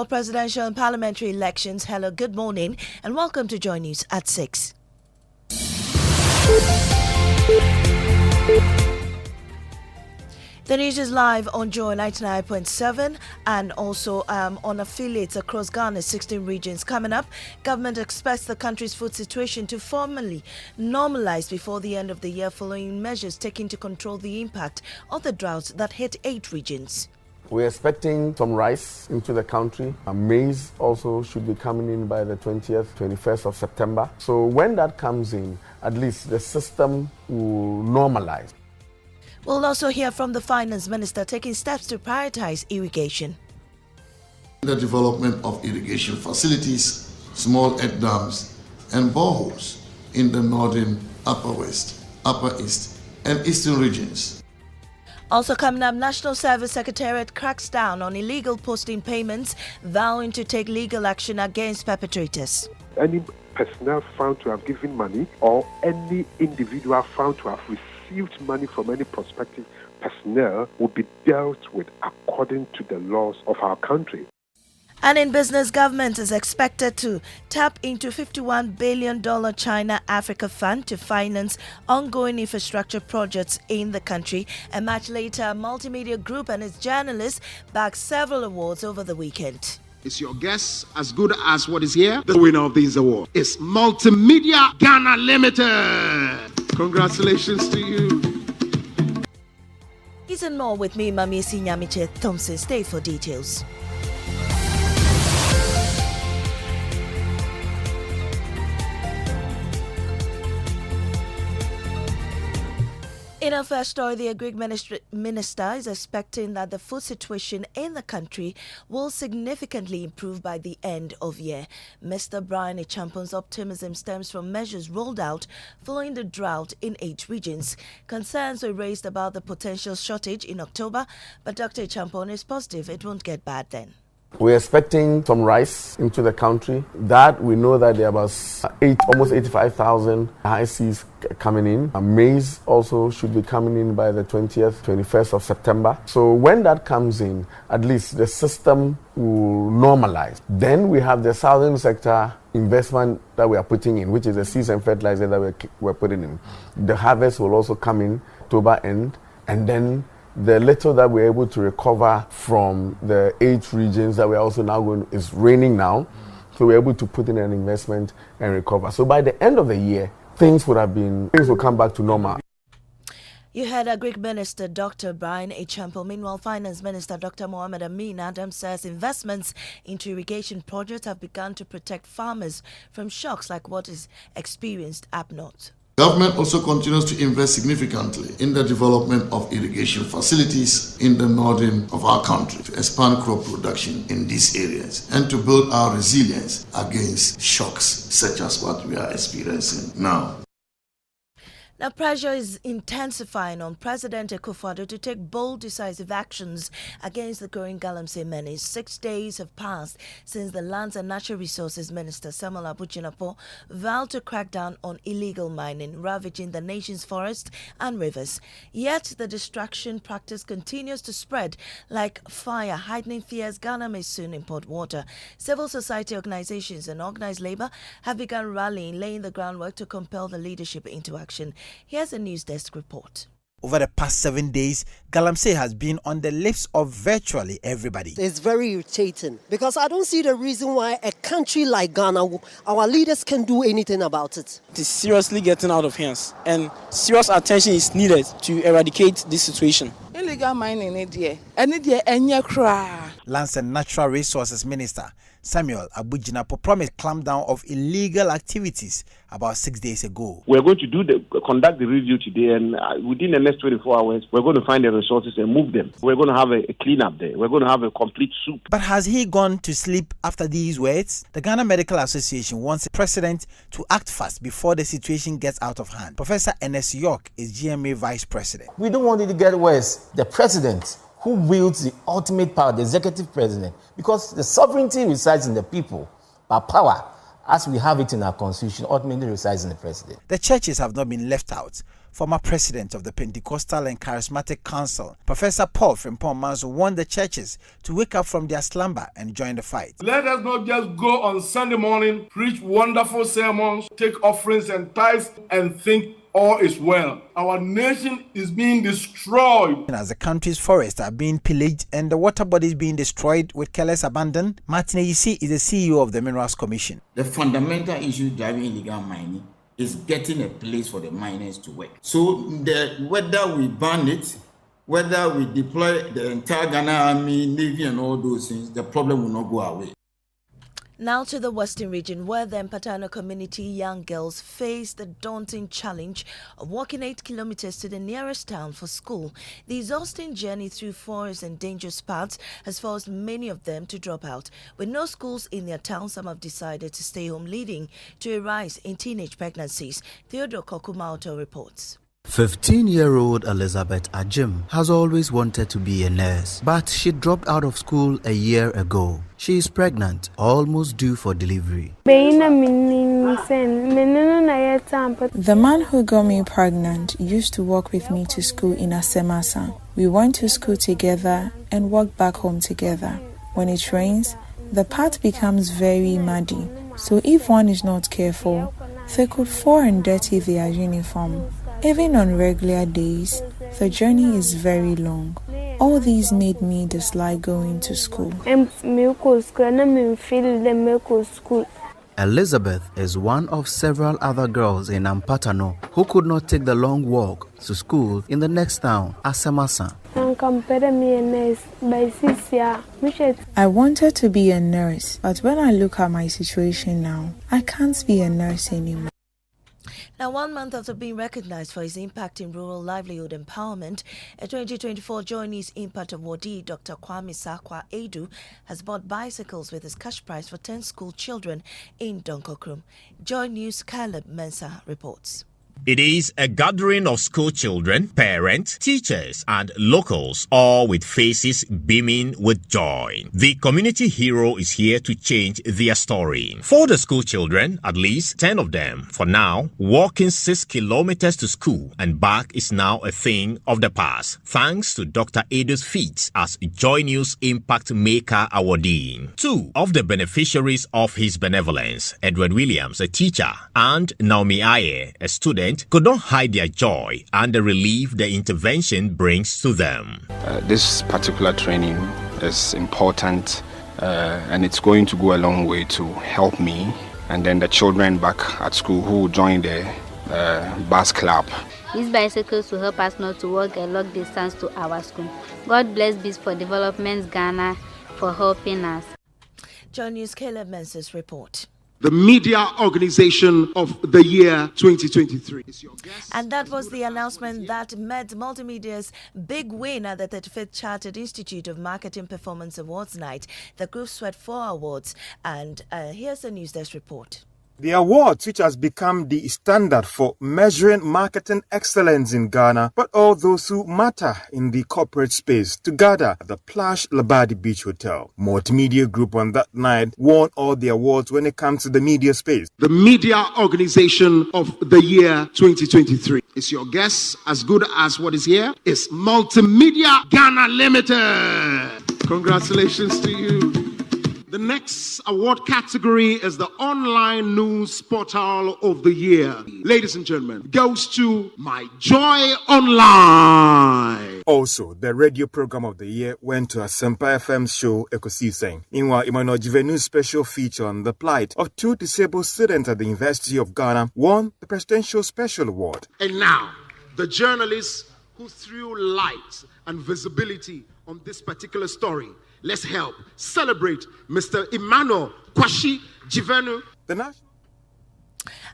Presidential and parliamentary elections. Hello, good morning, and welcome to Joy News at 6. The news is live on Joy 99.7 and also on affiliates across Ghana's 16 regions. Coming up, government expects the country's food situation to formally normalize before the end of the year following measures taken to control the impact of the drought that hit 8 regions. We're expecting some rice into the country. Maize also should be coming in by the 20th, 21st of September. So when that comes in, at least the system will normalize. We'll also hear from the Finance Minister taking steps to prioritize irrigation. The development of irrigation facilities, small head dams and boreholes in the northern, upper west, upper east and eastern regions. Also coming up, National Service Secretariat cracks down on illegal posting payments, vowing to take legal action against perpetrators. Any personnel found to have given money or any individual found to have received money from any prospective personnel will be dealt with according to the laws of our country. And in business, government is expected to tap into $51 billion China-Africa Fund to finance ongoing infrastructure projects in the country. A much later, Multimedia Group and its journalists bagged several awards over the weekend. Is your guess as good as what is here? The winner of this award is Multimedia Ghana Limited. Congratulations to you. He's and more with me, Mamiesi Nyamiche Thompson. Stay for details. In our first story, the Agri Minister is expecting that the food situation in the country will significantly improve by the end of year. Mr. Brian Echampon's optimism stems from measures rolled out following the drought in 8 regions. Concerns were raised about the potential shortage in October, but Dr. Echampon is positive it won't get bad then. We're expecting some rice into the country. That we know that there are about almost 85,000 high seas coming in. Maize also should be coming in by the 20th, 21st of September. So when that comes in, at least the system will normalize. Then we have the southern sector investment that we are putting in, which is the seeds and fertilizer that we're putting in. The harvest will also come in October end, and then the little that we're able to recover from the 8 regions that we're also now going, is raining now. So we're able to put in an investment and recover. So by the end of the year, things will come back to normal. You heard Agri Minister Dr. Brian Echampon. Meanwhile, Finance Minister Dr. Mohamed Amin Adam says investments into irrigation projects have begun to protect farmers from shocks like what is experienced up north. Government also continues to invest significantly in the development of irrigation facilities in the northern of our country to expand crop production in these areas and to build our resilience against shocks such as what we are experiencing now. Now, pressure is intensifying on President Akufo-Addo to take bold, decisive actions against the growing Galamsey menace. 6 days have passed since the Lands and Natural Resources Minister Samuel Abu-Jinapor vowed to crack down on illegal mining, ravaging the nation's forests and rivers. Yet, the destruction practice continues to spread like fire, heightening fears Ghana may soon import water. Civil society organizations and organized labor have begun rallying, laying the groundwork to compel the leadership into action. Here's a news desk report. Over the past 7 days, Galamsey has been on the lips of virtually everybody. It's very irritating because I don't see the reason why a country like Ghana, our leaders can do anything about it. It is seriously getting out of hands and serious attention is needed to eradicate this situation. Illegal mining any cry. Lands and Natural Resources Minister Samuel Abu-Jinapor promised clampdown of illegal activities about 6 days ago. We're going to conduct the review today, and within the next 24 hours, we're going to find the resources and move them. We're going to have a cleanup there. We're going to have a complete soup. But has he gone to sleep after these words? The Ghana Medical Association wants the president to act fast before the situation gets out of hand. Professor Ernest York is GMA Vice President. We don't want it to get worse. The president, who wields the ultimate power, the executive president, because the sovereignty resides in the people, but power as we have it in our constitution, ultimately resides in the president. The churches have not been left out. Former president of the Pentecostal and Charismatic Council, Professor Paul Frimpong warned the churches to wake up from their slumber and join the fight. Let us not just go on Sunday morning, preach wonderful sermons, take offerings and tithes, and think all is well. Our nation is being destroyed. As the country's forests are being pillaged and the water bodies being destroyed with careless abandon, Martin Ayisi is the CEO of the Minerals Commission. The fundamental issue driving illegal mining is getting a place for the miners to work. So whether we ban it, whether we deploy the entire Ghana Army, Navy and all those things, the problem will not go away. Now to the Western region, where the Patano community young girls face the daunting challenge of walking 8 kilometers to the nearest town for school. The exhausting journey through forests and dangerous paths has forced many of them to drop out. With no schools in their town, some have decided to stay home, leading to a rise in teenage pregnancies. Theodore Kokumauto reports. 15-year-old Elizabeth Ajim has always wanted to be a nurse, but she dropped out of school a year ago. She is pregnant, almost due for delivery. The man who got me pregnant used to walk with me to school in Asemasa. We went to school together and walked back home together. When it rains, the path becomes very muddy, so if one is not careful, they could fall and dirty their uniform. Even on regular days, the journey is very long. All these made me dislike going to school. Elizabeth is one of several other girls in Ampatano who could not take the long walk to school in the next town, Asemasa. I wanted to be a nurse, but when I look at my situation now, I can't be a nurse anymore. Now, 1 month after being recognized for his impact in rural livelihood empowerment, a 2024 Joy News Impact Awardee, Dr. Kwame Sakwa Edu, has bought bicycles with his cash prize for 10 school children in Donkokrum. Joy News' Caleb Mensah reports. It is a gathering of school children, parents, teachers, and locals, all with faces beaming with joy. The community hero is here to change their story. For the school children, at least 10 of them, for now, walking 6 kilometers to school and back is now a thing of the past, thanks to Dr. Edu's feats as Joy News Impact Maker Awardee. 2 of the beneficiaries of his benevolence, Edward Williams, a teacher, and Naomi Aye, a student, could not hide their joy and the relief the intervention brings to them. This particular training is important and it's going to go a long way to help me and then the children back at school who join the bus club. These bicycles will help us not to walk a long distance to our school. God bless Bees for Development Ghana for helping us. Joy News' Caleb Mensah's report. The Media Organization of the Year 2023. And that was the announcement that met Multimedia's big win at the 35th Chartered Institute of Marketing Performance Awards night. The group swept 4 awards. And here's the News Desk report. The awards, which has become the standard for measuring marketing excellence in Ghana, but all those who matter in the corporate space, together at the plush Labadi Beach Hotel. Multimedia Group on that night won all the awards when it comes to the media space. The Media Organization of the Year 2023. Is your guess as good as what is here? It's Multimedia Ghana Limited. Congratulations to you. The next award category is the Online News Portal of the Year. Ladies and gentlemen, goes to My Joy Online. Also, the radio program of the year went to Asempa FM's show Ekosi Seng. Meanwhile, Emmanuel Jivenu's special feature on the plight of 2 disabled students at the University of Ghana won the Presidential Special Award. And now, the journalists who threw light and visibility on this particular story. Let's help celebrate Mr. Emmanuel Kwashi Jivenu.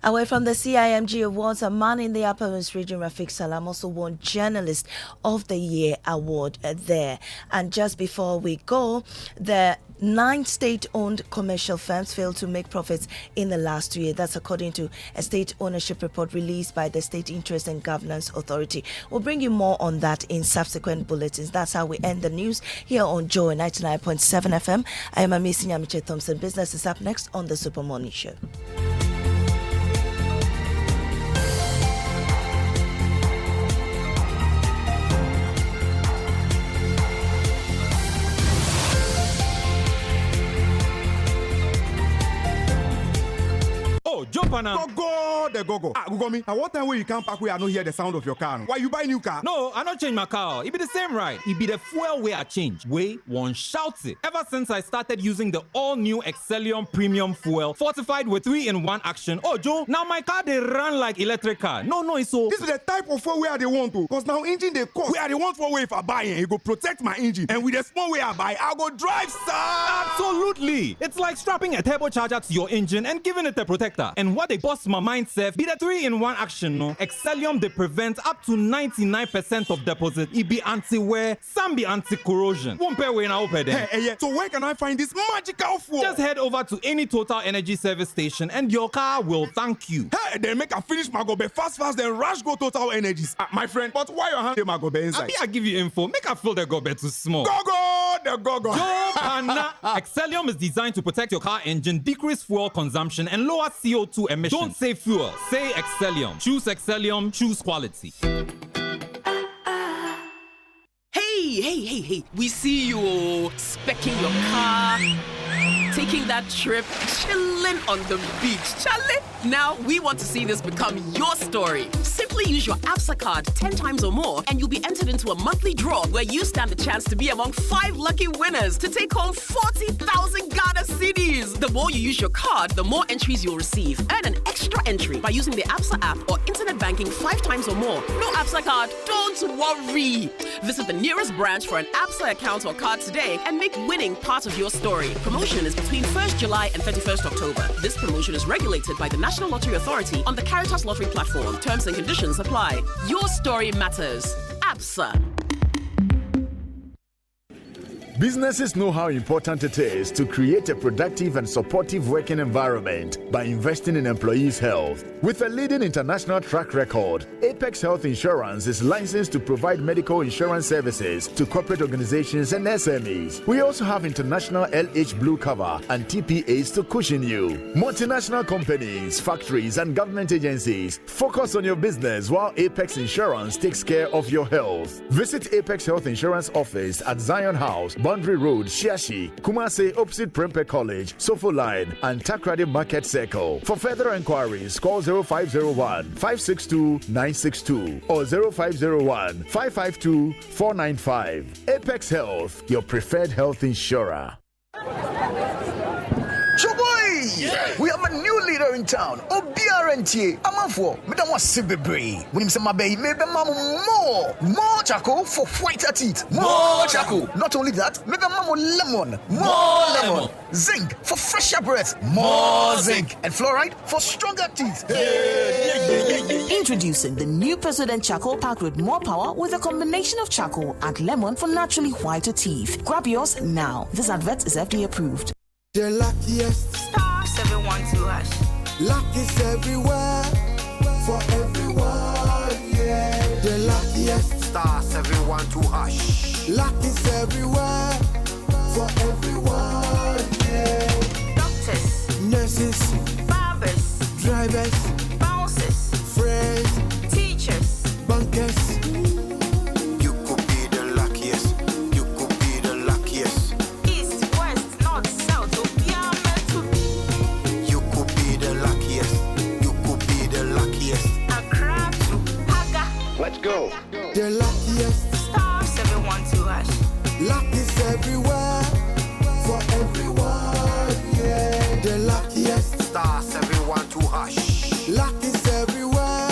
Away from the CIMG Awards, a man in the Upper West Region, Rafiq Salam, also won Journalist of the Year award there. And just before we go, the 9 state-owned commercial firms failed to make profits in the last 2 years. That's according to a state ownership report released by the State Interest and Governance Authority. We'll bring you more on that in subsequent bulletins. That's how we end the news here on Joy 99.7 FM. I am Amisi Nyamiche Thompson. Business is up next on the Super Morning Show. Jump on now. Go. Google me. At what time when you come back, we are not hear the sound of your car? Why you buy new car? No, I not change my car. It be the same ride. It be the fuel way I change. Way one shouts it. Ever since I started using the all-new Excellium Premium Fuel, fortified with 3-in-1 action. Oh, Joe, now my car they run like electric car. No, it's so. This is the type of fuel where they want to. Because now engine they cost. Where they want for way if I buy it, it go protect my engine. And with the small way I buy, I go drive, sir. Absolutely. It's like strapping a turbocharger to your engine and giving it a protector. And what they bust my mind, Seth, be the 3-in-1 action, no? Excellium, they prevent up to 99% of deposit. It be anti-wear, some be anti-corrosion. Won't pay when I open them. Hey, so where can I find this magical fuel? Just head over to any Total Energy service station and your car will thank you. Hey, then make a finish my gobe fast, then rush go Total Energies. My friend, but why your hand my gobe inside? I give you info. Make I feel the gobe too small. Go. Excellium is designed to protect your car engine, decrease fuel consumption, and lower CO2 emissions. Don't say fuel, say Excellium. Choose Excellium, choose quality. Hey, we see you specking your car, taking that trip, chilling on the beach. Charlie, now we want to see this become your story. Simply use your ABSA card 10 times or more and you'll be entered into a monthly draw where you stand the chance to be among 5 lucky winners to take home 40,000 Ghana cedis. The more you use your card, the more entries you'll receive. Earn an extra entry by using the ABSA app or internet banking 5 times or more. No ABSA card? Don't worry. Visit the nearest branch for an ABSA account or card today and make winning part of your story. Promotion is between 1st July and 31st October. This promotion is regulated by the National Lottery Authority on the Caritas Lottery platform. Terms and conditions apply. Your story matters. ABSA. Businesses know how important it is to create a productive and supportive working environment by investing in employees' health. With a leading international track record, Apex Health Insurance is licensed to provide medical insurance services to corporate organizations and SMEs. We also have international LH Blue cover and TPAs to cushion you. Multinational companies, factories, and government agencies focus on your business while Apex Insurance takes care of your health. Visit Apex Health Insurance office at Zion House, Boundary Road, Shiashi, Kumasi, opposite Prempeh College, Sofo Line, and Takrady Market Circle. For further inquiries, call 0501 562 962 or 0501 552 495. Apex Health, your preferred health insurer. Yeah. We have a new leader in town. Obiarenti. Amafo. Madam was Sibebre. When him say my baby, maybe more charcoal for whiter teeth. More charcoal. Not only that, maybe lemon. More lemon. Zinc for fresher breath. More zinc. And fluoride for stronger teeth. Introducing the new President Charcoal packed with more power with a combination of charcoal and lemon for naturally whiter teeth. Grab yours now. This advert is FDA approved. The luckiest. Star 712 hash. Luck is everywhere. For everyone, yeah. The luckiest. Star 712 hash. Luck is everywhere. For everyone, yeah. Doctors. Nurses. Barbers. Drivers. Bouncers. Friends. Teachers. Bankers. You could be the luckiest. You could be the luckiest. Let's go. The luckiest. Star 712 hash. Luck is everywhere. For everyone, yeah. The luckiest. Star 712 hash. Luck is everywhere.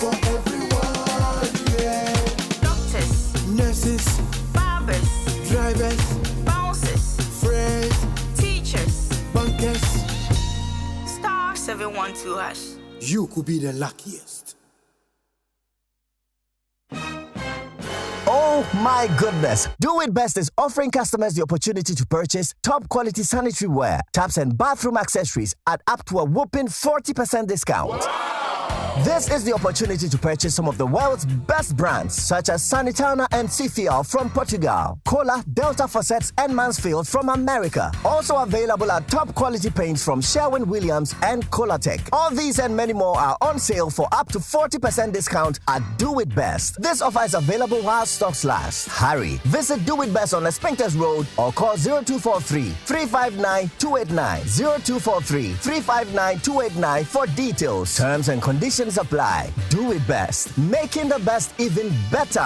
For everyone, yeah. Doctors. Nurses. Barbers. Drivers. Bouncers. Friends. Teachers. Bankers. Star 712 hash. you could be the luckiest. Oh my goodness! Do It Best is offering customers the opportunity to purchase top quality sanitary ware, taps and bathroom accessories at up to a whopping 40% discount. Wow. This is the opportunity to purchase some of the world's best brands such as Sanitana and Cifial from Portugal, Kohler, Delta Faucets and Mansfield from America. Also available are top quality paints from Sherwin-Williams and Colatech. All these and many more are on sale for up to 40% discount at Do It Best. This offer is available while stocks last. Hurry! Visit Do It Best on Spinkters Road or call 0243 359 289 0243 359 289 for details. Terms and conditions apply. Do It Best, making the best even better.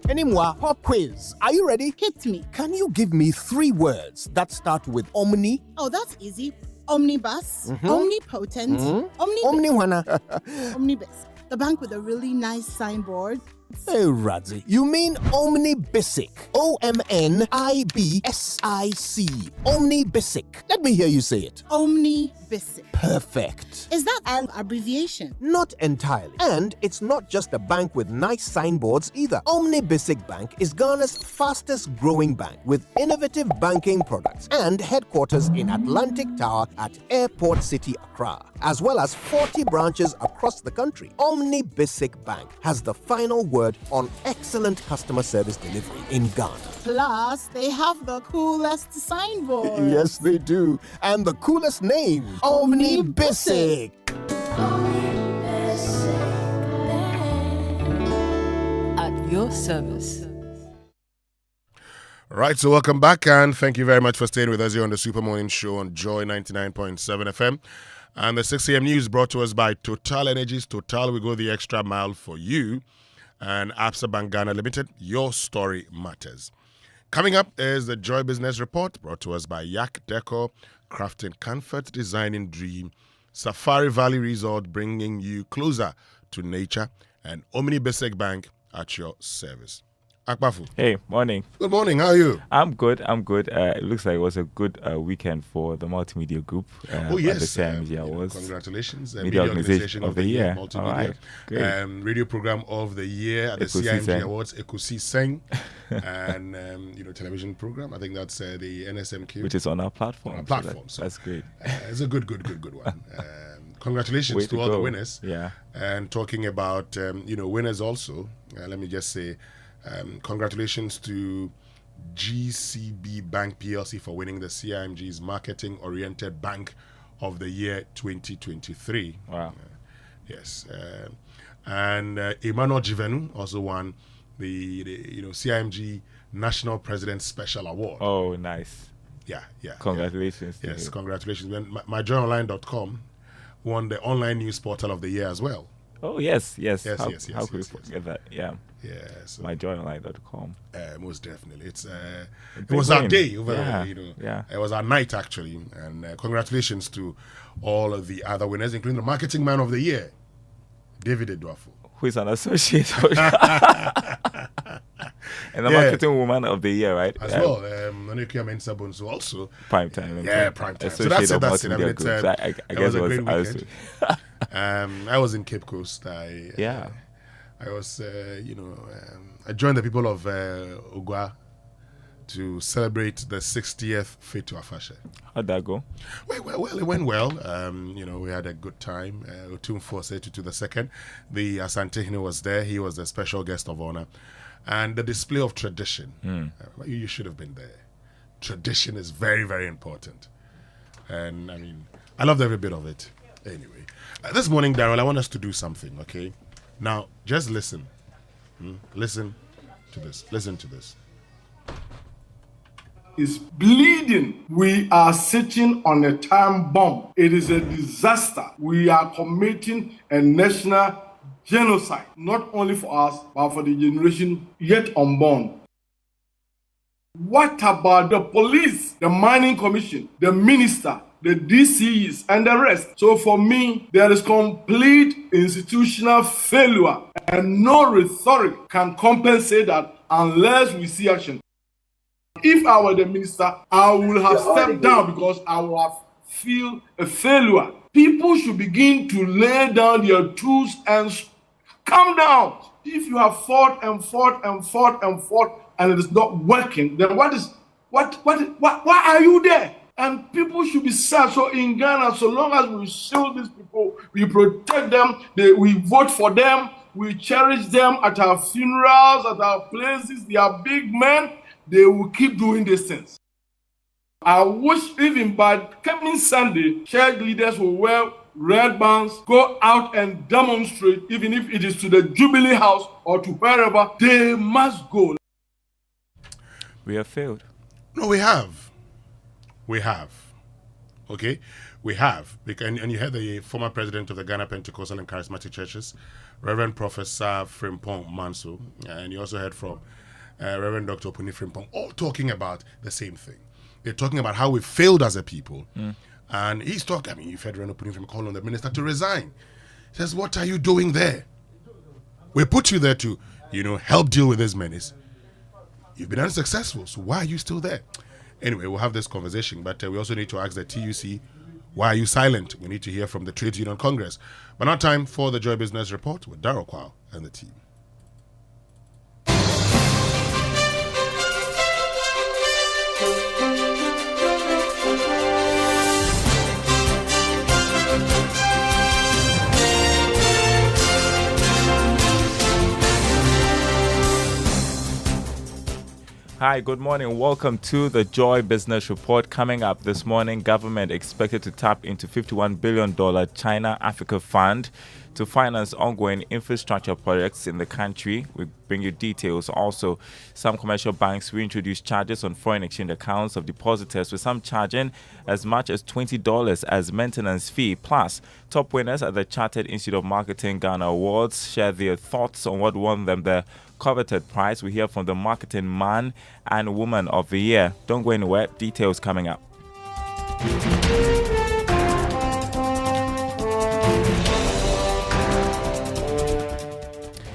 Anymore, pop quiz. Are you ready? Hit me. Can you give me 3 words that start with omni? Oh, that's easy. Omnibus, omnipotent, omnibus. The bank with a really nice signboard. Hey, Radzi, you mean Omnibisic. OMNIBSIC. Omnibisic. Let me hear you say it. Omnibisic. Perfect. Is that an abbreviation? Not entirely. And it's not just a bank with nice signboards either. Omnibisic Bank is Ghana's fastest growing bank with innovative banking products and headquarters in Atlantic Tower at Airport City, Accra, as well as 40 branches across the country. Omnibisic Bank has the final word on excellent customer service delivery in Ghana. Plus, they have the coolest signboard. Yes, they do. And the coolest name, Omnibisic. At your service. Right, so welcome back and thank you very much for staying with us here on the Super Morning Show on Joy 99.7 FM. And the 6 a.m. news brought to us by Total Energies. Total, we go the extra mile for you. And Absa Bank Ghana Limited, your story matters. Coming up is the Joy Business Report brought to us by Yak Decor, crafting comfort, designing dream, Safari Valley Resort bringing you closer to nature, and Omnibisic Bank at your service. Akbafu. Hey, morning. Good morning. How are you? I'm good. It looks like it was a good weekend for the multimedia group. Oh, yes. At the CMG Awards. Congratulations. Media Organization of the Year. Multimedia. All right. Great. Radio Program of the Year at the CMG Awards. Ekusi Seng. And, television program. I think that's the NSMQ. Which is on our platform. So that's great. It's a good one. Congratulations to all the winners. Yeah. And talking about, winners also, let me just say, congratulations to GCB Bank PLC for winning the CIMG's Marketing Oriented Bank of the Year 2023. Wow. Yes. And Emmanuel Jivenu also won the CIMG National President Special Award. Oh, nice. Yeah. Congratulations. Yes, congratulations. MyJoyOnline.com won the online news portal of the year as well. Oh, yes. How could we forget that? Yeah. Yeah. So, MyJoyOnline.com. Most definitely. It was our day over there, Yeah. It was our night, actually. And congratulations to all of the other winners, including the Marketing Man of the Year, David Edwafo. Who is an associate. And the Marketing Woman of the Year, right? As well. Nonikia Mensah also. Prime time. Yeah, prime time. So that's it. I guess it was a great weekend. I was in Cape Coast. I was, I joined the people of Ogwa to celebrate the 60th Fete to Afashe. How'd that go? Well, it went well. We had a good time. Otumfo Setutu II, the Asantehene was there. He was the special guest of honor. And the display of tradition. You should have been there. Tradition is very, very important. And, I loved every bit of it. Anyway, this morning, Daryl, I want us to do something, okay? Now, just listen. Listen to this. Listen to this. Is bleeding. We are sitting on a time bomb. It is a disaster. We are committing a national genocide, not only for us, but for the generation yet unborn. What about the police, the mining commission, the minister, the DCs, and the rest? So for me, there is complete institutional failure, and no rhetoric can compensate that unless we see action. If I were the minister, I would have stepped down because I would have feel a failure. People should begin to lay down their tools and calm down. If you have fought and it is not working, then why are you there? And people should be sad. So in Ghana, so long as we shield these people, we protect them, we vote for them, we cherish them at our funerals, at our places, they are big men, they will keep doing these things. I wish even by coming Sunday, church leaders will wear red bands, go out and demonstrate, even if it is to the Jubilee House or to wherever, they must go. We have failed. No, we have. Okay? We have. And you heard the former president of the Ghana Pentecostal and Charismatic Churches, Reverend Professor Frimpong Manso, and you also heard from Reverend Dr. Opuni Frimpong, all talking about the same thing. They're talking about how we failed as a people. And he's talking, you've heard Reverend Opuni Frimpong call on the minister to resign. He says, what are you doing there? We put you there to, help deal with this menace. You've been unsuccessful, so why are you still there? Anyway, we'll have this conversation, but we also need to ask the TUC, why are you silent? We need to hear from the Trades Union Congress. But now time for the Joy Business Report with Darryl Kwao and the team. Hi, good morning. Welcome to the Joy Business Report. Coming up this morning, government expected to tap into $51 billion China-Africa Fund to finance ongoing infrastructure projects in the country. We bring you details. Also, some commercial banks reintroduced charges on foreign exchange accounts of depositors, with some charging as much as $20 as maintenance fee. Plus, top winners at the Chartered Institute of Marketing Ghana Awards share their thoughts on what won them the coveted prize. We hear from the marketing man and woman of the year. Don't go anywhere. Details coming up.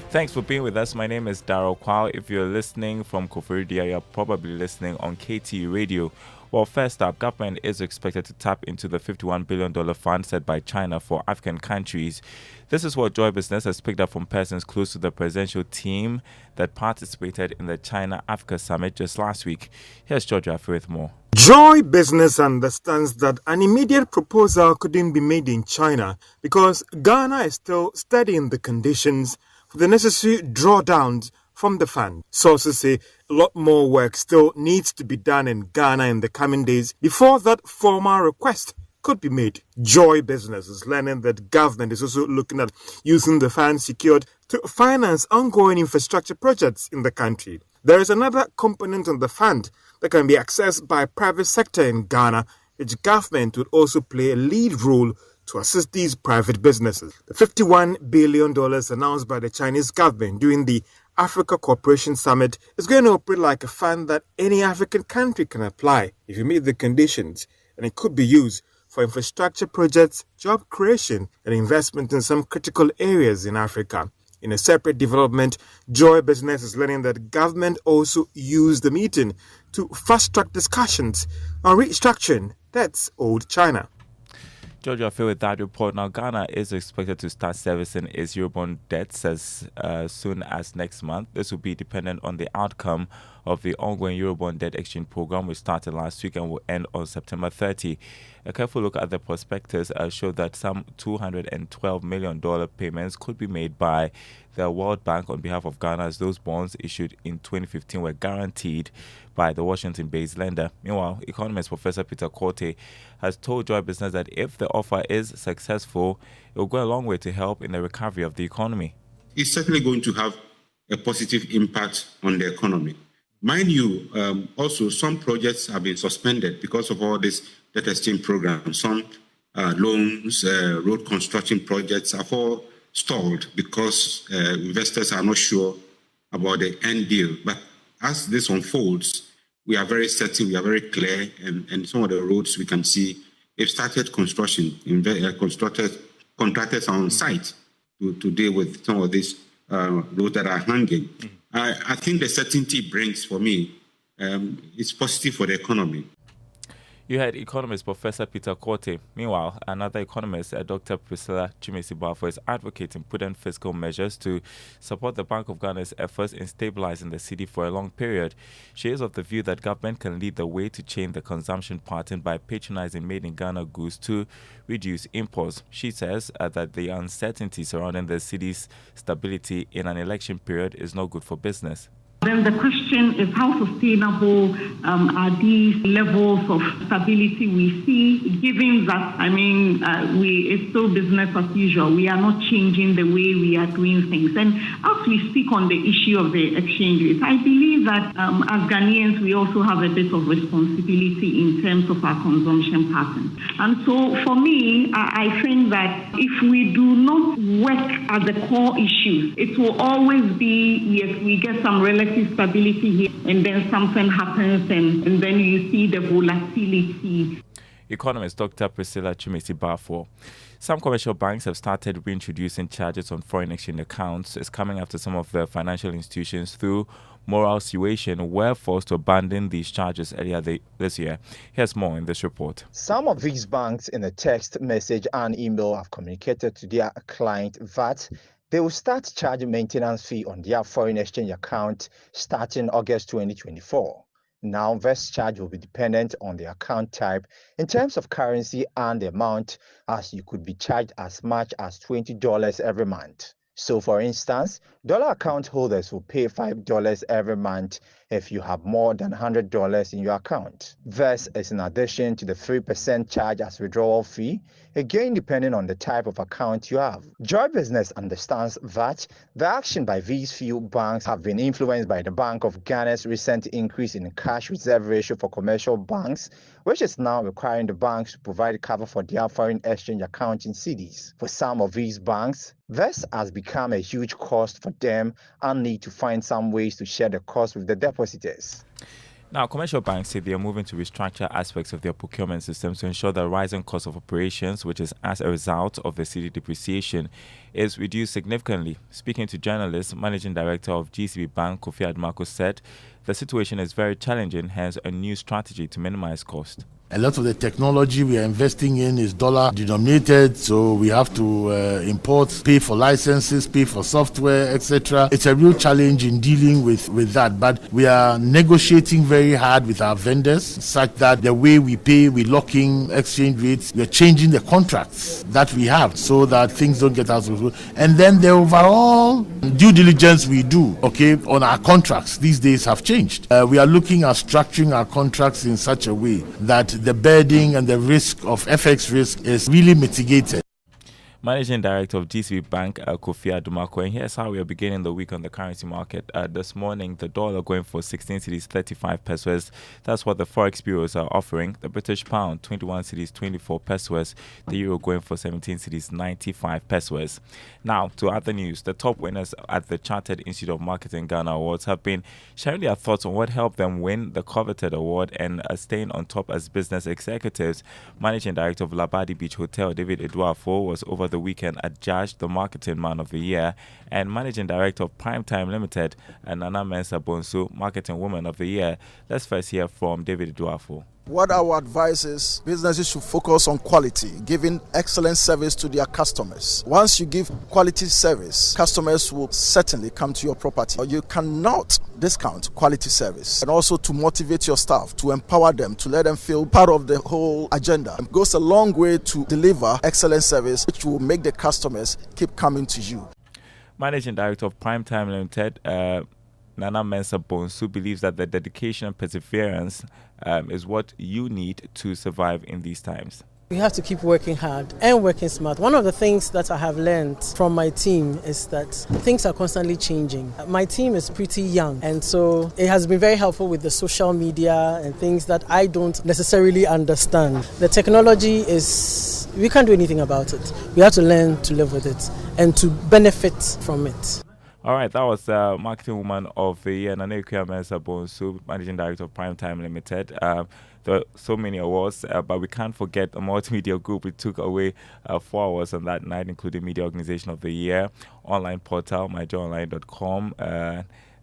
Thanks for being with us. My name is Darryl Kwao. If you're listening from Koforidia, you're probably listening on KT Radio. Well, first up, government is expected to tap into the $51 billion fund set by China for African countries. This is what Joy Business has picked up from persons close to the presidential team that participated in the China-Africa Summit just last week. Here's George Affe with more. Joy Business understands that an immediate proposal couldn't be made in China because Ghana is still studying the conditions for the necessary drawdowns from the fund. Sources say a lot more work still needs to be done in Ghana in the coming days before that formal request could be made. Joy Business is learning that government is also looking at using the funds secured to finance ongoing infrastructure projects in the country. There is another component on the fund that can be accessed by private sector in Ghana, which government would also play a lead role to assist these private businesses. The $51 billion announced by the Chinese government during the Africa Cooperation Summit is going to operate like a fund that any African country can apply if you meet the conditions, and it could be used for infrastructure projects, job creation, and investment in some critical areas in Africa. In a separate development, Joy Business is learning that government also used the meeting to fast-track discussions on restructuring debts owed China. George, I feel with that report. Now, Ghana is expected to start servicing its Eurobond debts as soon as next month. This will be dependent on the outcome of the ongoing Eurobond debt exchange program, which started last week and will end on September 30. A careful look at the prospectus showed that some $212 million payments could be made by the World Bank on behalf of Ghana, as those bonds issued in 2015 were guaranteed by the Washington-based lender. Meanwhile, economist Professor Peter Korte has told Joy Business that if the offer is successful, it will go a long way to help in the recovery of the economy. It's certainly going to have a positive impact on the economy. Mind you, also some projects have been suspended because of all this debt exchange program. Some loans, road construction projects are all stalled because investors are not sure about the end deal. But as this unfolds, we are very certain, we are very clear, and some of the roads we can see, they've started construction, contractors are on site to deal with some of these roads that are hanging. I think the certainty brings for me it's positive for the economy. You had economist Professor Peter Korte. Meanwhile, another economist, Dr. Priscilla Chimesi-Bafo, is advocating prudent fiscal measures to support the Bank of Ghana's efforts in stabilizing the cedi for a long period. She is of the view that government can lead the way to change the consumption pattern by patronizing made-in-Ghana goods to reduce imports. She says that the uncertainty surrounding the cedi's stability in an election period is not good for business. Then the question is how sustainable are these levels of stability we see, given that, it's still business as usual. We are not changing the way we are doing things. And as we speak on the issue of the exchange rate, I believe that as Ghanaians, we also have a bit of responsibility in terms of our consumption pattern. And so for me, I think that if we do not work at the core issues, it will always be, yes, we get some relative stability here, and then something happens, and then you see the volatility. Economist Dr. Priscilla Chimesi-Bafo. Some commercial banks have started reintroducing charges on foreign exchange accounts. It's coming after some of the financial institutions, through moral suasion, were forced to abandon these charges earlier this year. Here's more in this report. Some of these banks, in a text message and email, have communicated to their client that they will start charging maintenance fee on their foreign exchange account starting August 2024. Now, this charge will be dependent on the account type in terms of currency and the amount, as you could be charged as much as $20 every month. So, for instance, dollar account holders will pay $5 every month if you have more than $100 in your account. This is in addition to the 3% charge as withdrawal fee, again depending on the type of account you have. Joy Business understands that the action by these few banks have been influenced by the Bank of Ghana's recent increase in cash reserve ratio for commercial banks, which is now requiring the banks to provide cover for their foreign exchange account in cedis. For some of these banks, this has become a huge cost for them and need to find some ways to share the cost with the depositors. Now, commercial banks say they are moving to restructure aspects of their procurement systems to ensure the rising cost of operations, which is as a result of the cedi depreciation, is reduced significantly. Speaking to journalists, Managing Director of GCB Bank, Kofi Admako, said the situation is very challenging, hence a new strategy to minimize cost. A lot of the technology we are investing in is dollar denominated, so we have to import, pay for licenses, pay for software, etc. It's a real challenge in dealing with that, but we are negotiating very hard with our vendors such that the way we pay, we lock in exchange rates, we are changing the contracts that we have so that things don't get out of control. And then the overall due diligence we do, on our contracts these days have changed. We are looking at structuring our contracts in such a way that the burden and the risk of FX risk is really mitigated. Managing Director of GCB Bank, Kofi Admako, and here's how we are beginning the week on the currency market. This morning, the dollar going for 16 cedis 35 pesos. That's what the forex bureaus are offering. The British pound 21 cedis 24 pesos. The euro going for 17 cedis 95 pesos. Now, to other news, the top winners at the Chartered Institute of Marketing Ghana Awards have been sharing their thoughts on what helped them win the coveted award and staying on top as business executives. Managing Director of Labadi Beach Hotel, David Eduafo, was over the weekend adjudged the Marketing Man of the Year, and Managing Director of Primetime Limited, Nana Mensah Bonsu, Marketing Woman of the Year. Let's first hear from David Eduafo. What our advice is, businesses should focus on quality, giving excellent service to their customers. Once you give quality service, customers will certainly come to your property. You cannot discount quality service. And also to motivate your staff, to empower them, to let them feel part of the whole agenda. It goes a long way to deliver excellent service, which will make the customers keep coming to you. Managing Director of Primetime Limited, Nana Mensah Bonsu, believes that the dedication and perseverance is what you need to survive in these times. We have to keep working hard and working smart. One of the things that I have learned from my team is that things are constantly changing. My team is pretty young, and so it has been very helpful with the social media and things that I don't necessarily understand. The technology we can't do anything about it. We have to learn to live with it and to benefit from it. All right, that was Marketing Woman of the Year, Nana Mensah Bonsu, Managing Director of Primetime Limited. There are so many awards, but we can't forget the Multimedia Group. We took away 4 awards on that night, including Media Organization of the Year, Online Portal, myjoyonline.com,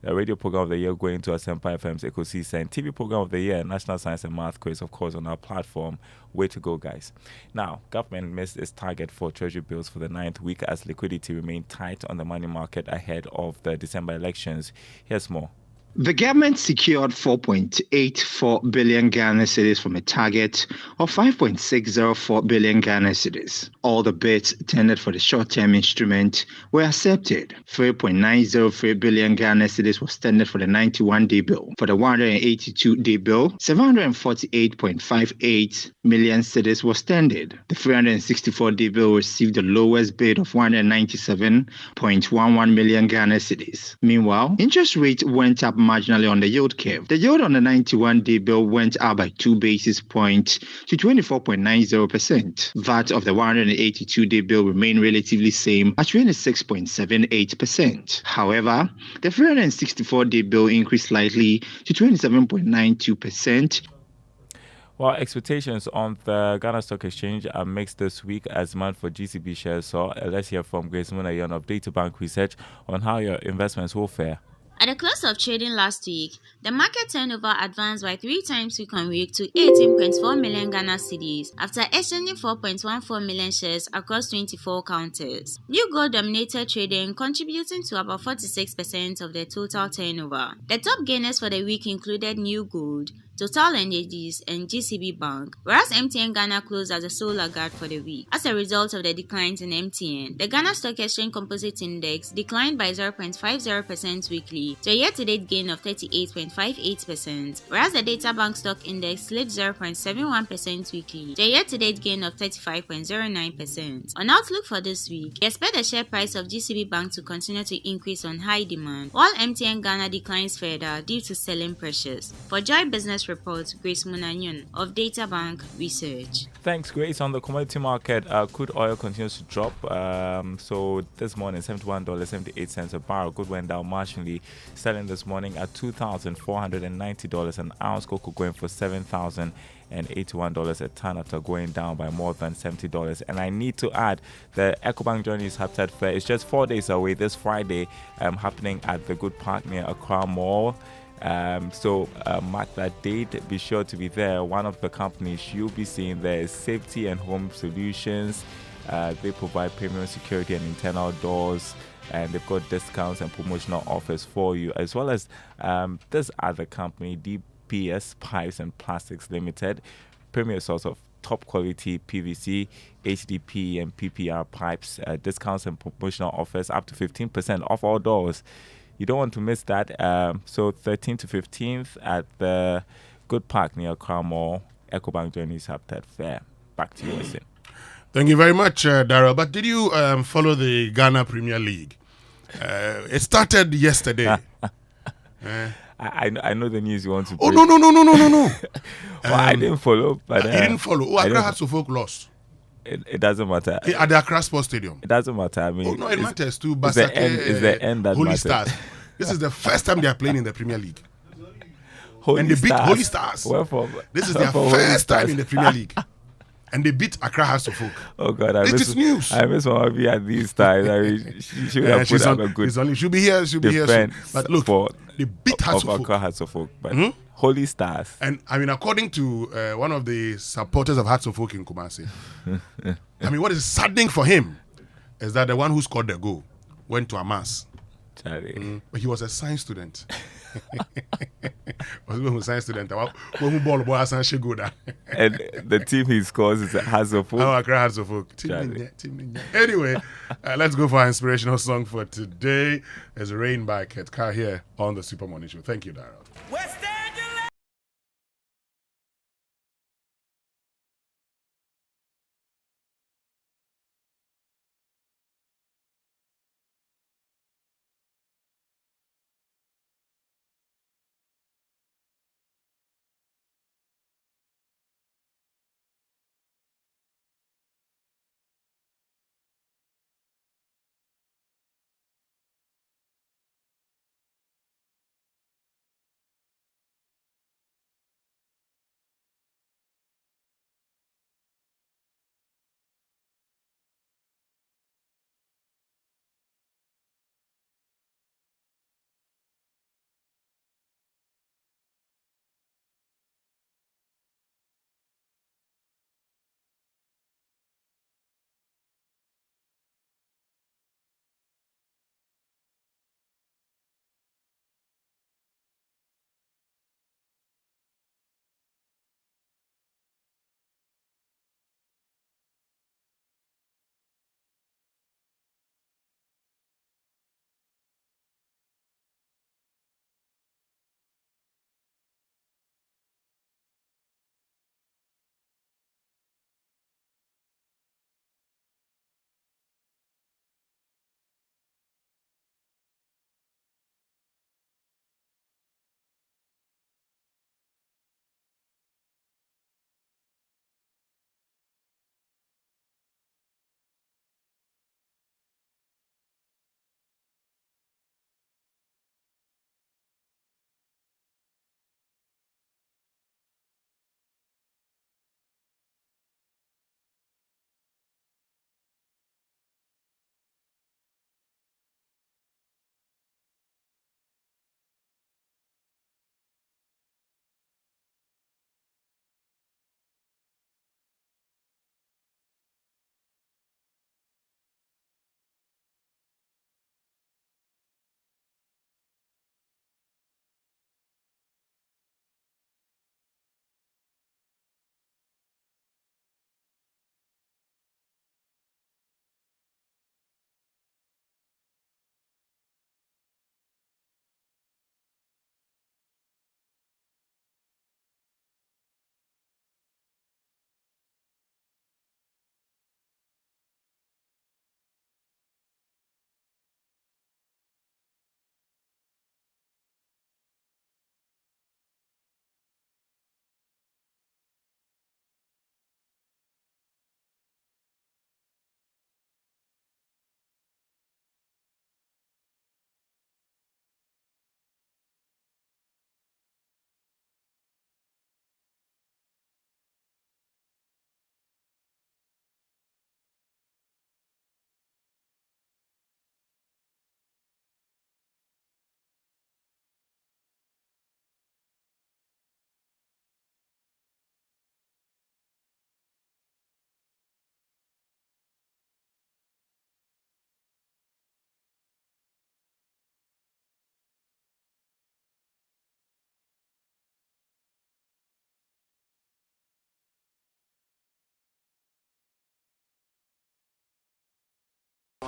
The radio program of the year going to Asempa FM's Ecosystem, and TV program of the year, National Science and Math Quiz, of course, on our platform. Way to go, guys. Now, government missed its target for treasury bills for the 9th week as liquidity remained tight on the money market ahead of the December elections. Here's more. The government secured 4.84 billion Ghana cedis from a target of 5.604 billion Ghana cedis. All the bids tendered for the short-term instrument were accepted. 3.903 billion Ghana cedis was tendered for the 91-day bill. For the 182-day bill, 748.58 million cedis was tendered. The 364-day bill received the lowest bid of 197.11 million Ghana cedis. Meanwhile, interest rates went up marginally on the yield curve. The yield on the 91-day bill went up by 2 basis points to 24.90%. That of the 182-day bill remained relatively same at 26.78%. However, the 364-day bill increased slightly to 27.92%. Well, expectations on the Ghana Stock Exchange are mixed this week as demand for GCB shares saw. Let's hear from Grace Munayan of Data Bank Research on how your investments will fare. At the close of trading last week, the market turnover advanced by 3 times week on week to 18.4 million Ghana cedis after exchanging 4.14 million shares across 24 counters. New gold dominated trading, contributing to about 46% of the total turnover. The top gainers for the week included New Gold, Total Energies, and GCB Bank, whereas MTN Ghana closed as a sole laggard for the week. As a result of the declines in MTN, the Ghana Stock Exchange Composite Index declined by 0.50% weekly to a year-to-date gain of 38.58%, whereas the Data Bank Stock Index slipped 0.71% weekly to a year-to-date gain of 35.09%. On outlook for this week, we expect the share price of GCB Bank to continue to increase on high demand, while MTN Ghana declines further due to selling pressures. For Joy Business Reports, Grace Munanyon of Data Bank Research. Thanks, Grace. On the commodity market, crude oil continues to drop. So this morning, $71.78 a barrel. Good went down marginally, selling this morning at $2,490 an ounce. Cocoa going for $7,081 a ton after going down by more than $70. And I need to add, the EcoBank Journeys Habitat Fair is just 4 days away this Friday, happening at the Good Park near Accra Mall. So mark that date. Be sure to be there. One of the companies you'll be seeing there is Safety and Home Solutions. They provide premium security and internal doors, and they've got discounts and promotional offers for you, as well as this other company, DPS Pipes and Plastics Limited, premier source of top quality PVC, HDP and PPR pipes, discounts and promotional offers up to 15% off all doors. You don't want to miss that. So 13th to 15th at the Good Park near Accra Mall, EcoBank Journeys Habitat Fair. Back to you, Listen. Thank you very much, Daryl. But did you follow the Ghana Premier League? It started yesterday. I know the news you want to Oh, break. no. Well, I didn't follow. But you didn't follow. Oh, Accra had Suffolk lost. It doesn't matter. At the Accra Sports Stadium. It doesn't matter. I mean, it matters too. It's the end that Holy matters. Stars. This is the first time they are playing in the Premier League. Holy and they beat Stars. Holy Stars. This is their Holy first Stars. time in the Premier League. And they beat Accra House of Folk. Oh God, It is news. I miss Mama B at these times. I mean, she should have put up a good. She'll be here. She'll be here soon. But look, they beat House of Accra Folk. House of Folk, but Holy Stars. And I mean, according to one of the supporters of Hearts of Folk in Kumasi, I mean, what is saddening for him is that the one who scored the goal went to a mass. But he was a science student. And the team he scores is Hearts of Folk. Hearts of Folk. Anyway, let's go for our inspirational song for today. There's Rain by Ketka here on the Super Morning Show. Thank you, Daryl.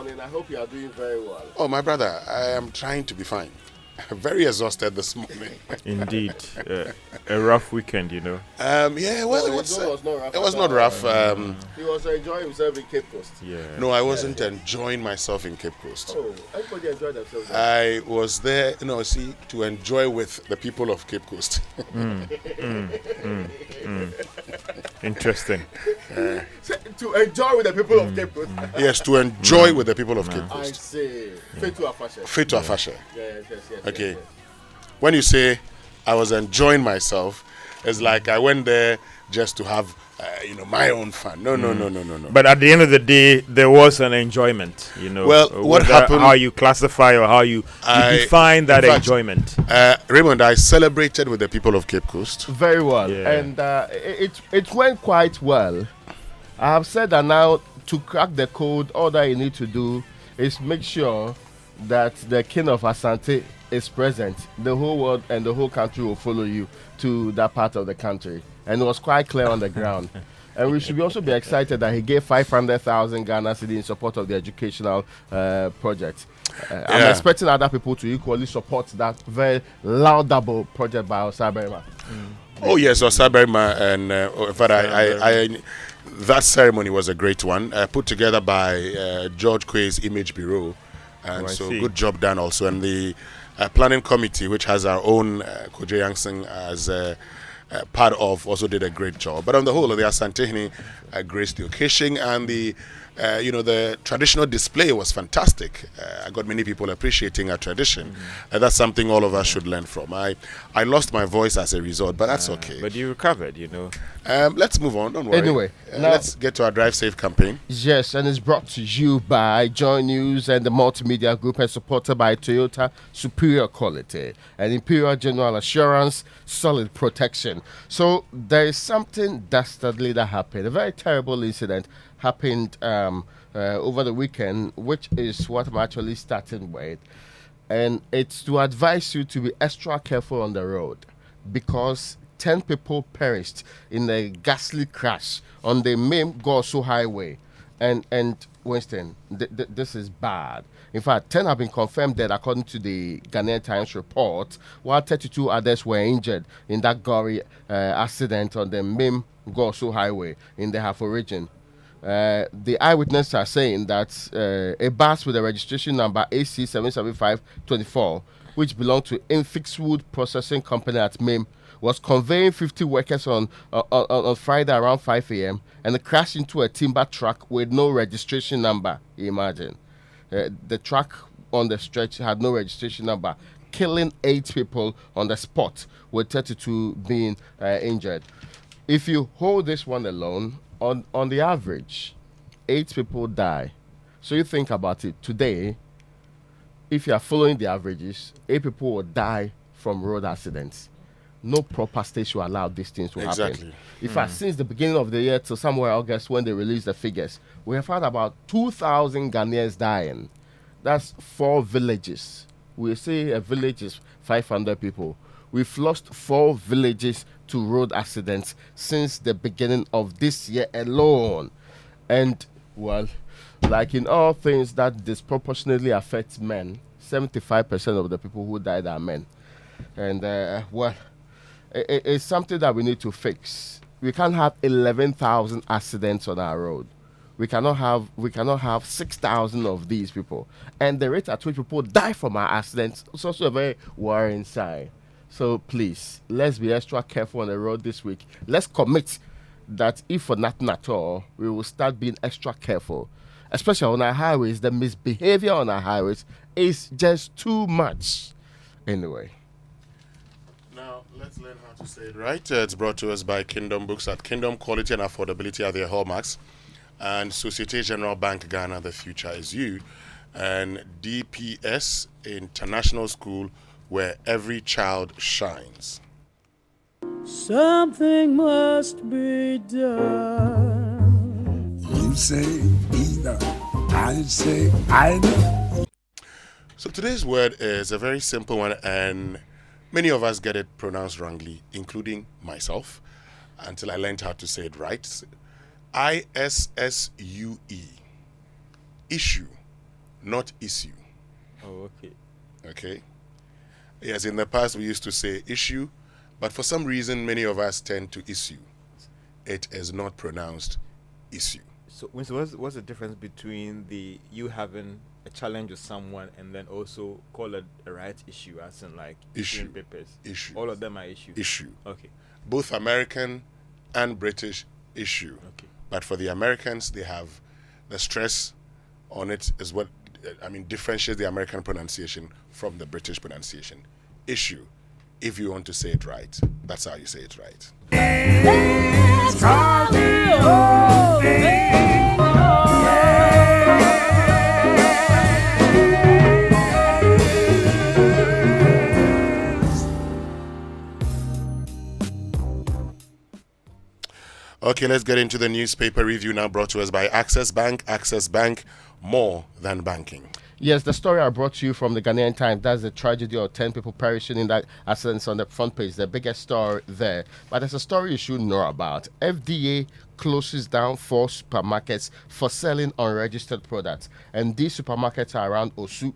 morning. I hope you are doing very well. Oh, my brother, I am trying to be fine. Very exhausted this morning. Indeed. A rough weekend, you know. Yeah, well, it was not rough. He was enjoying himself in Cape Coast. Yeah. No, I wasn't enjoying myself in Cape Coast. Oh, everybody enjoyed themselves. I was there, to enjoy with the people of Cape Coast. Interesting. To enjoy with the people of Cape Coast. Yes, to enjoy with the people of Cape Coast. I see. Fait to Afashe. Fait to Afashe. Yes. Okay. When you say I was enjoying myself, it's like I went there just to have, my own fun. No. But at the end of the day, there was an enjoyment, Well, what happened? How you classify or how you define that enjoyment. Raymond, I celebrated with the people of Cape Coast. Very well. Yeah. And it went quite well. I have said that now to crack the code, all that you need to do is make sure that the king of Asante is present. The whole world and the whole country will follow you to that part of the country. And it was quite clear on the ground. And we should also be excited that he gave 500,000 Ghana cedi in support of the educational project. I'm expecting other people to equally support that very laudable project by Osaberima. Oh, yes, Osaberima. And in fact, that ceremony was a great one, put together by George Quay's Image Bureau. And good job done also. And the planning committee, which has our own Koje Yangsing as part of, also did a great job. But on the whole, the Asantehini graced the occasion, and the traditional display was fantastic. I got many people appreciating our tradition. That's something all of us should learn from. I lost my voice as a result, but that's okay. But you recovered, Let's move on, don't worry. Anyway, now, let's get to our Drive Safe campaign. Yes, and it's brought to you by Joy News and the Multimedia Group, and supported by Toyota Superior Quality and Imperial General Assurance, solid protection. So there is something dastardly that happened, a very terrible incident happened over the weekend, which is what I'm actually starting with. And it's to advise you to be extra careful on the road, because 10 people perished in a ghastly crash on the main Gosu Highway. And Winston, this is bad. In fact, 10 have been confirmed dead according to the Ghanaian Times report, while 32 others were injured in that gory accident on the main Gosu Highway in the Hafo region. The eyewitnesses are saying that a bus with a registration number AC77524, which belonged to Infixwood Processing Company at MIM, was conveying 50 workers on Friday around 5 a.m. and crashed into a timber truck with no registration number. Imagine. The truck on the stretch had no registration number, killing 8 people on the spot, with 32 being injured. If you hold this one alone, on the average, 8 people die. So you think about it. Today, if you are following the averages, 8 people will die from road accidents. No proper state should allow these things to happen. In fact, since the beginning of the year to somewhere August, when they released the figures, we have had about 2,000 Ghanaians dying. That's 4 villages. We say a village is 500 people. We've lost 4 villages to road accidents since the beginning of this year alone. And, well, like in all things that disproportionately affect men, 75% of the people who died are men. And, it's something that we need to fix. We can't have 11,000 accidents on our road. We cannot have 6,000 of these people. And the rate at which people die from our accidents is also a very worrying sign. So please, let's be extra careful on the road this week. Let's commit that if for nothing at all, we will start being extra careful. Especially on our highways, the misbehavior on our highways is just too much. Anyway. Now, let's learn how to say it right. It's brought to us by Kingdom Books. At Kingdom, quality and affordability are their hallmarks. And Societe Generale Bank Ghana, the future is you. And DPS International School, where every child shines. Something must be done. You say either, I say either. So today's word is a very simple one, and many of us get it pronounced wrongly, including myself, until I learned how to say it right. ISSUE. Issue. not issue. Oh, okay. Okay. Yes, in the past we used to say issue, but for some reason many of us tend to issue. It is not pronounced issue. So what's the difference between you having a challenge with someone and then also call it a right issue, as in like issue papers? Issue. All of them are issue. Issue. Okay. Both American and British issue. Okay. But for the Americans, they have the stress on it is what differentiates the American pronunciation from the British pronunciation. Issue. If you want to say it right, that's how you say it right. Okay, let's get into the newspaper review now, brought to us by Access Bank. Access Bank, more than banking. Yes, the story I brought to you from the Ghanaian Times, that's the tragedy of 10 people perishing in that accident on the front page, the biggest story there. But there's a story you should know about. FDA closes down 4 supermarkets for selling unregistered products. And these supermarkets are around Osu.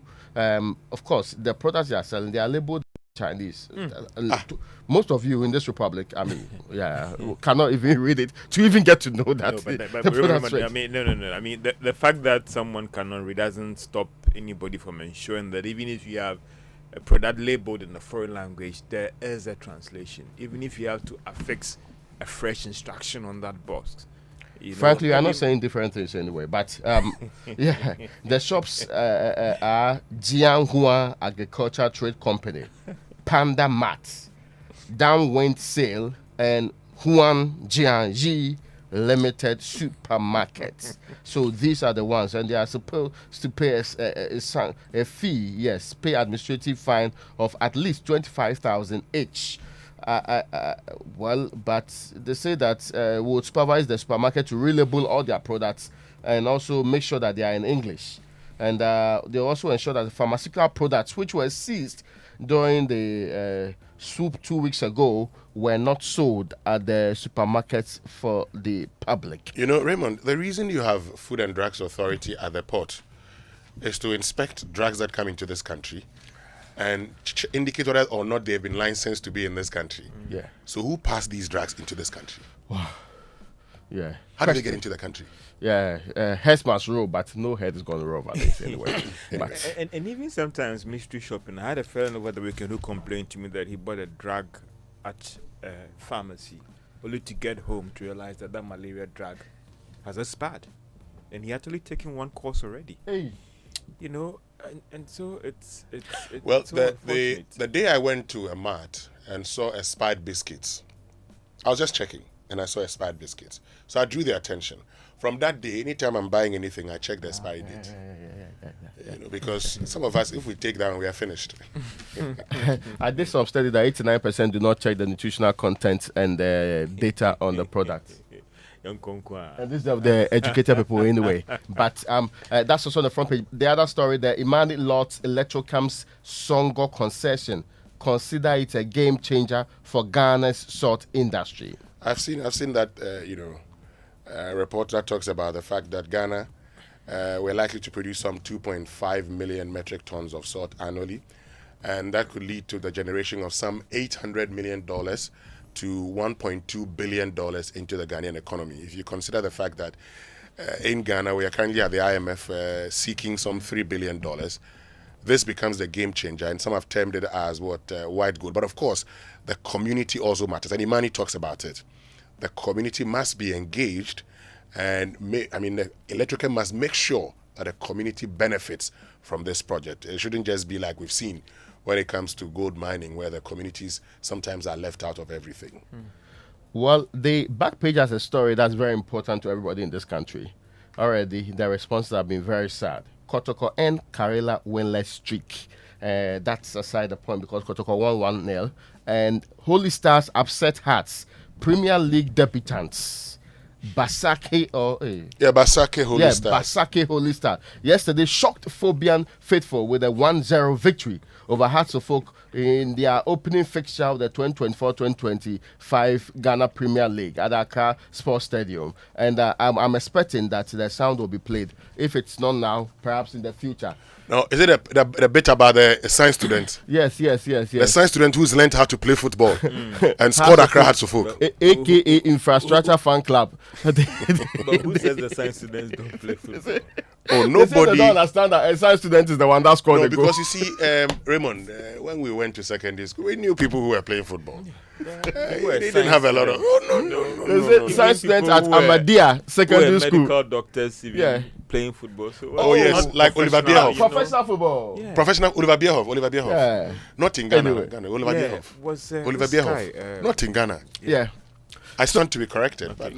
Of course, the products they are selling, they are labeled Chinese. Most of you in this republic, cannot even read it to even get to know that. The fact that someone cannot read doesn't stop anybody from ensuring that even if you have a product labeled in a foreign language, there is a translation. Even if you have to affix a fresh instruction on that box. Frankly, I'm not saying different things anyway, but the shops are Jianghua Agriculture Trade Company, Panda Mart, Downwind Sale, and Huan Jianji Limited Supermarkets. So these are the ones, and they are supposed to pay a fee, pay administrative fine of at least 25,000 each. But they say that we'll supervise the supermarket to relabel all their products and also make sure that they are in English. And they also ensure that the pharmaceutical products, which were seized during the swoop 2 weeks ago, were not sold at the supermarkets for the public. You know, Raymond, the reason you have Food and Drugs Authority at the port is to inspect drugs that come into this country and indicate whether or not they've been licensed to be in this country. Yeah. So who passed these drugs into this country? Wow. Yeah. How did they get into the country? Yeah, heads must roll, but no head is going to roll at least anyway. And even sometimes mystery shopping. I had a friend over the weekend who complained to me that he bought a drug at a pharmacy only to get home to realize that malaria drug has expired. And he had actually taken one course already. Hey. You know, and so it's well, so the day I went to a mart and saw expired biscuits, I was just checking and I saw expired biscuits. So I drew their attention. From that day, anytime I'm buying anything, I check the expiry date. You know, because some of us, if we take that one, we are finished. I did some study that 89% do not check the nutritional content and the data on the product. And these are the educated people anyway. But that's also on the front page. The other story, the Imani Lot Electrocam's Songo concession. Consider it a game changer for Ghana's salt industry. I've seen that report that talks about the fact that Ghana we're likely to produce some 2.5 million metric tons of salt annually, and that could lead to the generation of some $800 million to $1.2 billion into the Ghanaian economy. If you consider the fact that in Ghana we are currently at the IMF seeking some $3 billion, this becomes the game changer, and some have termed it as white gold. But of course, the community also matters, and Imani talks about it. The community must be engaged, and the Electrochem must make sure that the community benefits from this project. It shouldn't just be like we've seen when it comes to gold mining, where the communities sometimes are left out of everything. Well, the back page has a story that's very important to everybody in this country. Already, the responses have been very sad. Kotoko and Karela winless streak. That's aside the point because Kotoko won 1-0. And Holy Stars upset Hearts. Premier League debutants Basake Basake Holy Stars. Basake Holy Stars yesterday shocked Phobian Faithful with a 1-0 victory over Hearts of Oak in their opening fixture of the 2024-2025 Ghana Premier League at Accra Sports Stadium. And I'm expecting that the sound will be played. If it's not now, perhaps in the future. No, is it the bit about the science student? Yes. The science student who's learned how to play football and scored Accra Hearts of Oak. AKA Infrastructure Fan Club. But who says the science students don't play football? Oh, nobody. They don't understand that a science student is the one that scored the goal. Because you see, Raymond, when we went to secondary school, we knew people who were playing football. They didn't have a lot of. No. Science students at Ahmadiyya Secondary School. Medical doctors, playing football. So yes, like Oliver Bierhoff. Professional football. Yeah. Professional Oliver Bierhoff. Yeah. Not in Ghana. Anyway. Oliver Bierhoff. Oliver Bierhoff. Not in Ghana. Yeah. I stand to be corrected, but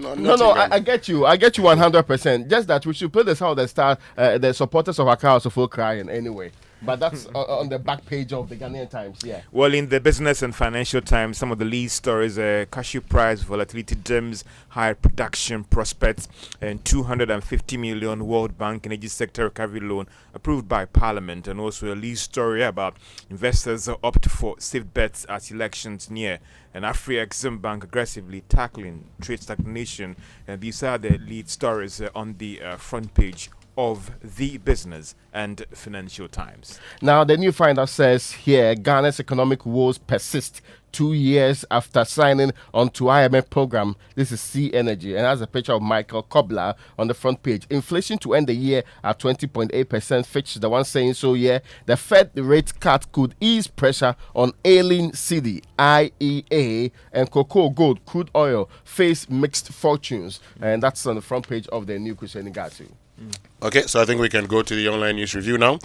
I get you. I get you 100%. Just that we should play the sound the supporters of Accra also full crying anyway. But that's on the back page of the Ghanaian Times, yeah. Well, in the Business and Financial Times, some of the lead stories: cashew price volatility dims, higher production prospects, and 250 million World Bank energy sector recovery loan approved by Parliament, and also a lead story about investors opt for safe bets as elections near, and Afri-Exim Bank aggressively tackling trade stagnation. And these are the lead stories on the front page of the Business and Financial Times. Now, the new finder says here, Ghana's economic woes persist 2 years after signing onto IMF program. This is Sea Energy, and has a picture of Michael Kobler on the front page. Inflation to end the year at 20.8%. Fitch, the one saying so, yeah. The Fed rate cut could ease pressure on ailing cedi, IEA, and cocoa, gold, crude oil face mixed fortunes. And that's on the front page of the new Kuseni Gatu. Okay, so I think we can go to the online news review now.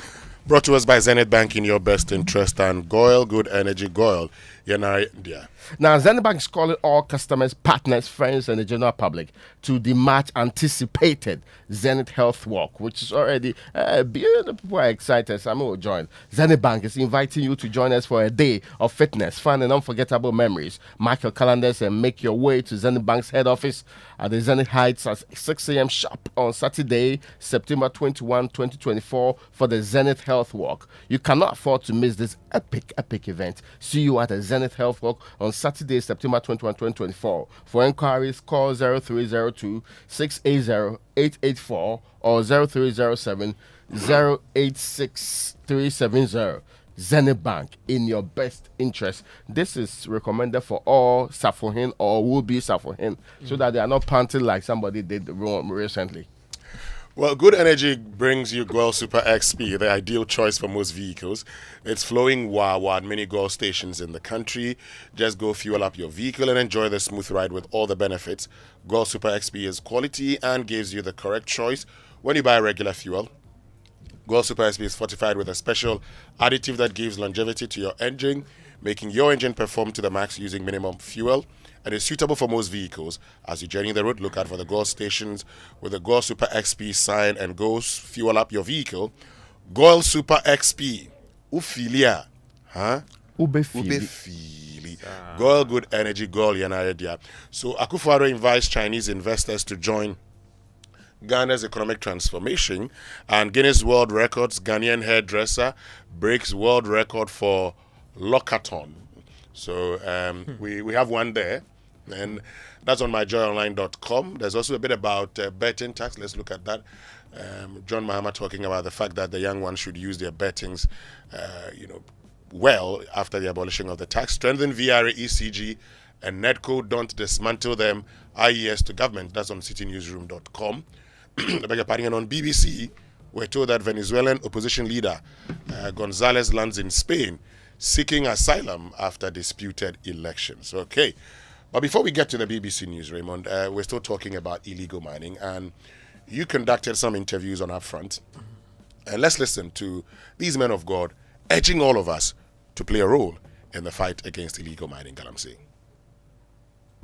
Brought to us by Zenith Bank in your best interest and Goyle Good Energy Goyle. Now, Zenith Bank is calling all customers, partners, friends, and the general public to the much anticipated Zenith Health Walk, which is already people are excited. Some will join. Zenith Bank is inviting you to join us for a day of fitness, fun, and unforgettable memories. Mark your calendars and make your way to Zenith Bank's head office at the Zenith Heights at 6 a.m. sharp on Saturday, September 21, 2024, for the Zenith Health Walk. You cannot afford to miss this epic event. See you at the Zenith Health Walk on Saturday, September 21, 2024. For inquiries, call 0302 680 884 or 0307 086 370. Zenith Bank, in your best interest. This is recommended for all Safohin or will-be Safohin, so that they are not panting like somebody did recently. Well, Good Energy brings you Goyle Super XP, the ideal choice for most vehicles. It's flowing wah at many Goyle stations in the country. Just go fuel up your vehicle and enjoy the smooth ride with all the benefits. Goyle Super XP is quality and gives you the correct choice when you buy regular fuel. Goyle Super XP is fortified with a special additive that gives longevity to your engine, making your engine perform to the max using minimum fuel, and is suitable for most vehicles. As you journey the road, look out for the Goyle stations with the Goyle Super XP sign and go fuel up your vehicle. Goyle Super XP. Ufilia. Huh? Ubefili. Goyle Good Energy, Goyle Yanaredia. So Akufo-Addo invites Chinese investors to join Ghana's economic transformation, and Guinness World Records Ghanaian hairdresser breaks world record for lockathon. So we have one there, and that's on myjoyonline.com. There's also a bit about betting tax. Let's look at that. John Mahama talking about the fact that the young ones should use their bettings, well after the abolition of the tax. Strengthen VRA, ECG, and NEDCO. Don't dismantle them. IES to government. That's on citynewsroom.com. And on BBC, we're told that Venezuelan opposition leader Gonzalez lands in Spain, seeking asylum after disputed elections. Okay. But before we get to the BBC News, Raymond, we're still talking about illegal mining, and you conducted some interviews on our front. And let's listen to these men of God urging all of us to play a role in the fight against illegal mining, Galamsey.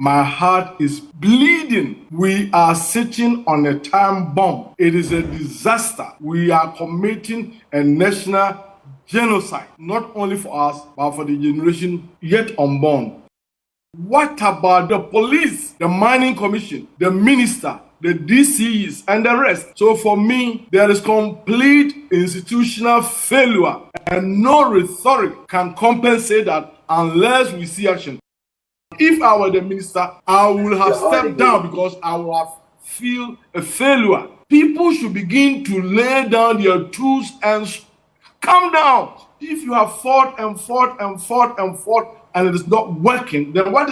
My heart is bleeding. We are sitting on a time bomb. It is a disaster. We are committing a national genocide, not only for us, but for the generation yet unborn. What about the police, the mining commission, the minister, the DCs, and the rest. So for me, there is complete institutional failure, and no rhetoric can compensate that unless we see action. If I were the minister, I would have stepped down because I would have feel a failure. People should begin to lay down their tools and calm down. If you have fought and fought and fought and fought and it is not working, then why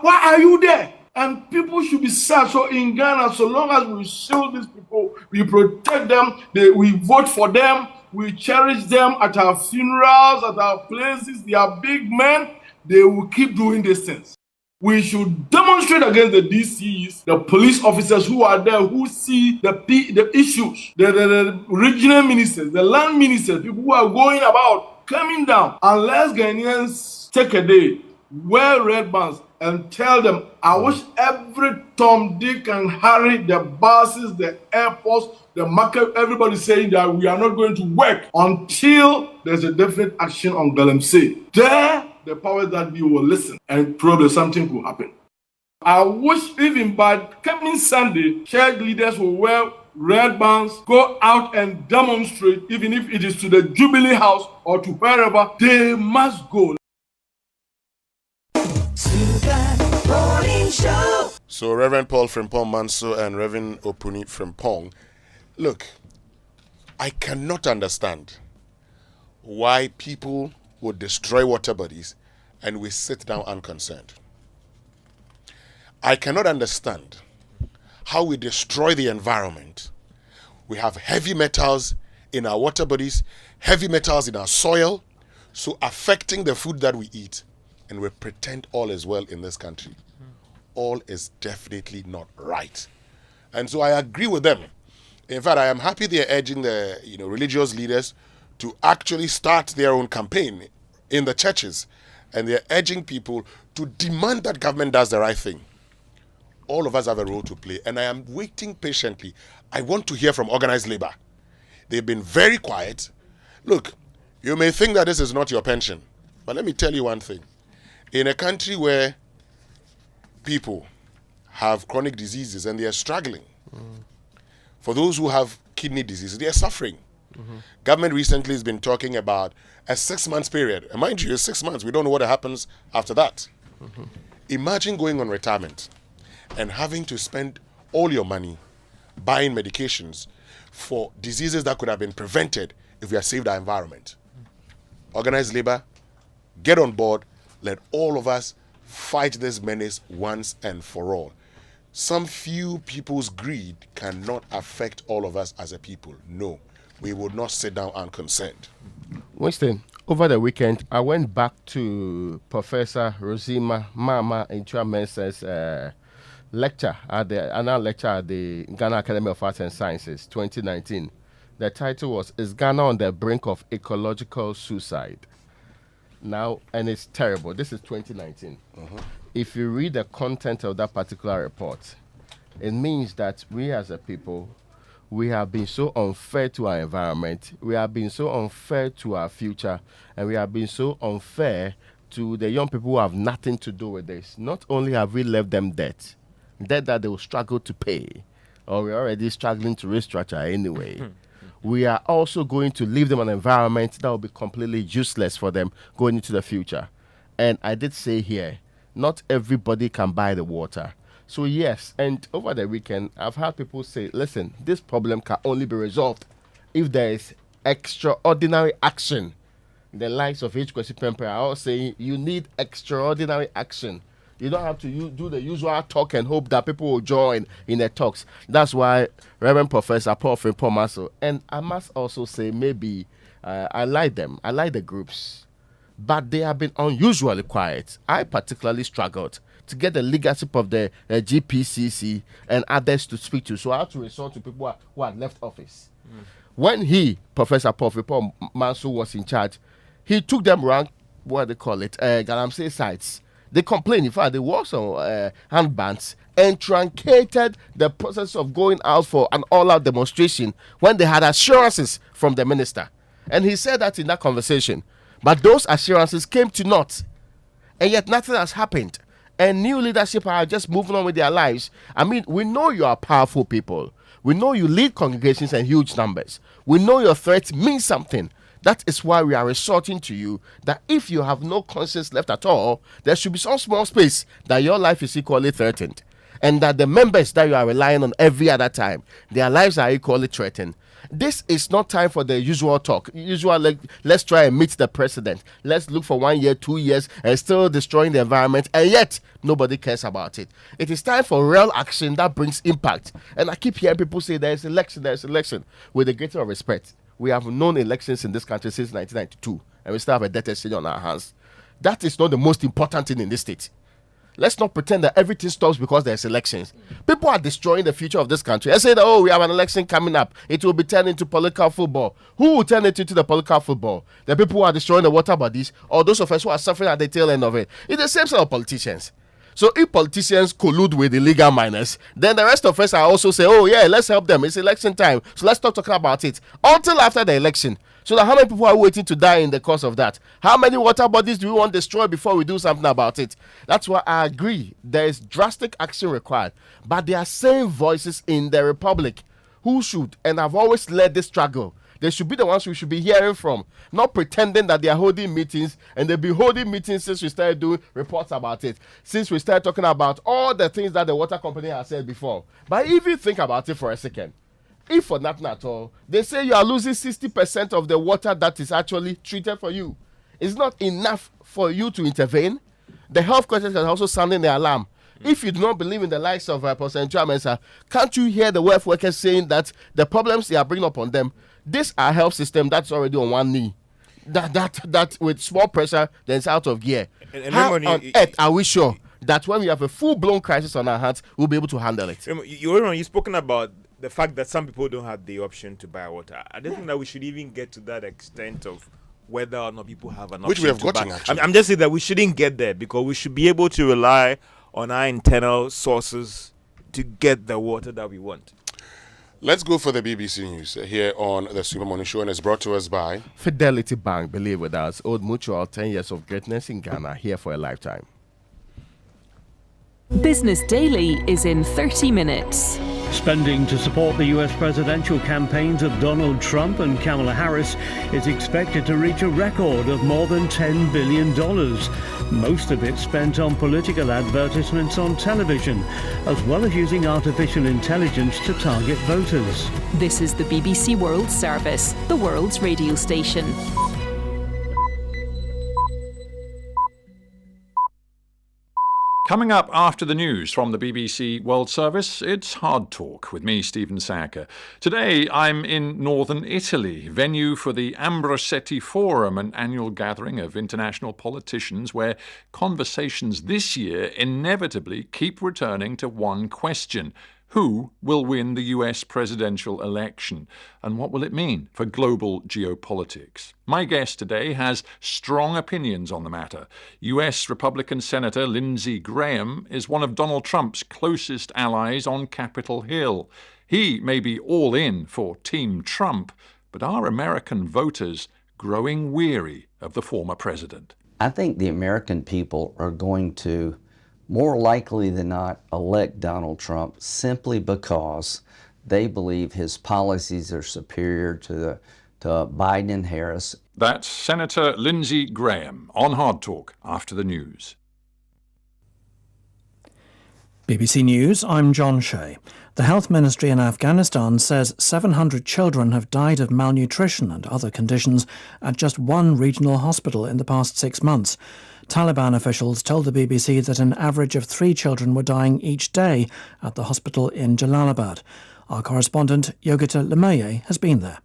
are you there? And people should be sad. So in Ghana, so long as we shield these people, we protect them, we vote for them, we cherish them at our funerals, at our places, they are big men, they will keep doing these things. We should demonstrate against the DCs, the police officers who are there, who see the issues, the regional ministers, the land ministers, people who are going about coming down. Unless Ghanaians take a day, wear red bands, and tell them, I wish every Tom, Dick, and Harry, the buses, the airports, the market, everybody saying that we are not going to work until there's a definite action on Galamsey. There, the powers that be will listen and probably something could happen. I wish even by coming Sunday, church leaders will wear red bands, go out and demonstrate, even if it is to the Jubilee House or to wherever, they must go. So Reverend Paul Frimpong Manso and Reverend Opuni Frimpong, look, I cannot understand why people would destroy water bodies and we sit down unconcerned. I cannot understand how we destroy the environment. We have heavy metals in our water bodies, heavy metals in our soil, so affecting the food that we eat, and we pretend all is well in this country. All is definitely not right. And so I agree with them. In fact, I am happy they are urging the religious leaders to actually start their own campaign in the churches. And they're urging people to demand that government does the right thing. All of us have a role to play. And I am waiting patiently. I want to hear from organized labor. They've been very quiet. Look, you may think that this is not your pension. But let me tell you one thing. In a country where people have chronic diseases and they are struggling, for those who have kidney disease, they are suffering. Government recently has been talking about a 6 months period. And mind you, it's 6 months. We don't know what happens after that. Imagine going on retirement and having to spend all your money buying medications for diseases that could have been prevented if we had saved our environment. Organized labor, get on board. Let all of us fight this menace once and for all. Some few people's greed cannot affect all of us as a people. No, we would not sit down unconcerned. Winston, over the weekend, I went back to Professor Rosima Mama Intra-Mensah's lecture at the annual lecture at the Ghana Academy of Arts and Sciences 2019. The title was, Is Ghana on the Brink of Ecological Suicide? Now, and it's terrible. This is 2019. If you read the content of that particular report, it means that we as a people, we have been so unfair to our environment, we have been so unfair to our future, and we have been so unfair to the young people who have nothing to do with this. Not only have we left them debt that they will struggle to pay, or we're already struggling to restructure anyway. We are also going to leave them an environment that will be completely useless for them going into the future. And I did say here, not everybody can buy the water. So yes, and over the weekend, I've had people say, listen, this problem can only be resolved if there is extraordinary action. The likes of H. Kwesi Pempe are all saying you need extraordinary action. You don't have to do the usual talk and hope that people will join in the talks. That's why Reverend Professor Paul Frimpong Manso, and I must also say maybe I like them. I like the groups. But they have been unusually quiet. I particularly struggled to get the leadership of the GPCC and others to speak to. So I had to resort to people who had left office. When Professor Paul Frimpong Manso, was in charge, he took them around, what they call it, Galamsey sites. They complained, in fact, they wore some handbands and truncated the process of going out for an all-out demonstration when they had assurances from the minister. And he said that in that conversation. But those assurances came to naught. And yet nothing has happened. and new leadership are just moving on with their lives. I mean, we know you are powerful people. We know you lead congregations in huge numbers. We know your threats mean something. That is why we are resorting to you, that if you have no conscience left at all, there should be some small space that your life is equally threatened. And that the members that you are relying on every other time, their lives are equally threatened. This is not time for the usual talk. Let's try and meet the president. Let's look for 1 year, 2 years, and still destroying the environment, and yet nobody cares about it. It is time for real action that brings impact. And I keep hearing people say there's election. With the greatest of respect, we have known elections in this country since 1992, and we still have a debt exchange on our hands. That is not the most important thing in this state. Let's not pretend that everything stops because there's elections. People are destroying the future of this country. I say that, we have an election coming up. It will be turned into political football. Who will turn it into the political football? The people who are destroying the water bodies, or those of us who are suffering at the tail end of it? It's the same set of politicians. So if politicians collude with illegal miners, then the rest of us are also say, let's help them. It's election time. So let's stop talking about it until after the election. So how many people are waiting to die in the course of that? How many water bodies do we want destroyed before we do something about it? That's why I agree there is drastic action required. But there are same voices in the Republic who should and have always led this struggle. They should be the ones we should be hearing from, not pretending that they are holding meetings, and they've been holding meetings since we started doing reports about it, since we started talking about all the things that the water company has said before. But if you think about it for a second, if for nothing at all, they say you are losing 60% of the water that is actually treated for you. It's not enough for you to intervene. The health questions are also sounding the alarm. If you do not believe in the likes of President Mensah, can't you hear the wealth workers saying that the problems they are bringing upon them, this our health system that's already on one knee, that with small pressure then it's out of gear. How on earth are we sure that when we have a full-blown crisis on our hands, we'll be able to handle it? You've spoken about the fact that some people don't have the option to buy water. I don't think that we should even get to that extent of whether or not people have an option. Which we have to gotten, buy. actually. I'm just saying that we shouldn't get there, because we should be able to rely on our internal sources to get the water that we want. Let's go for the BBC News here on the Super Morning Show, and it's brought to us by Fidelity Bank. Believe with us, Old Mutual, 10 years of greatness in Ghana, here for a lifetime. Business Daily is in 30 minutes. Spending to support the U.S. presidential campaigns of Donald Trump and Kamala Harris is expected to reach a record of more than $10 billion. Most of it spent on political advertisements on television, as well as using artificial intelligence to target voters. This is the BBC World Service, the world's radio station. Coming up after the news from the BBC World Service, it's Hard Talk with me, Stephen Sacker. Today, I'm in northern Italy, venue for the Ambrosetti Forum, an annual gathering of international politicians where conversations this year inevitably keep returning to one question: who will win the US presidential election? And what will it mean for global geopolitics? My guest today has strong opinions on the matter. US Republican Senator Lindsey Graham is one of Donald Trump's closest allies on Capitol Hill. He may be all in for Team Trump, but are American voters growing weary of the former president? I think the American people are going to, more likely than not, elect Donald Trump simply because they believe his policies are superior to Biden and Harris. That's Senator Lindsey Graham on Hard Talk after the news. BBC News, I'm John Shea. The Health Ministry in Afghanistan says 700 children have died of malnutrition and other conditions at just one regional hospital in the past 6 months. Taliban officials told the BBC that an average of 3 children were dying each day at the hospital in Jalalabad. Our correspondent, Yogita Lemaye, has been there.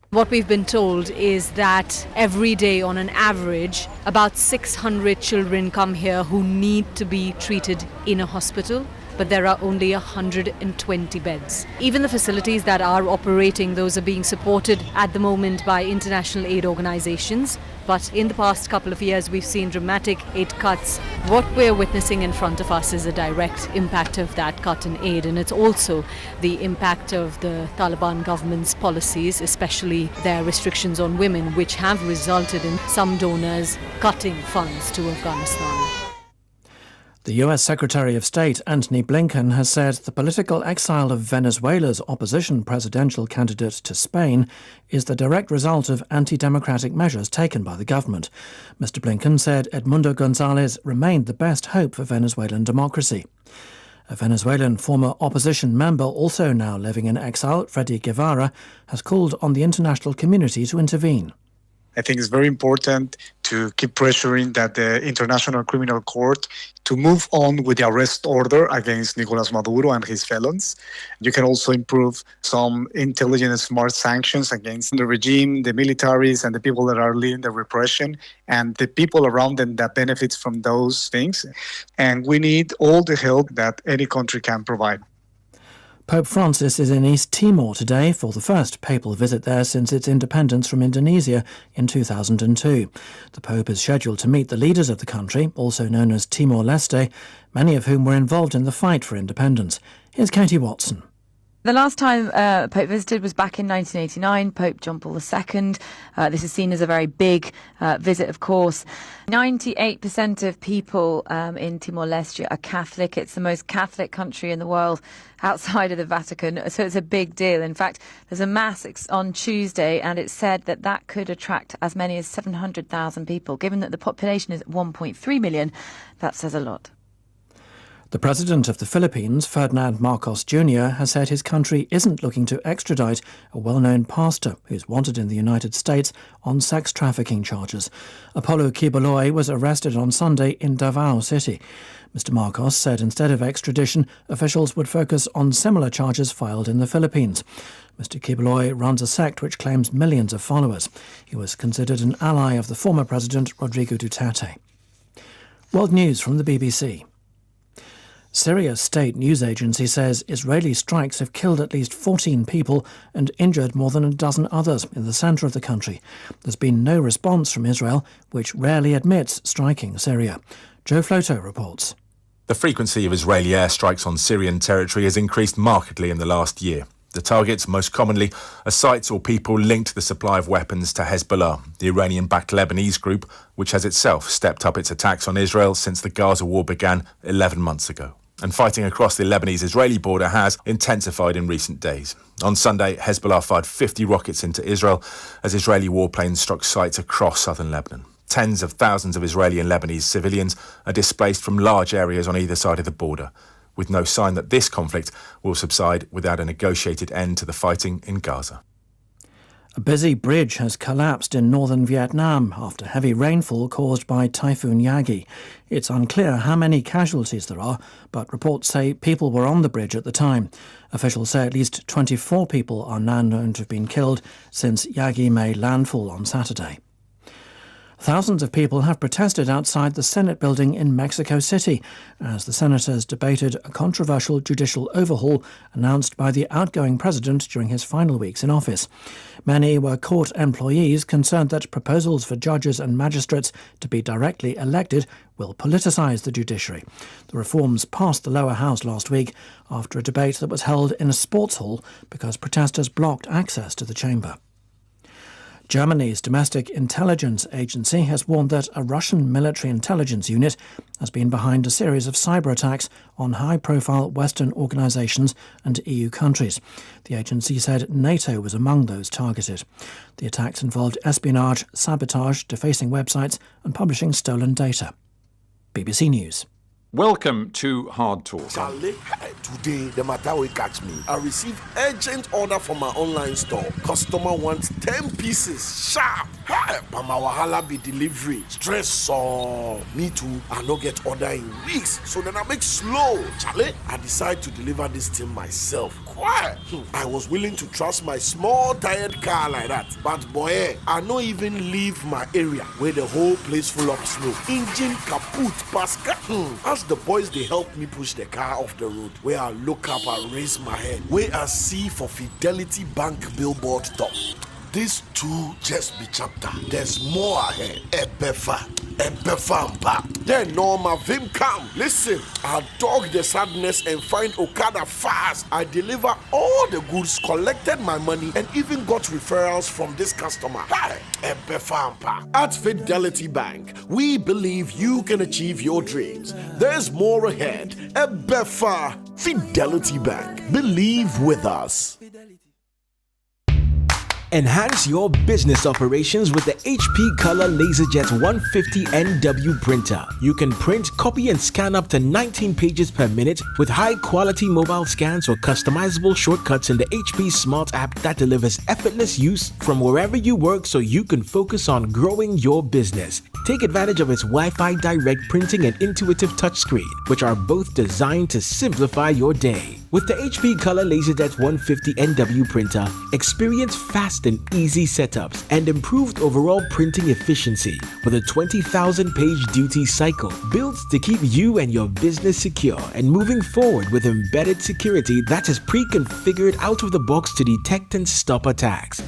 What we've been told is that every day, on an average, about 600 children come here who need to be treated in a hospital, but there are only 120 beds. Even the facilities that are operating, those are being supported at the moment by international aid organizations. But in the past couple of years, we've seen dramatic aid cuts. What we're witnessing in front of us is a direct impact of that cut in aid, and it's also the impact of the Taliban government's policies, especially their restrictions on women, which have resulted in some donors cutting funds to Afghanistan. The US Secretary of State Antony Blinken has said the political exile of Venezuela's opposition presidential candidate to Spain is the direct result of anti-democratic measures taken by the government. Mr. Blinken said Edmundo González remained the best hope for Venezuelan democracy. A Venezuelan former opposition member, also now living in exile, Freddy Guevara, has called on the international community to intervene. I think it's very important to keep pressuring that the International Criminal Court to move on with the arrest order against Nicolás Maduro and his felons. You can also improve some intelligent and smart sanctions against the regime, the militaries, and the people that are leading the repression, and the people around them that benefits from those things. And we need all the help that any country can provide. Pope Francis is in East Timor today for the first papal visit there since its independence from Indonesia in 2002. The Pope is scheduled to meet the leaders of the country, also known as Timor-Leste, many of whom were involved in the fight for independence. Here's Katie Watson. The last time Pope visited was back in 1989, Pope John Paul II. This is seen as a very big visit, of course. 98% of people in Timor-Leste are Catholic. It's the most Catholic country in the world outside of the Vatican, so it's a big deal. In fact, there's a mass on Tuesday, and it's said that that could attract as many as 700,000 people. Given that the population is 1.3 million, that says a lot. The president of the Philippines, Ferdinand Marcos Jr., has said his country isn't looking to extradite a well-known pastor who's wanted in the United States on sex trafficking charges. Apollo Quiboloy was arrested on Sunday in Davao City. Mr. Marcos said instead of extradition, officials would focus on similar charges filed in the Philippines. Mr. Quiboloy runs a sect which claims millions of followers. He was considered an ally of the former president, Rodrigo Duterte. World News from the BBC. Syria's state news agency says Israeli strikes have killed at least 14 people and injured more than a dozen others in the centre of the country. There's been no response from Israel, which rarely admits striking Syria. Joe Floto reports. The frequency of Israeli airstrikes on Syrian territory has increased markedly in the last year. The targets, most commonly, are sites or people linked to the supply of weapons to Hezbollah, the Iranian-backed Lebanese group, which has itself stepped up its attacks on Israel since the Gaza war began 11 months ago. And fighting across the Lebanese-Israeli border has intensified in recent days. On Sunday, Hezbollah fired 50 rockets into Israel as Israeli warplanes struck sites across southern Lebanon. Tens of thousands of Israeli and Lebanese civilians are displaced from large areas on either side of the border, with no sign that this conflict will subside without a negotiated end to the fighting in Gaza. A busy bridge has collapsed in northern Vietnam after heavy rainfall caused by Typhoon Yagi. It's unclear how many casualties there are, but reports say people were on the bridge at the time. Officials say at least 24 people are now known to have been killed since Yagi made landfall on Saturday. Thousands of people have protested outside the Senate building in Mexico City as the senators debated a controversial judicial overhaul announced by the outgoing president during his final weeks in office. Many were court employees concerned that proposals for judges and magistrates to be directly elected will politicise the judiciary. The reforms passed the lower house last week after a debate that was held in a sports hall because protesters blocked access to the chamber. Germany's domestic intelligence agency has warned that a Russian military intelligence unit has been behind a series of cyber attacks on high-profile Western organisations and EU countries. The agency said NATO was among those targeted. The attacks involved espionage, sabotage, defacing websites and publishing stolen data. BBC News. Welcome to Hard Talk. Charlie, today the matter will catch me. I received urgent order from my online store. Customer wants 10 pieces sharp. Hey, but my wahala be delivery. Stress so me too. I no get order in weeks. So then I make slow. Charlie, I decide to deliver this thing myself. Quiet. I was willing to trust my small tired car like that. But boy, I no even leave my area where the whole place full of snow. Engine kaput, Pascal. As the boys they help me push the car off the road, where I look up and raise my head, where I see for Fidelity Bank billboard top. This too just be chapter. There's more ahead. Emefa Ebefampa. Then Norma Vim come. Listen, I dog the sadness and find Okada fast. I deliver all the goods, collected my money, and even got referrals from this customer. Hey, Ebefampa. At Fidelity Bank, we believe you can achieve your dreams. There's more ahead. Ebefa. Fidelity Bank. Believe with us. Enhance your business operations with the HP Color LaserJet 150 NW printer. You can print, copy, and scan up to 19 pages per minute with high-quality mobile scans or customizable shortcuts in the HP Smart app that delivers effortless use from wherever you work so you can focus on growing your business. Take advantage of its Wi-Fi direct printing and intuitive touchscreen, which are both designed to simplify your day. With the HP Color LaserJet 150 NW printer, experience fast and easy setups and improved overall printing efficiency with a 20,000 page duty cycle built to keep you and your business secure and moving forward with embedded security that is pre-configured out of the box to detect and stop attacks.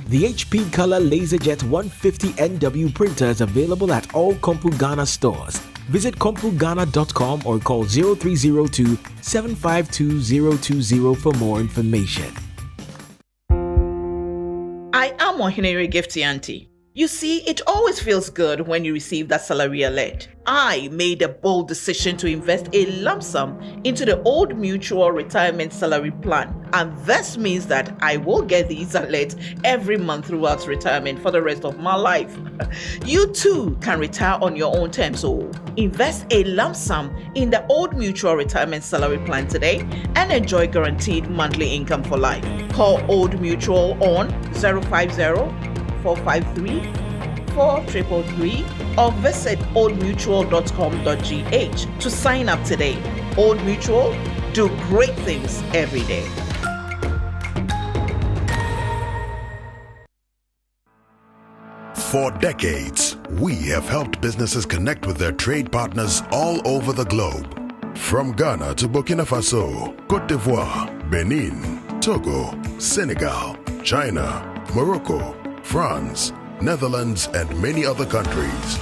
The HP Color LaserJet 150 NW printer is available at all Kompu Ghana stores. Visit kompugana.com or call 0302-752-020 for more information. I am Ohinere Gifty Auntie. You see, it always feels good when you receive that salary alert. I made a bold decision to invest a lump sum into the Old Mutual Retirement Salary Plan. And this means that I will get these alerts every month throughout retirement for the rest of my life. You too can retire on your own terms. So invest a lump sum in the Old Mutual Retirement Salary Plan today and enjoy guaranteed monthly income for life. Call Old Mutual on 050-453-4333 or visit oldmutual.com.gh to sign up today. Old Mutual, do great things every day. For decades, we have helped businesses connect with their trade partners all over the globe. From Ghana to Burkina Faso, Côte d'Ivoire, Benin, Togo, Senegal, China, Morocco, France, Netherlands, and many other countries.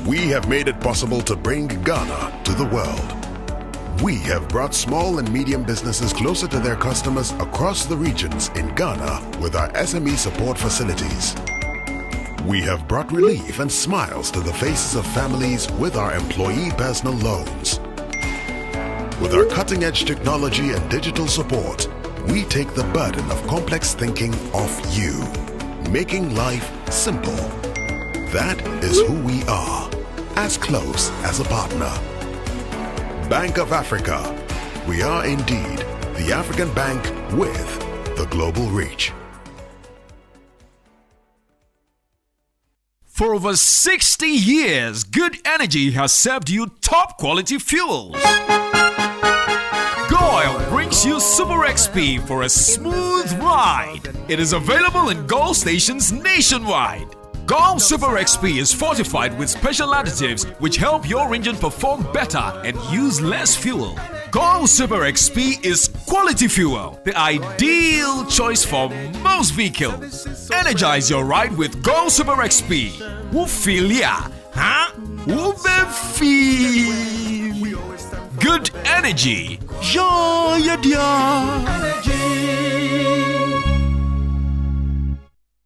We have made it possible to bring Ghana to the world. We have brought small and medium businesses closer to their customers across the regions in Ghana with our SME support facilities. We have brought relief and smiles to the faces of families with our employee personal loans. With our cutting-edge technology and digital support, we take the burden of complex thinking off you, making life simple. That is who we are, as close as a partner. Bank of Africa. We are indeed the African bank with the global reach. For over 60 years, Good Energy has served you top quality fuels. Goil brings you Super XP for a smooth ride. It is available in Goil stations nationwide. Goil Super XP is fortified with special additives which help your engine perform better and use less fuel. Goil Super XP is quality fuel, the ideal choice for most vehicles. Energize your ride with Goil Super XP. Who feel ya? Huh? Who be feel? Good energy. Joy energy.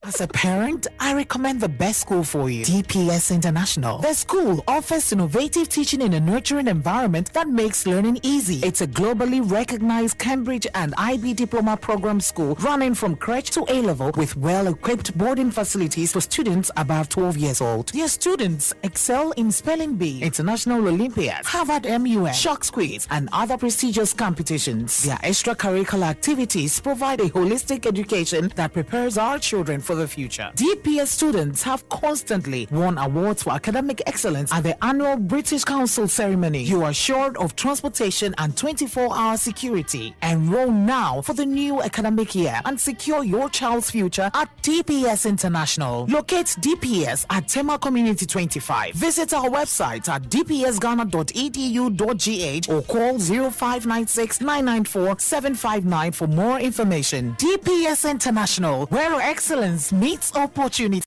As a parent, I recommend the best school for you, DPS International. The school offers innovative teaching in a nurturing environment that makes learning easy. It's a globally recognized Cambridge and IB diploma program school running from crèche to A-level with well-equipped boarding facilities for students above 12 years old. Their students excel in spelling bee, international Olympiads, Harvard MUN, Shock Quiz, and other prestigious competitions. Their extracurricular activities provide a holistic education that prepares our children for the future. DPS students have constantly won awards for academic excellence at the annual British Council ceremony. You are assured of transportation and 24-hour security. Enroll now for the new academic year and secure your child's future at DPS International. Locate DPS at Tema Community 25. Visit our website at dpsghana.edu.gh or call 0596 994 759 for more information. DPS International, where excellence meets opportunity.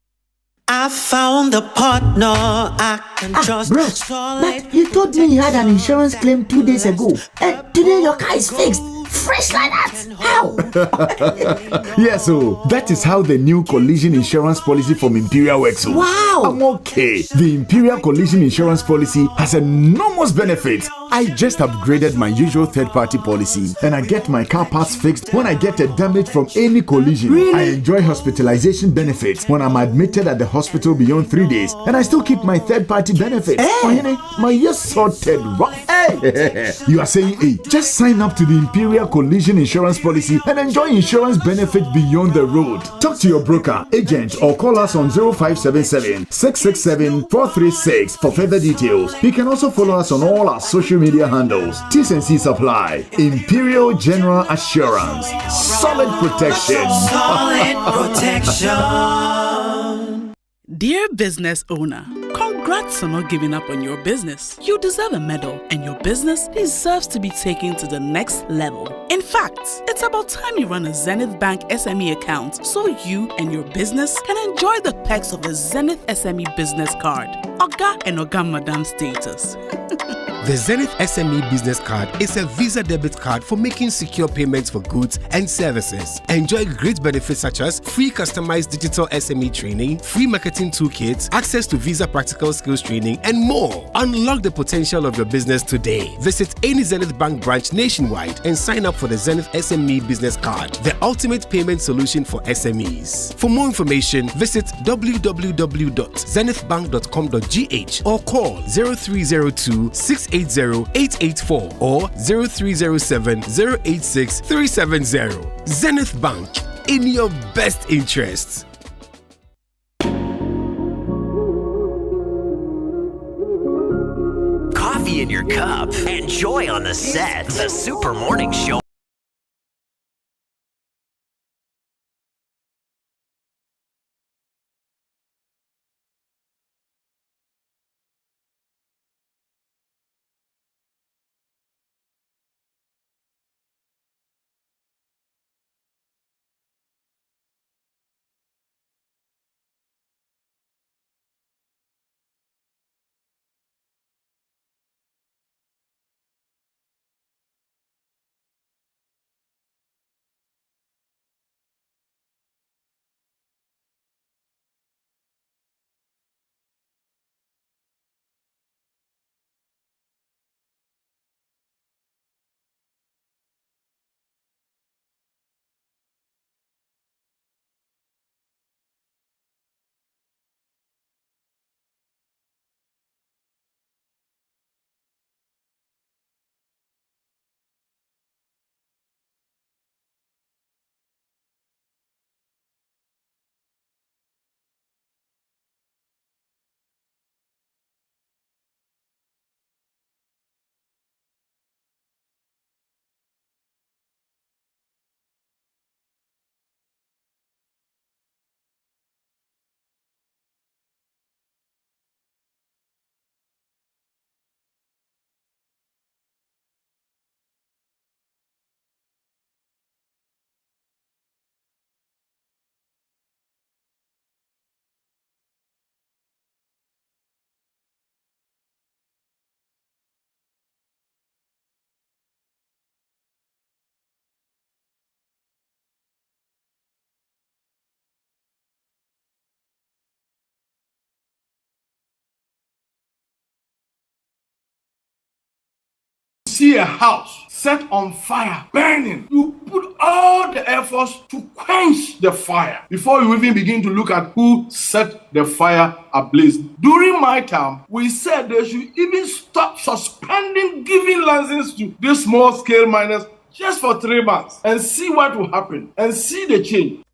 I found the partner I can trust. Bros, but you told me you had an insurance claim 2 days ago, and today your car is fixed. Fresh like that? How? Yes, so that is how the new collision insurance policy from Imperial works. Wow! I'm okay. The Imperial collision insurance policy has enormous benefits. I just upgraded my usual third-party policy, and I get my car parts fixed when I get a damage from any collision. Really? I enjoy hospitalization benefits when I'm admitted at the hospital beyond 3 days, and I still keep my third-party benefits. Hey. My years sorted rough. Hey. You are saying, hey, just sign up to the Imperial collision insurance policy and enjoy insurance benefits beyond the road. Talk to your broker, agent, or call us on 0577 667 436 for further details. You can also follow us on all our social media handles. T's and C's apply. Imperial General Assurance. Solid protection. Solid protection. Dear business owner, congrats on not giving up on your business. You deserve a medal, and your business deserves to be taken to the next level. In fact, it's about time you run a Zenith Bank SME account so you and your business can enjoy the perks of the Zenith SME Business Card. Oga and Oga Madam status. The Zenith SME Business Card is a Visa debit card for making secure payments for goods and services. Enjoy great benefits such as free customized digital SME training, free marketing toolkits, access to Visa practical skills training, and more. Unlock the potential of your business today. Visit any Zenith Bank branch nationwide and sign up for the Zenith SME Business Card, the ultimate payment solution for SMEs. For more information, visit www.zenithbank.com.gh or call 0302 680-884 or 0307-086-370. Zenith Bank, in your best interests. Coffee in your cup and joy on the set. The Super Morning Show. See a house set on fire, burning, you put all the efforts to quench the fire before you even begin to look at who set the fire ablaze. During my time, we said they should even stop suspending giving license to these small-scale miners just for 3 months and see what will happen and see the change.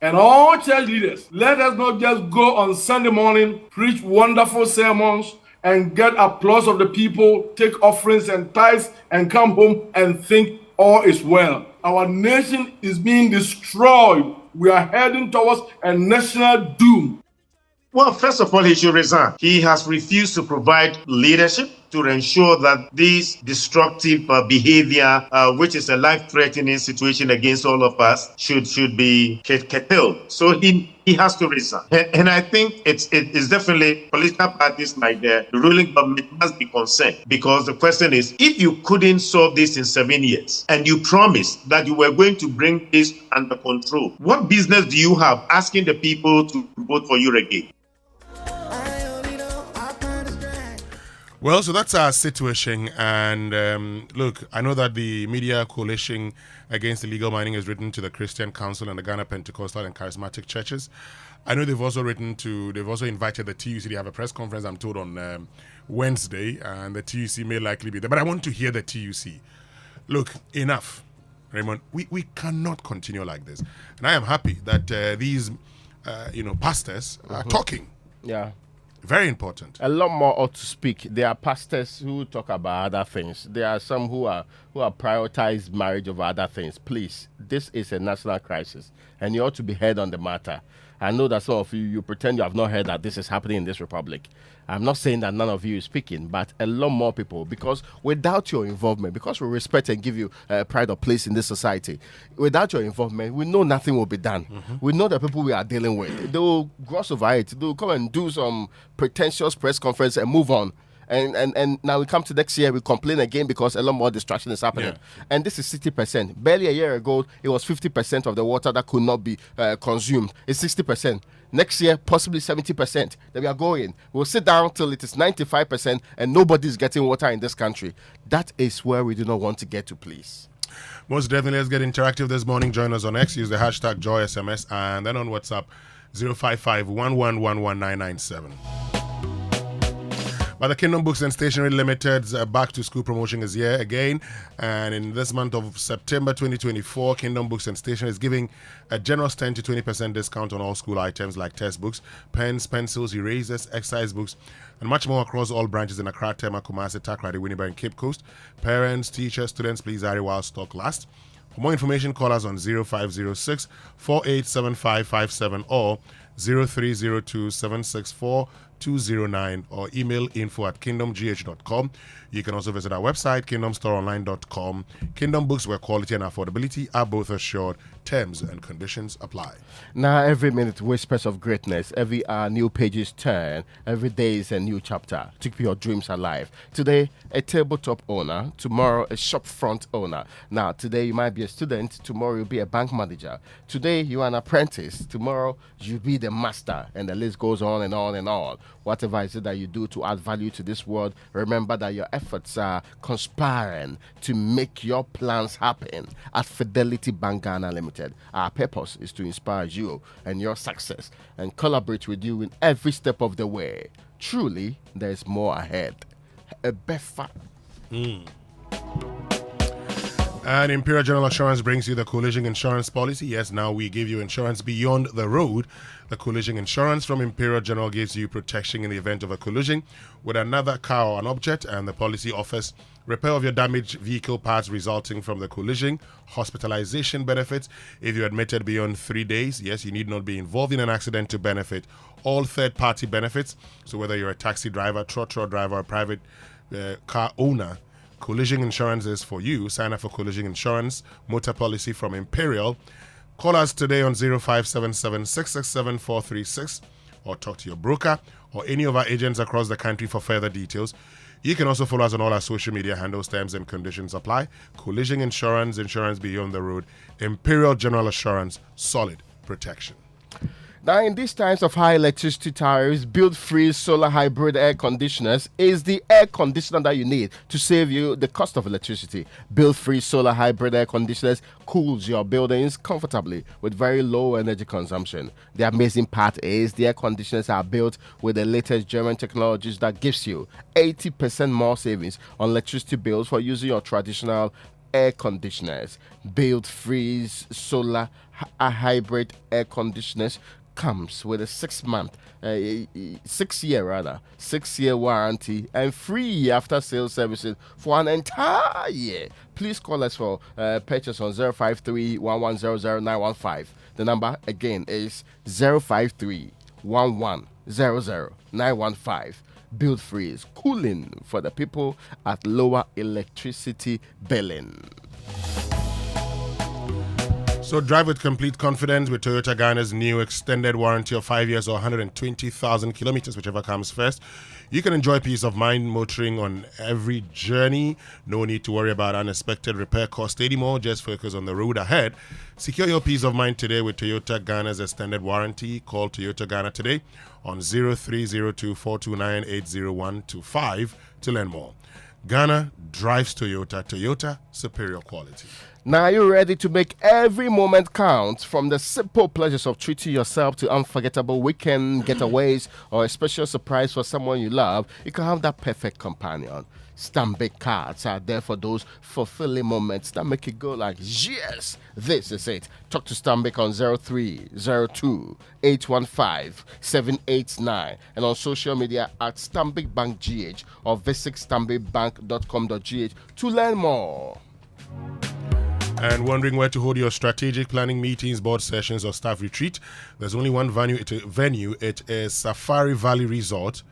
And all church leaders, let us not just go on Sunday morning, preach wonderful sermons, and get applause of the people, take offerings and tithes, and come home and think all is well. Our nation is being destroyed. We are heading towards a national doom. Well, first of all, he should resign. He has refused to provide leadership. to ensure that this destructive behavior, which is a life-threatening situation against all of us, should be curtailed. So he has to resign. And I think it's definitely political parties like the ruling government must be concerned, because the question is, if you couldn't solve this in 7 years and you promised that you were going to bring this under control, what business do you have asking the people to vote for you again? Well, so that's our situation. And look, I know that the Media Coalition Against Illegal Mining has written to the Christian Council and the Ghana Pentecostal and Charismatic Churches. I know they've also invited the TUC. They have a press conference, I'm told, on Wednesday, and the TUC may likely be there. But I want to hear the TUC. Look, enough, Raymond. We cannot continue like this. And I am happy that these, pastors are talking. Yeah. Very important. A lot more ought to speak. There are pastors who talk about other things. There are some who are prioritized marriage over other things. Please, this is a national crisis, and you ought to be heard on the matter. I know that some of you pretend you have not heard that this is happening in this republic. I'm not saying that none of you is speaking, but a lot more people, because without your involvement, because we respect and give you pride of place in this society, without your involvement, we know nothing will be done. We know the people we are dealing with. They will gloss over it. They will come and do some pretentious press conference and move on. And now we come to next year, we complain again because a lot more distraction is happening. Yeah. And this is 60%. Barely a year ago, it was 50% of the water that could not be consumed. It's 60%. Next year, possibly 70%. Then we are going. We'll sit down till it is 95% and nobody's getting water in this country. That is where we do not want to get to, please. Most definitely, let's get interactive this morning. Join us on X. Use the hashtag JoySMS, and then on WhatsApp, 055-1111-997. But the Kingdom Books and Stationery Limited's back-to-school promotion is here again. And in this month of September 2024, Kingdom Books and Stationery is giving a generous 10 to 20% discount on all school items like textbooks, pens, pencils, erasers, exercise books, and much more across all branches in Accra, Tema, Kumasi, Takoradi, Winnipeg, and Cape Coast. Parents, teachers, students, please hurry while stock lasts. For more information, call us on 0506 487557 or 0302 764 209 or email info@kingdomgh.com. You can also visit our website, kingdomstoreonline.com. Kingdom Books, where quality and affordability are both assured. Terms and conditions apply. Now, every minute whispers of greatness. Every hour, new pages turn. Every day is a new chapter to keep your dreams alive. Today, a tabletop owner. Tomorrow, a shopfront owner. Now, today you might be a student. Tomorrow, you'll be a bank manager. Today, you are an apprentice. Tomorrow, you'll be the master. And the list goes on and on and on. Whatever is it that you do to add value to this world, remember that your efforts are conspiring to make your plans happen. At Fidelity Bank Ghana Limited, our purpose is to inspire you and your success and collaborate with you in every step of the way. Truly, there is more ahead. Emefa. And Imperial General Assurance brings you the collision insurance policy. Yes, now we give you insurance beyond the road. The collision insurance from Imperial General gives you protection in the event of a collision with another car or an object, and the policy offers repair of your damaged vehicle parts resulting from the collision, hospitalization benefits if you're admitted beyond 3 days. Yes, you need not be involved in an accident to benefit. All third-party benefits, so whether you're a taxi driver, trotro driver, or private car owner, collision insurance is for you. Sign up for collision insurance motor policy from Imperial. Call us today on 0577 667 436 or talk to your broker or any of our agents across the country for further details. You can also follow us on all our social media handles. Terms and conditions apply. Collision insurance, insurance beyond the road. Imperial General Assurance, solid protection. Now, in these times of high electricity tariffs, build-free solar hybrid air conditioners is the air conditioner that you need to save you the cost of electricity. Build-free solar hybrid air conditioners cools your buildings comfortably with very low energy consumption. The amazing part is the air conditioners are built with the latest German technologies that gives you 80% more savings on electricity bills for using your traditional air conditioners. Build-free solar hybrid air conditioners comes with a 6-year warranty and free after sales services for an entire year. Please call us for purchase on 053 1100 915. The number again is 053 1100 915. bill freeze, cooling for the people at lower electricity billing. So drive with complete confidence with Toyota Ghana's new extended warranty of 5 years or 120,000 kilometers, whichever comes first. You can enjoy peace of mind motoring on every journey. No need to worry about unexpected repair costs anymore. Just focus on the road ahead. Secure your peace of mind today with Toyota Ghana's extended warranty. Call Toyota Ghana today on 0302-429-80125 to learn more. Ghana drives Toyota. Toyota, superior quality. Now, are you ready to make every moment count, from the simple pleasures of treating yourself to unforgettable weekend getaways or a special surprise for someone you love? You can have that perfect companion. Stanbic cards are there for those fulfilling moments that make it go like, yes, this is it. Talk to Stanbic on 0302-815-789 and on social media at Stanbic Bank GH or visit stanbicbank.com.gh to learn more. And wondering where to hold your strategic planning meetings, board sessions, or staff retreat? There's only one venue. It is Safari Valley Resort.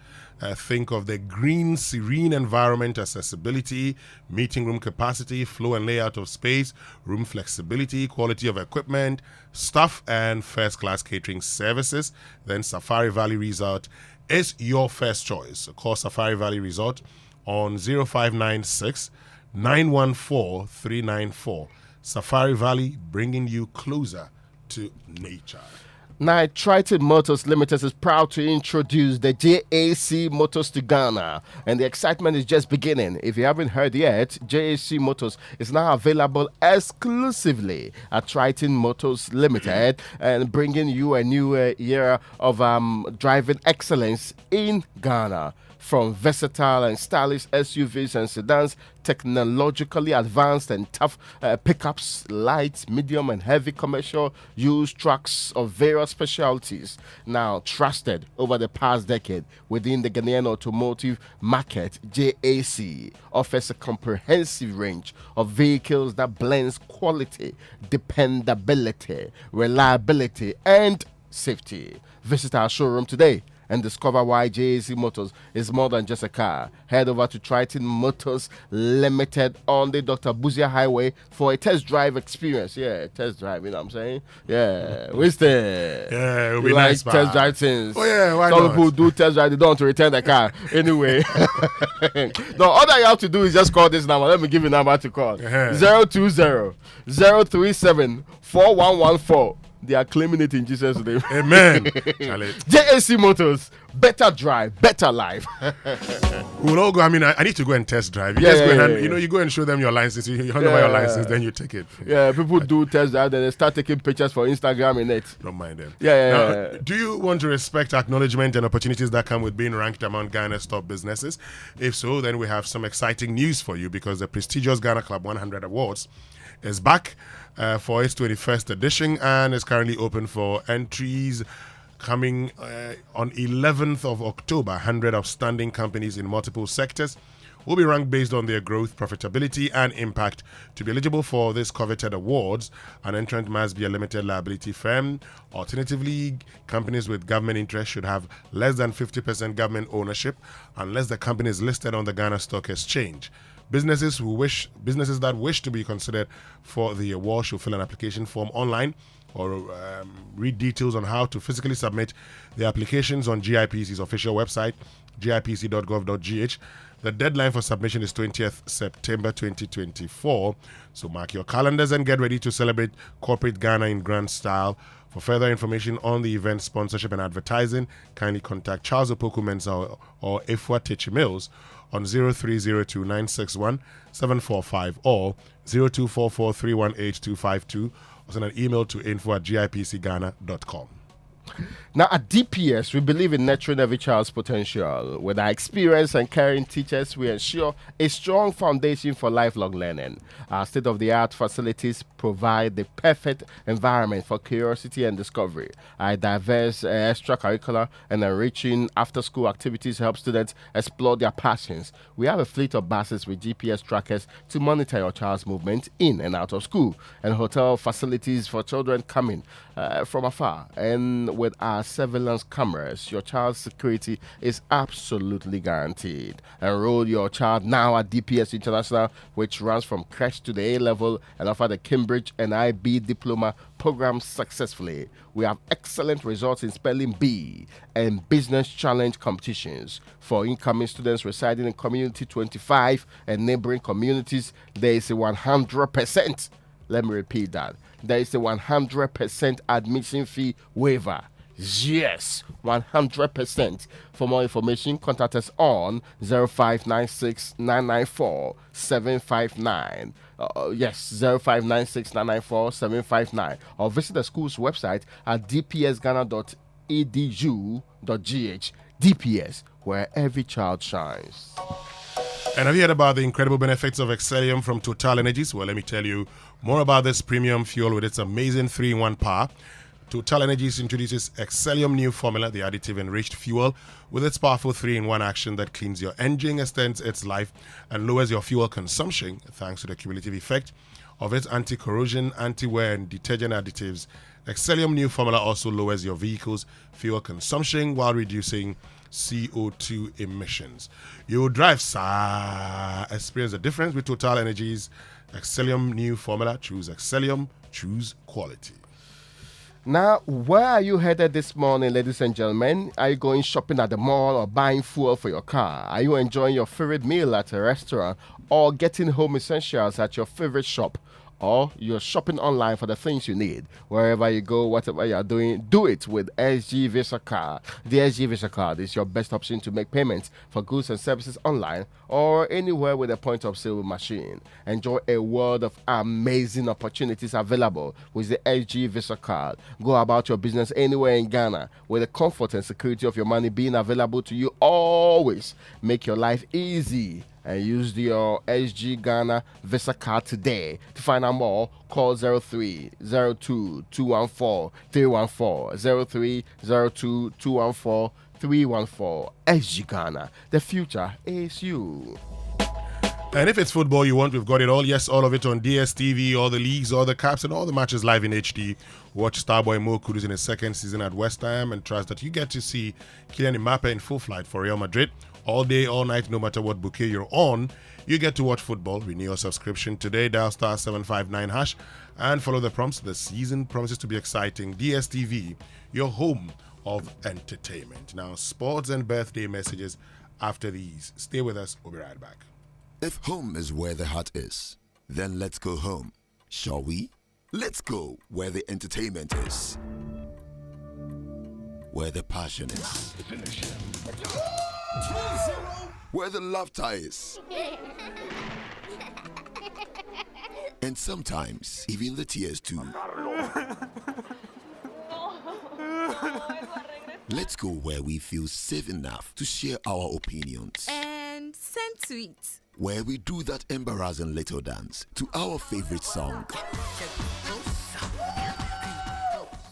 Think of the green, serene environment, accessibility, meeting room capacity, flow and layout of space, room flexibility, quality of equipment, staff, and first-class catering services. Then Safari Valley Resort is your first choice. Call Safari Valley Resort on 0596 914 394. Safari Valley, bringing you closer to nature. Now, Triton Motors Limited is proud to introduce the JAC Motors to Ghana, and the excitement is just beginning. If you haven't heard yet, JAC Motors is now available exclusively at Triton Motors Limited, and bringing you a new era of driving excellence in Ghana. From versatile and stylish SUVs and sedans, technologically advanced and tough pickups, light, medium, and heavy commercial use trucks of various specialties. Now trusted over the past decade within the Ghanaian automotive market, JAC offers a comprehensive range of vehicles that blends quality, dependability, reliability, and safety. Visit our showroom today and discover why JAC Motors is more than just a car. Head over to Triton Motors Limited on the Dr. Buzia Highway for a test drive experience. Yeah, test drive, you know what I'm saying? Yeah, Winston. Yeah, it'll be like nice, test man. drive things. Oh, yeah, why Some not? people do test drive, they don't want to return the car. Anyway. No, all that you have to do is just call this number. Let me give you a number to call. 020-037-4114. They are claiming it in Jesus' name. Amen. JAC Motors, better drive, better life. We'll all go. I mean, I need to go and test drive. You Yeah, just go yeah, and yeah. you know, you go and show them your license. You hand over your license, then you take it. Yeah, people do test drive, then they start taking pictures for Instagram and it. Don't mind them. Yeah. Now, do you want to respect acknowledgement and opportunities that come with being ranked among Ghana's top businesses? If so, then we have some exciting news for you, because the prestigious Ghana Club 100 Awards is back for its 21st edition and is currently open for entries. Coming on 11th of October, 100 outstanding companies in multiple sectors will be ranked based on their growth, profitability, and impact. To be eligible for this coveted awards, an entrant must be a limited liability firm. Alternatively, companies with government interest should have less than 50% government ownership unless the company is listed on the Ghana Stock Exchange. Businesses that wish to be considered for the award should fill an application form online or read details on how to physically submit the applications on GIPC's official website, gipc.gov.gh. The deadline for submission is 20th September 2024. So mark your calendars and get ready to celebrate corporate Ghana in grand style. For further information on the event sponsorship and advertising, kindly contact Charles Opoku Mensah or Efua Techi Mills on 0302-961-745 or 0244318252, or send an email to info@gipcghana.com. Now, at DPS, we believe in nurturing every child's potential. With our experienced and caring teachers, we ensure a strong foundation for lifelong learning. Our state-of-the-art facilities provide the perfect environment for curiosity and discovery. Our diverse extracurricular and enriching after-school activities help students explore their passions. We have a fleet of buses with GPS trackers to monitor your child's movement in and out of school, and hotel facilities for children coming from afar. And with our surveillance cameras, your child's security is absolutely guaranteed. Enroll your child now at DPS International, which runs from creche to the A level and offer the Cambridge and IB diploma program successfully. We have excellent results in spelling bee and business challenge competitions. For incoming students residing in Community 25 and neighboring communities, there is a 100%. Let me repeat that. There is a 100% admission fee waiver. Yes, 100%. For more information, contact us on 0596 994 759. Yes, 0596 994 759. Or visit the school's website at dpsghana.edu.gh. DPS, where every child shines. And have you heard about the incredible benefits of Excellium from Total Energies? Well, let me tell you more about this premium fuel with its amazing 3-in-1 power. Total Energies introduces Excellium new formula, the additive enriched fuel, with its powerful 3-in-1 action that cleans your engine, extends its life, and lowers your fuel consumption thanks to the cumulative effect of its anti-corrosion, anti-wear, and detergent additives. Excellium new formula also lowers your vehicle's fuel consumption while reducing CO2 emissions. You drive, sir. Experience the difference with Total Energies Excellium new formula. Choose Excellium, choose quality. Now, where are you headed this morning, ladies and gentlemen? Are you going shopping at the mall or buying fuel for your car? Are you enjoying your favorite meal at a restaurant or getting home essentials at your favorite shop? Or you're shopping online for the things you need? Wherever you go, whatever you're doing, do it with SG Visa Card. The SG Visa Card is your best option to make payments for goods and services online or anywhere with a point of sale machine. Enjoy a world of amazing opportunities available with the SG Visa Card. Go about your business anywhere in Ghana with the comfort and security of your money being available to you always. Make your life easy and use your SG Ghana Visa Card today. To find out more, call 0302 214 314 0302 214 314. SG Ghana. The future is you. And if it's football you want, we've got it all. Yes, all of it on DSTV, all the leagues, all the caps, and all the matches live in HD. Watch Starboy Mo Kudus in his second season at West Ham and trust that you get to see Kylian Mbappe in full flight for Real Madrid. All day, all night, no matter what bouquet you're on, you get to watch football. Renew your subscription today. Dial star 759 hash and follow the prompts. The season promises to be exciting. DSTV, your home of entertainment. Now, sports and birthday messages after these. Stay with us. We'll be right back. If home is where the heart is, then let's go home. Shall we? Let's go where the entertainment is. Where the passion is. Where the laughter is. And sometimes even the tears too. Let's go where we feel safe enough to share our opinions. And send tweets. Where we do that embarrassing little dance to our favorite song.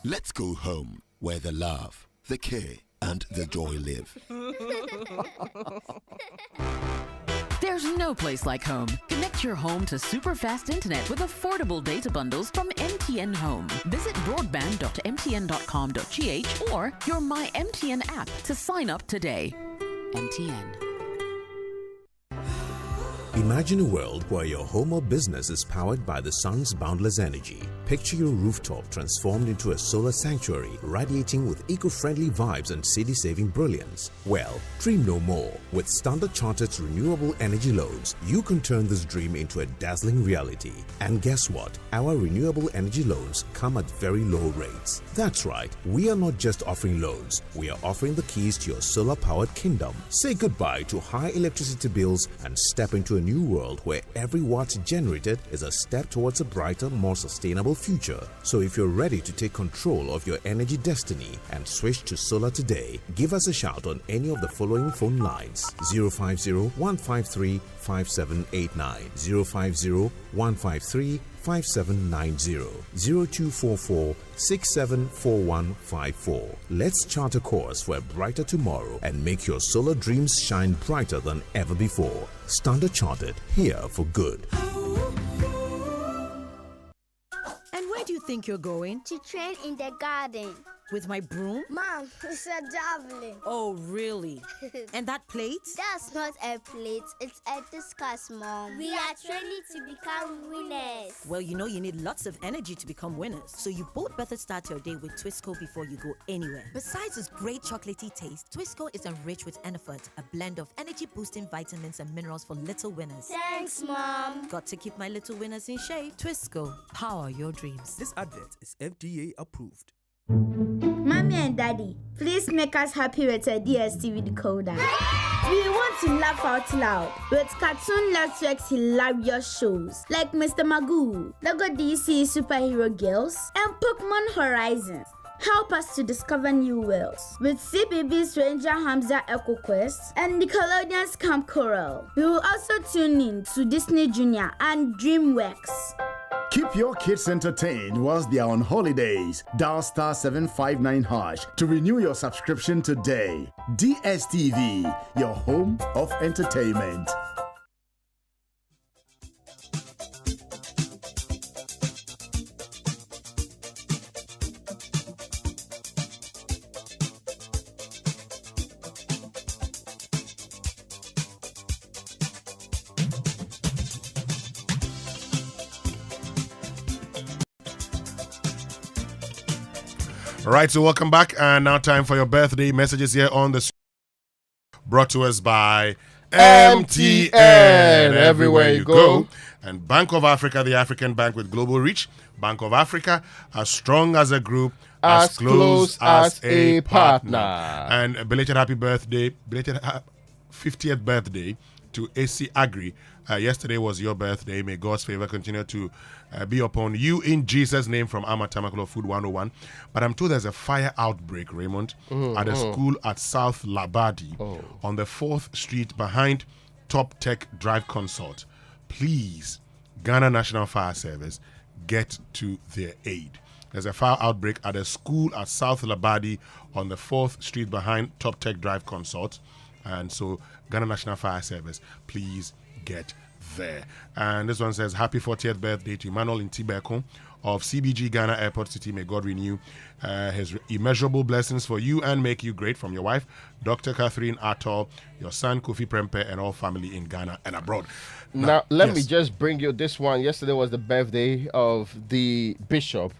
Let's go home where the love, the care, and the joy live. There's no place like home. Connect your home to super fast internet with affordable data bundles from MTN Home. Visit broadband.mtn.com.gh or your My MTN app to sign up today. MTN. Imagine a world where your home or business is powered by the sun's boundless energy. Picture your rooftop transformed into a solar sanctuary, radiating with eco-friendly vibes and city-saving brilliance. Well, dream no more. With Standard Chartered's renewable energy loans, you can turn this dream into a dazzling reality. And guess what? Our renewable energy loans come at very low rates. That's right, we are not just offering loans, we are offering the keys to your solar-powered kingdom. Say goodbye to high electricity bills and step into a new world where every watt generated is a step towards a brighter, more sustainable future. So if you're ready to take control of your energy destiny and switch to solar today, give us a shout on any of the following phone lines: 050-153-5789, 050-153-5790, 0244-674154. Let's chart a course for a brighter tomorrow and make your solar dreams shine brighter than ever before. Standard Chartered, here for good. And where do you think you're going? To train in the garden. With my broom? Mom, it's a javelin. Oh, really? And that plate? That's not a plate, it's a discus, Mom. We are training to become winners. Well, you know you need lots of energy to become winners. So you both better start your day with Twisco before you go anywhere. Besides its great chocolatey taste, Twisco is enriched with Enefort, a blend of energy-boosting vitamins and minerals for little winners. Thanks, Mom. Got to keep my little winners in shape. Twisco, power your dreams. This advert is FDA approved. Mommy and Daddy, please make us happy with a DSTV decoder. We want to laugh out loud with Cartoon Network's hilarious shows like Mr. Magoo, Lego DC Superhero Girls, and Pokemon Horizons. Help us to discover new worlds with CBB's Ranger Hamza Echo Quest and Nickelodeon's Camp Coral. We will also tune in to Disney Junior and DreamWorks. Keep your kids entertained whilst they are on holidays. Dial star 759 hash to renew your subscription today. DSTV, your home of entertainment. All right, so welcome back, and now time for your birthday messages here on the brought to us by MTN. Everywhere you go. And Bank of Africa, the African bank with global reach. Bank of Africa, as strong as a group, as close as a partner. And a belated happy birthday, belated 50th birthday to AC Agri. Yesterday was your birthday. May God's favor continue to be upon you in Jesus' name from Amatamakolo Food 101. But I'm told there's a fire outbreak, Raymond, at a school at South Labadi on the 4th Street behind Top Tech Drive Consult. Please, Ghana National Fire Service, get to their aid. There's a fire outbreak at a school at South Labadi on the 4th Street behind Top Tech Drive Consult. And so, Ghana National Fire Service, please get there. And this one says, happy 40th birthday to Emmanuel Intibeko of CBG Ghana Airport City. May God renew his immeasurable blessings for you and make you great, from your wife, Dr. Catherine Atol, your son, Kofi Prempe, and all family in Ghana and abroad. Now let me just bring you this one. Yesterday was the birthday of the bishop,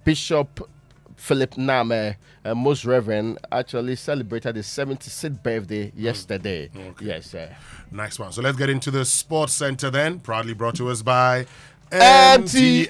Bishop Philip Name, Most Reverend, actually celebrated his 76th birthday yesterday. Okay. Yes, sir. Nice one. So let's get into the Sports Center then. Proudly brought to us by MTN.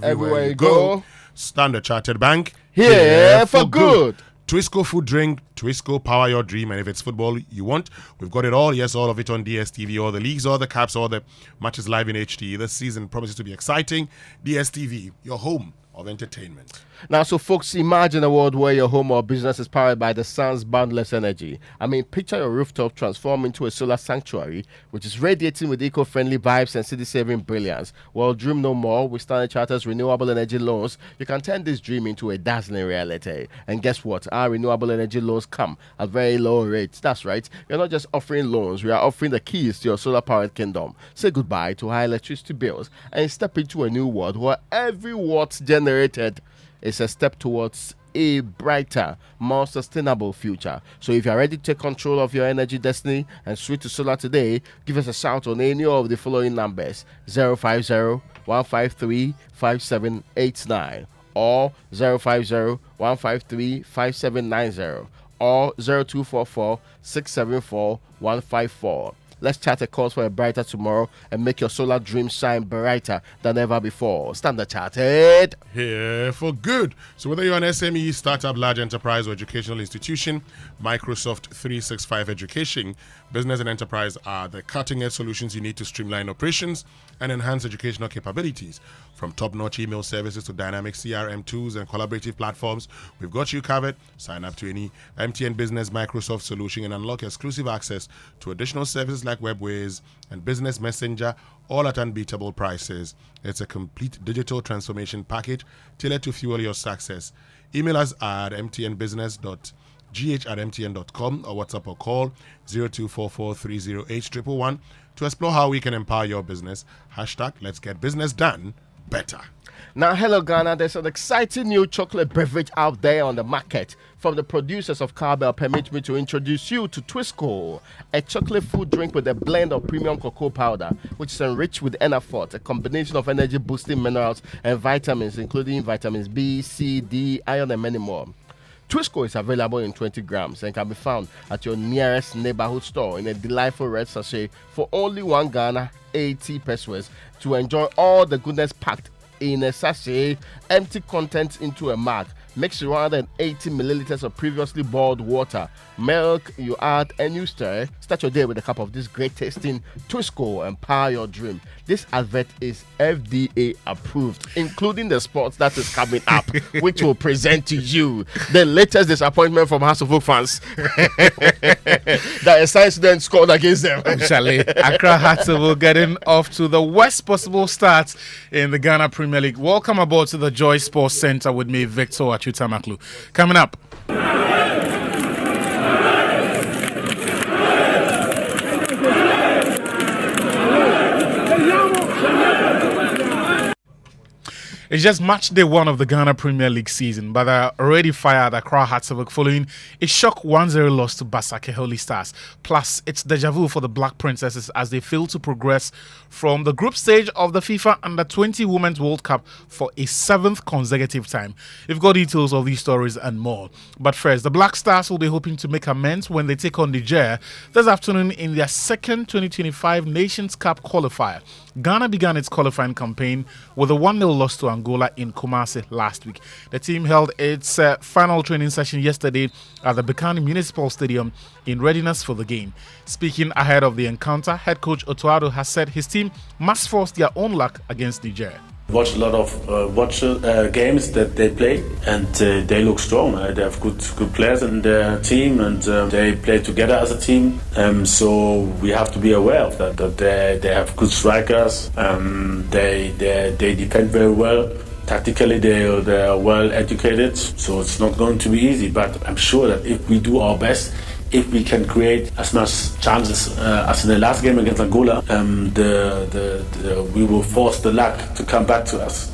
Everywhere you go. Standard Chartered Bank. Here for good. Twisco food drink, Twisco power your dream. And if it's football you want, we've got it all. Yes, all of it on DSTV, all the leagues, all the caps, all the matches live in HD. This season promises to be exciting. DSTV, your home of entertainment. Now, so folks, imagine a world where your home or business is powered by the sun's boundless energy. I mean, picture your rooftop transform into a solar sanctuary, which is radiating with eco-friendly vibes and city-saving brilliance. Well, dream no more. With Standard Chartered's renewable energy loans, you can turn this dream into a dazzling reality. And guess what? Our renewable energy loans come at very low rates. That's right. We're not just offering loans. We are offering the keys to your solar-powered kingdom. Say goodbye to high electricity bills and step into a new world where every watt generated is a step towards a brighter, more sustainable future. So if you're ready to take control of your energy destiny and switch to solar today, give us a shout on any of the following numbers: 050-153-5789 or 050-153-5790 or 0244-674-154. Let's chat a cause for a brighter tomorrow and make your solar dreams shine brighter than ever before. Standard Chartered. Here for good. So whether you're an SME, startup, large enterprise, or educational institution, Microsoft 365 Education, business and enterprise are the cutting-edge solutions you need to streamline operations and enhance educational capabilities. From top-notch email services to dynamic CRM tools and collaborative platforms, we've got you covered. Sign up to any MTN Business Microsoft solution and unlock exclusive access to additional services like Webways and Business Messenger, all at unbeatable prices. It's a complete digital transformation package tailored to fuel your success. Email us at mtnbusiness.gh@mtn.com or WhatsApp or call 0244308111 to explore how we can empower your business. Hashtag Let's Get Business Done better. Now, hello Ghana, there's an exciting new chocolate beverage out there on the market. From the producers of Cowbell, permit me to introduce you to Twisco, a chocolate food drink with a blend of premium cocoa powder, which is enriched with Enafort, a combination of energy-boosting minerals and vitamins, including vitamins B, C, D, iron, and many more. Twisco is available in 20 grams and can be found at your nearest neighborhood store in a delightful red sachet for only 1 Ghana, 80 pesos, to enjoy all the goodness packed in a sachet, empty contents into a mug. Mix 180 milliliters of previously boiled water, milk, you add and you stir. Start your day with a cup of this great tasting Twisco and power your dream. This advert is FDA approved, including the sports that is coming up, which will present to you the latest disappointment from House of Oak fans that a science student scored against them. Actually, Accra Hearts of Oak getting off to the worst possible start in the Ghana Premier League. Welcome aboard to the Joy Sports Center with me, Victor Achutamaklu. Coming up. It's just match day 1 of the Ghana Premier League season, but they're already fired Accra Hearts of Oak following a shock 1-0 loss to Basake Holy Stars. Plus, it's deja vu for the Black Princesses as they fail to progress from the group stage of the FIFA Under-20 Women's World Cup for a 7th consecutive time. You've got details of these stories and more. But first, the Black Stars will be hoping to make amends when they take on Niger this afternoon in their second 2025 Nations Cup qualifier. Ghana began its qualifying campaign with a 1-0 loss to Angola in Kumasi last week. The team held its final training session yesterday at the Bekani Municipal Stadium in readiness for the game. Speaking ahead of the encounter, head coach Otuado has said his team must force their own luck against Niger. Watch a lot of games that they play, and they look strong. They have good players in their team, and they play together as a team. So we have to be aware of that. That they have good strikers. They defend very well. Tactically, they are well educated. So it's not going to be easy. But I'm sure that if we do our best, if we can create as much chances as in the last game against Angola, we will force the luck to come back to us.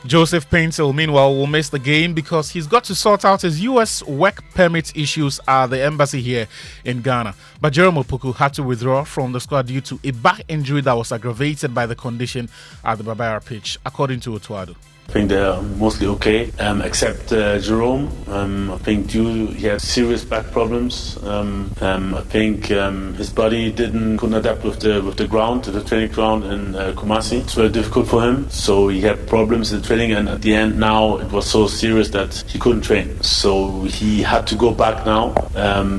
Joseph Paintil, meanwhile, will miss the game because he's got to sort out his U.S. work permit issues at the embassy here in Ghana. But Jerome Opoku had to withdraw from the squad due to a back injury that was aggravated by the condition at the Babara pitch, according to Otuado. I think they're mostly okay, except Jerome. I think he had serious back problems. I think his body couldn't adapt with the ground, to the training ground in Kumasi. It's very difficult for him. So he had problems in training, and at the end now it was so serious that he couldn't train. So he had to go back now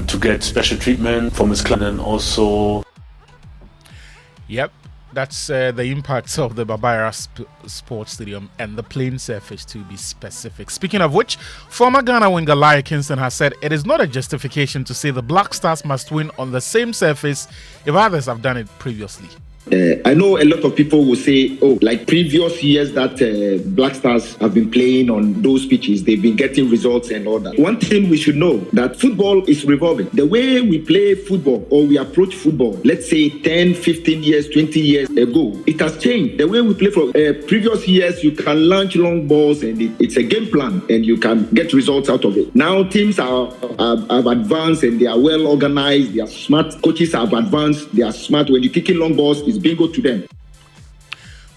to get special treatment from his club, and also. Yep. That's the impacts of the Babara Sports Stadium and the playing surface, to be specific. Speaking of which, former Ghana winger Larry Kingston has said it is not a justification to say the Black Stars must win on the same surface if others have done it previously. I know a lot of people will say, like previous years that Black Stars have been playing on those pitches, they've been getting results and all that. One thing we should know, that football is revolving. The way we play football or we approach football, let's say 10, 15 years, 20 years ago, it has changed. The way we play for previous years, you can launch long balls and it's a game plan and you can get results out of it. Now teams have advanced and they are well organized, they are smart. Coaches have advanced, they are smart. When you're kicking long balls, it's bingo to them.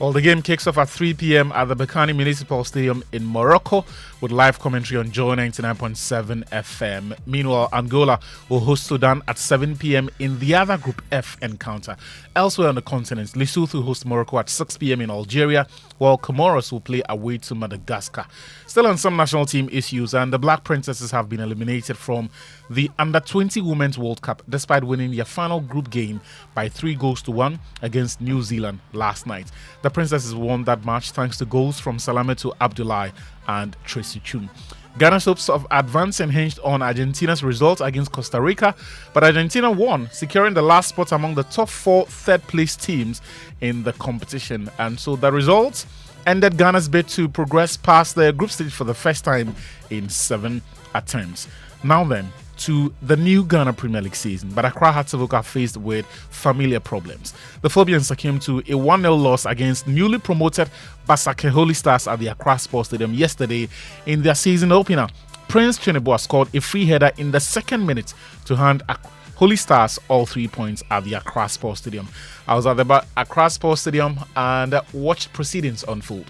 Well, the game kicks off at 3 p.m. at the Bekani Municipal Stadium in Morocco with live commentary on Joy 99.7 FM. Meanwhile, Angola will host Sudan at 7 p.m. in the other Group F encounter. Elsewhere on the continent, Lesotho will host Morocco at 6 p.m. in Algeria, while Comoros will play away to Madagascar. Still on some national team issues, and the Black Princesses have been eliminated from the Under-20 Women's World Cup despite winning their final group game by 3-1 against New Zealand last night. The Princesses won that match thanks to goals from Salamatu Abdullahi and Tracy Chum. Ghana's hopes of advancing hinged on Argentina's result against Costa Rica, but Argentina won, securing the last spot among the top 4 third-place teams in the competition. And so the results ended Ghana's bid to progress past the group stage for the first time in 7 attempts. Now then, to the new Ghana Premier League season, but Accra Hearts of Oak are faced with familiar problems. The Phobians succumbed to a 1-0 loss against newly promoted Basake Holy Stars at the Accra Sports Stadium yesterday in their season opener. Prince Chineboa scored a free header in the second minute to hand Holy Stars all 3 points at the Accra Sports Stadium. I was at the Accra Sports Stadium and watched proceedings unfold.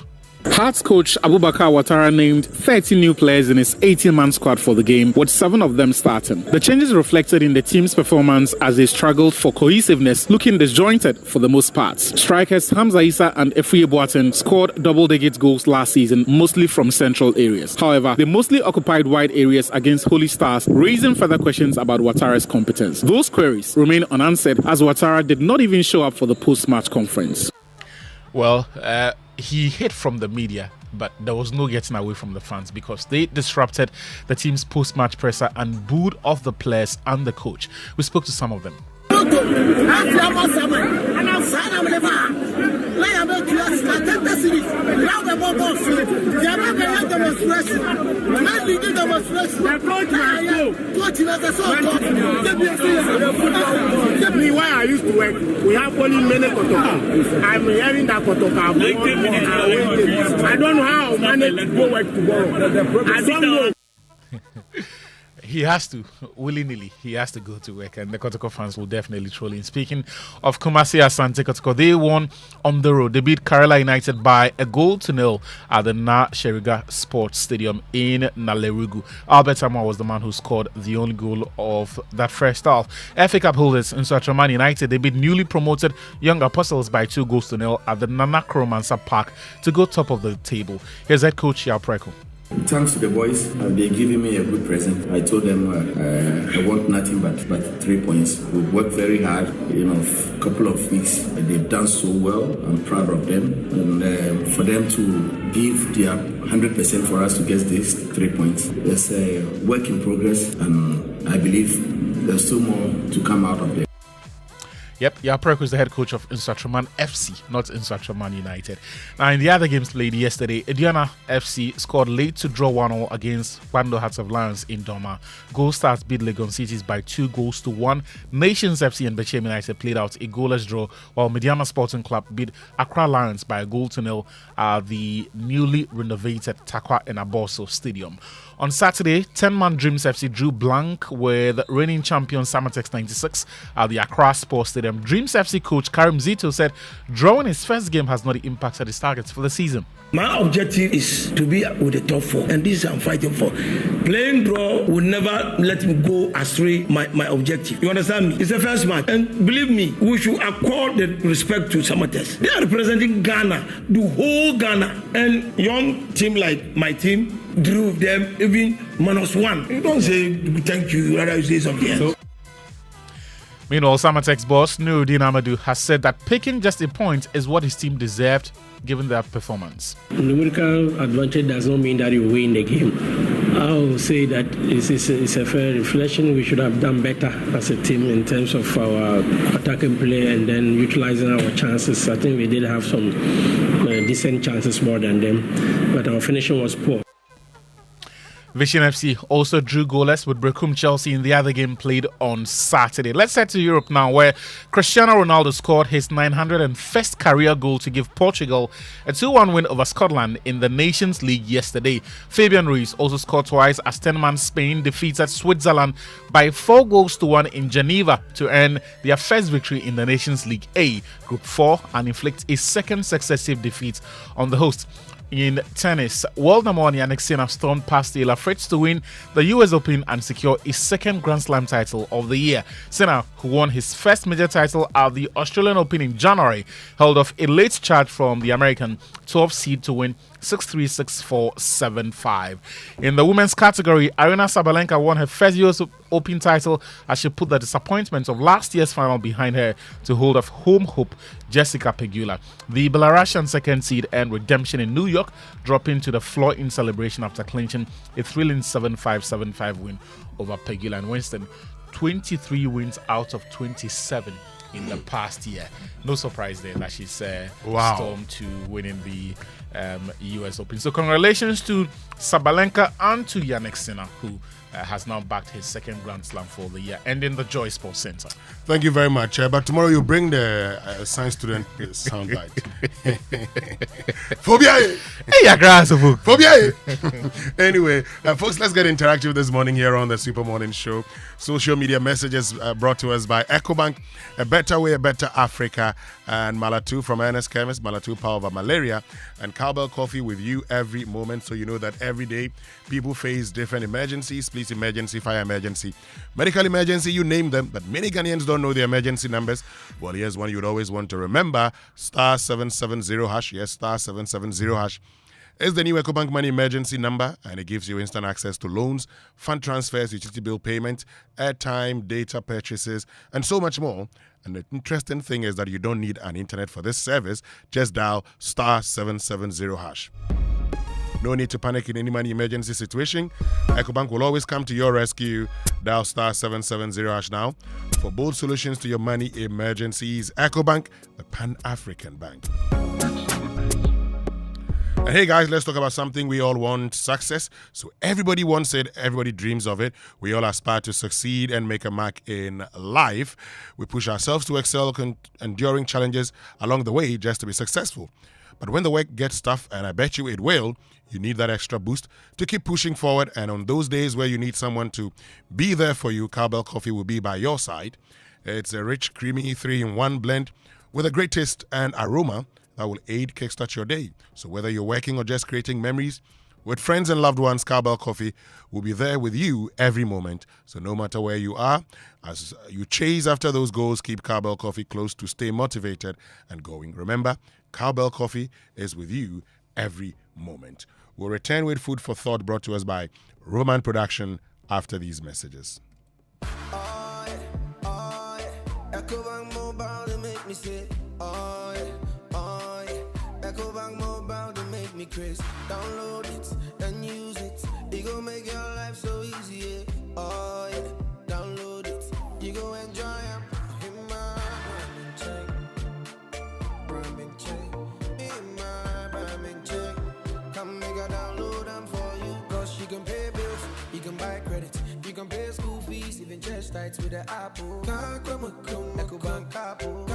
Hearts coach Abubakar Ouattara named 30 new players in his 18-man squad for the game, with 7 of them starting. The changes reflected in the team's performance as they struggled for cohesiveness, looking disjointed for the most part. Strikers Hamza Issa and Efriye Boateng scored double-digit goals last season, mostly from central areas. However, they mostly occupied wide areas against Holy Stars, raising further questions about Ouattara's competence. Those queries remain unanswered as Ouattara did not even show up for the post-match conference. Well, he hid from the media, but there was no getting away from the fans because they disrupted the team's post-match presser and booed off the players and the coach. We spoke to some of them. Why I used to work, we have only many kotoka. I'm hearing that kotoka. I don't know how manage to go work tomorrow. I don't know. He has to, willy-nilly, he has to go to work, and the Kotoko fans will definitely troll him. Speaking of Kumasi Asante Kotoko, they won on the road. They beat Kerala United by 1-0 at the Na Sheriga Sports Stadium in Nalerugu. Albert Amwa was the man who scored the only goal of that first half. FA Cup holders in Suatraman United, they beat newly promoted Young Apostles by 2-0 at the Nana Kromansa Park to go top of the table. Here's head coach Yao Preko. Thanks to the boys, they're giving me a good present. I told them I want nothing but 3 points. We've worked very hard, a couple of weeks. They've done so well. I'm proud of them. And for them to give their 100% for us to get these 3 points, there's a work in progress, and I believe there's still more to come out of there. Yep, Yaprek is the head coach of Insatraman FC, not Insatraman United. Now, in the other games played yesterday, Ediana FC scored late to draw 1-0 against Bando Hearts of Lions in Doma. Gold Stars beat Legon Cities by 2-1. Nations FC and Bechem United played out a goalless draw, while Mediama Sporting Club beat Accra Lions by 1-0 at the newly renovated Takwa and Aboso Stadium. On Saturday, 10-man Dreams FC drew blank with reigning champion Samatex 96 at the Accra Sports Stadium. Dreams FC coach Karim Zito said drawing his first game has not impacted his targets for the season. My objective is to be with the top 4, and this I'm fighting for. Playing draw will never let me go astray my objective. You understand me? It's the first match, and believe me, we should accord the respect to Samatex. They are representing Ghana, the whole Ghana, and young team like my team drew them even -1. You don't say thank you, you rather say something else. Meanwhile, Samatex boss Nuruddin Amadou has said that picking just a point is what his team deserved given their performance. Numerical advantage does not mean that you win the game. I will say that it's a fair reflection. We should have done better as a team in terms of our attacking play and then utilizing our chances. I think we did have some decent chances more than them, but our finishing was poor. Vision FC also drew goalless with Brecum Chelsea in the other game played on Saturday. Let's head to Europe now, where Cristiano Ronaldo scored his 901st career goal to give Portugal a 2-1 win over Scotland in the Nations League yesterday. Fabian Ruiz also scored twice as 10-man Spain defeated Switzerland by 4-1 in Geneva to earn their first victory in the Nations League A, Group 4, and inflict a second successive defeat on the host. In tennis, world number 1 Yannick Sinner stormed past Taylor Fritz to win the US Open and secure his second Grand Slam title of the year. Sinner, who won his first major title at the Australian Open in January, held off a late charge from the American 12th seed to win 6-3, 6-4, 7-5. In the women's category, Aryna Sabalenka won her first US Open title as she put the disappointment of last year's final behind her to hold off home hope Jessica Pegula. The Belarusian second seed earned redemption in New York, dropping to the floor in celebration after clinching a thrilling 7-5, 7-5 win over Pegula and Winston. 23 wins out of 27 in the past year. No surprise there that she's stormed to winning the US Open. So congratulations to Sabalenka and to Yannick Sinner, who has now backed his second Grand Slam for the year, ending the Joy Sports Center. Thank you very much. But tomorrow you bring the science student soundbite. Phobia! Hey, Phobia! Anyway, folks, let's get interactive this morning here on the Super Morning Show. Social media messages brought to us by EcoBank, A Better Way, A Better Africa, and Malatu from Ernest Chemist, Malatu Power Over Malaria, and Cowbell Coffee with you every moment, so you know that every day people face different emergencies, police emergency, fire emergency, medical emergency, you name them, but many Ghanaians don't know the emergency numbers. Well, here's one you'd always want to remember, star 770 hash. Yes, star 770 hash is the new EcoBank Money emergency number, and it gives you instant access to loans, fund transfers, utility bill payment, airtime, data purchases, and so much more. And the interesting thing is that you don't need an internet for this service. Just dial star 770 hash. No need to panic in any money emergency situation. EcoBank will always come to your rescue. Dial star 770 hash now for bold solutions to your money emergencies. EcoBank, the Pan-African Bank. And hey guys, let's talk about something we all want: success. So everybody wants it, everybody dreams of it. We all aspire to succeed and make a mark in life. We push ourselves to excel, enduring challenges along the way just to be successful. But when the work gets tough, and I bet you it will, you need that extra boost to keep pushing forward. And on those days where you need someone to be there for you, Cowbell Coffee will be by your side. It's a rich, creamy 3-in-1 blend with a great taste and aroma that will aid kickstart your day. So whether you're working or just creating memories with friends and loved ones, Cowbell Coffee will be there with you every moment. So no matter where you are, as you chase after those goals, keep Cowbell Coffee close to stay motivated and going. Remember, Cowbell Coffee is with you every moment. We'll return with food for thought brought to us by Roman Production after these messages. EcoBank Mobile, they make me say, EcoBank Mobile, they make me crazy. Download it and use it. It gon' make your life so easy. Download it. You go enjoy it. In my Brahmin chain. In my Brahmin chain. Come make a download them for you. Cause you can pay bills, you can buy credit, you can pay school fees, even church tights with the Apple. EcoBank Apple.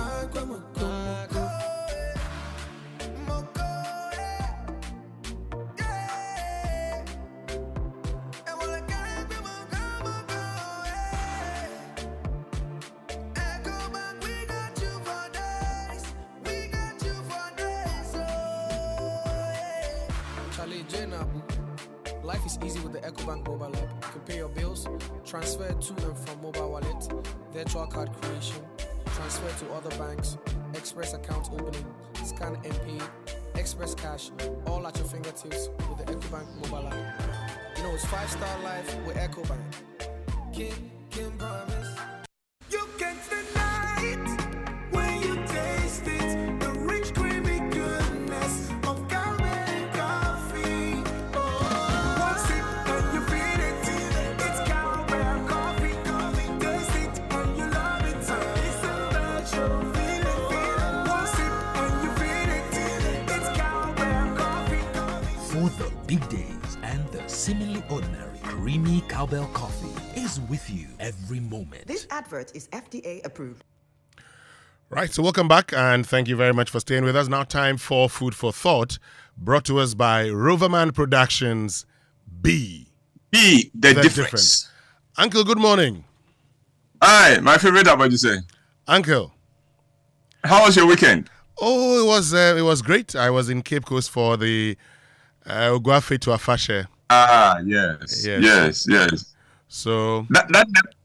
Life is easy with the EcoBank mobile app. You can pay your bills, transfer to and from mobile wallet, virtual card creation, transfer to other banks, express account opening, scan and pay, express cash, all at your fingertips with the EcoBank mobile app. You know, it's 5-star life with EcoBank. Can promise. You can't deny it when you taste it. The rich, creamy goodness of Cowbell Coffee. One sip and you feel it. It's Cowbell Coffee. Taste it and you love it. It's a natural feeling. One sip and you feel it. It's Cowbell Coffee. For the big days and the seemingly ordinary, creamy Cowbell Coffee is with you every moment. This advert is FDA approved. Right, so welcome back and thank you very much for staying with us. Now time for Food for Thought, brought to us by Roverman Productions. The difference. Uncle, good morning. Hi, my favorite, how about you say? Uncle. How was your weekend? Oh, it was great. I was in Cape Coast for the Oguafe to Afashe. Yes. So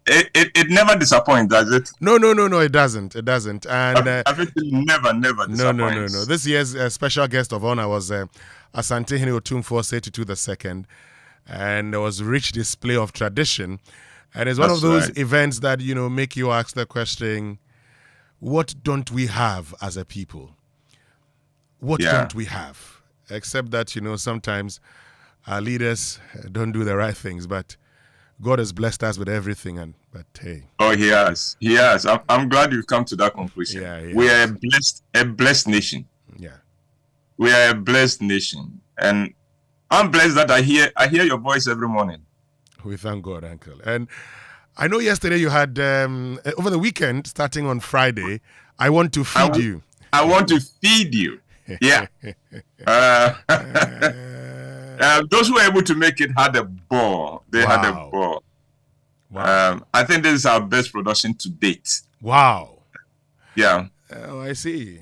it never disappoints, does it? No, it doesn't. And everything never disappoints. No. This year's special guest of honor was Asante Hene Otumfuo Setutu II, and there was rich display of tradition. And it's one of those events that make you ask the question: what don't we have as a people? What don't we have? Except that sometimes our leaders don't do the right things, but God has blessed us with everything, but hey. Oh, He has. I'm glad you've come to that conclusion. Yeah. We are a blessed nation. Yeah. We are a blessed nation, and I'm blessed that I hear your voice every morning. We thank God, Uncle. And I know yesterday you had, over the weekend, starting on Friday, I want to feed you. I want to feed you. Yeah. Those who were able to make it had a ball. They had a ball. Wow. I think this is our best production to date. Wow. Yeah. Oh, I see.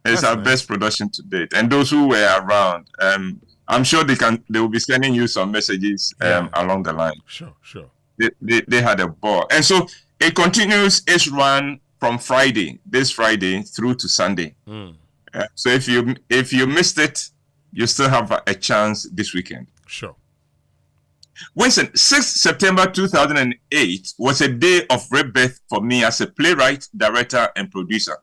It's our best production to date. And those who were around, I'm sure they will be sending you some messages along the line. Sure. They had a ball. And so it continues its run from this Friday through to Sunday. So if you missed it, you still have a chance this weekend. Sure. Winston, 6th September 2008 was a day of rebirth for me as a playwright, director, and producer.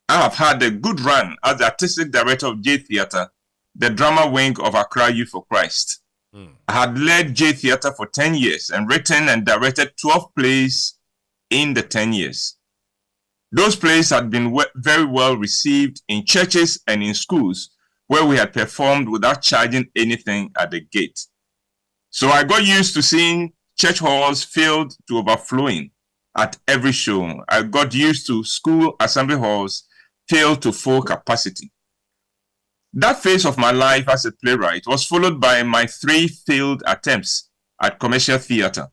I have had a good run as the artistic director of J Theatre, the drama wing of Accra Youth for Christ. I had led J Theatre for 10 years and written and directed 12 plays in the 10 years. Those plays had been very well received in churches and in schools where we had performed without charging anything at the gate. So I got used to seeing church halls filled to overflowing at every show. I got used to school assembly halls filled to full capacity. That phase of my life as a playwright was followed by my 3 failed attempts at commercial theatre.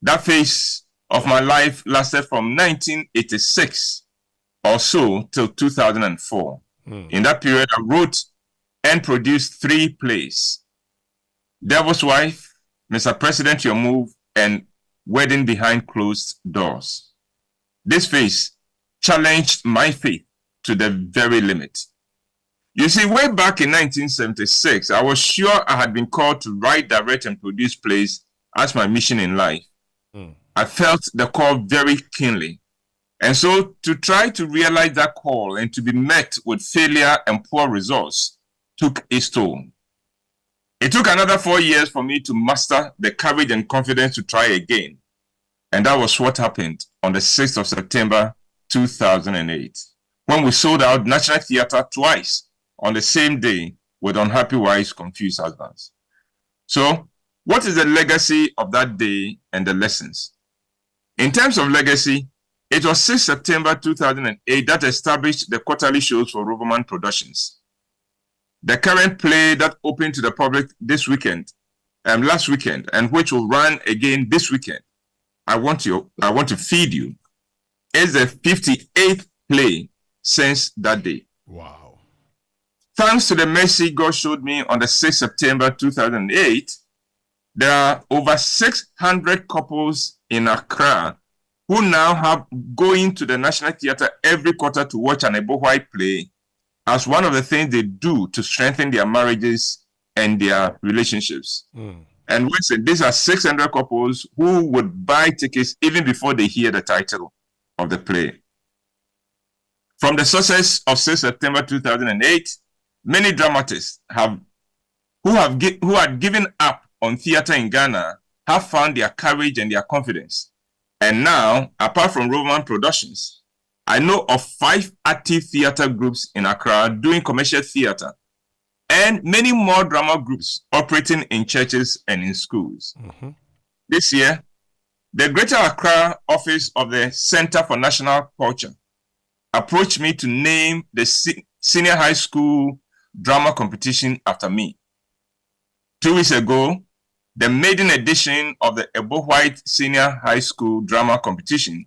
That phase of my life lasted from 1986 or so till 2004. In that period, I wrote and produced 3 plays: Devil's Wife, Mr. President, Your Move, and Wedding Behind Closed Doors. This phase challenged my faith to the very limit. You see, way back in 1976, I was sure I had been called to write, direct, and produce plays as my mission in life. I felt the call very keenly. And so to try to realize that call and to be met with failure and poor results took its toll. It took another 4 years for me to muster the courage and confidence to try again. And that was what happened on the 6th of September 2008, when we sold out National Theatre twice on the same day with Unhappy Wives, Confused Husbands. So, what is the legacy of that day and the lessons? In terms of legacy, it was 6 September 2008 that established the quarterly shows for Roverman Productions. The current play that opened to the public this weekend, last weekend, and which will run again this weekend, I Want to Feed You, is the 58th play since that day. Wow. Thanks to the mercy God showed me on the 6th September 2008, there are over 600 couples in Accra who now have going to the National Theatre every quarter to watch an Ebohwai play as one of the things they do to strengthen their marriages and their relationships. And we said these are 600 couples who would buy tickets even before they hear the title of the play. From the success of 6 September 2008, many dramatists who had given up on theatre in Ghana have found their courage and their confidence. And now, apart from Roverman Productions, I know of 5 active theatre groups in Accra doing commercial theatre, and many more drama groups operating in churches and in schools. This year, the Greater Accra office of the Center for National Culture approached me to name the senior high school drama competition after me. 2 weeks ago, the maiden edition of the Ebohwai Senior High School Drama Competition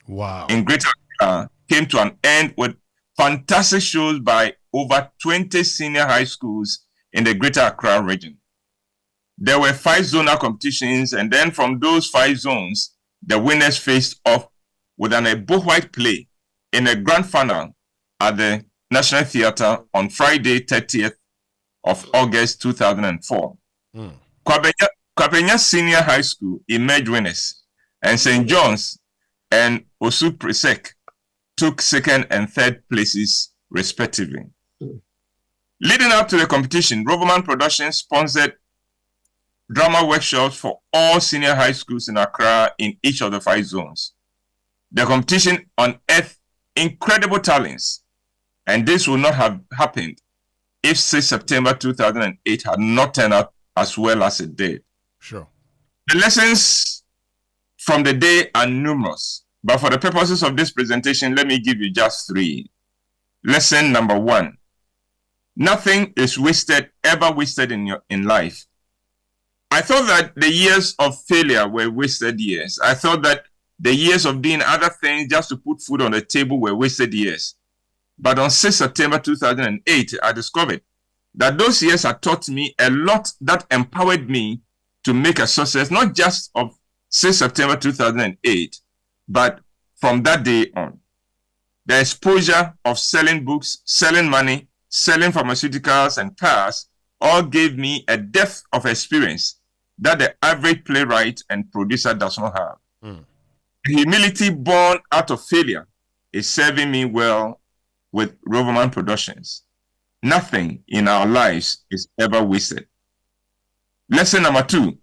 in Greater Accra came to an end with fantastic shows by over 20 senior high schools in the Greater Accra region. There were 5 zonal competitions, and then from those 5 zones, the winners faced off with an Ebohwai play in a grand final at the National Theatre on Friday, 30th of August 2004. Kwabenya Senior High School emerged winners, and St. John's and Osu Presek took 2nd and 3rd places, respectively. Leading up to the competition, Roverman Productions sponsored drama workshops for all senior high schools in Accra in each of the 5 zones. The competition unearthed incredible talents, and this would not have happened if 6 September 2008 had not turned out as well as it did. Sure. The lessons from the day are numerous, but for the purposes of this presentation, let me give you just 3. Lesson number 1. Nothing is ever wasted in life. I thought that the years of failure were wasted years. I thought that the years of doing other things just to put food on the table were wasted years. But on 6 September 2008, I discovered that those years had taught me a lot that empowered me to make a success, not just of 6 September 2008, but from that day on. The exposure of selling books, selling money, selling pharmaceuticals and cars all gave me a depth of experience that the average playwright and producer does not have. Humility born out of failure is serving me well with Roverman Productions. Nothing in our lives is ever wasted. Lesson number 2.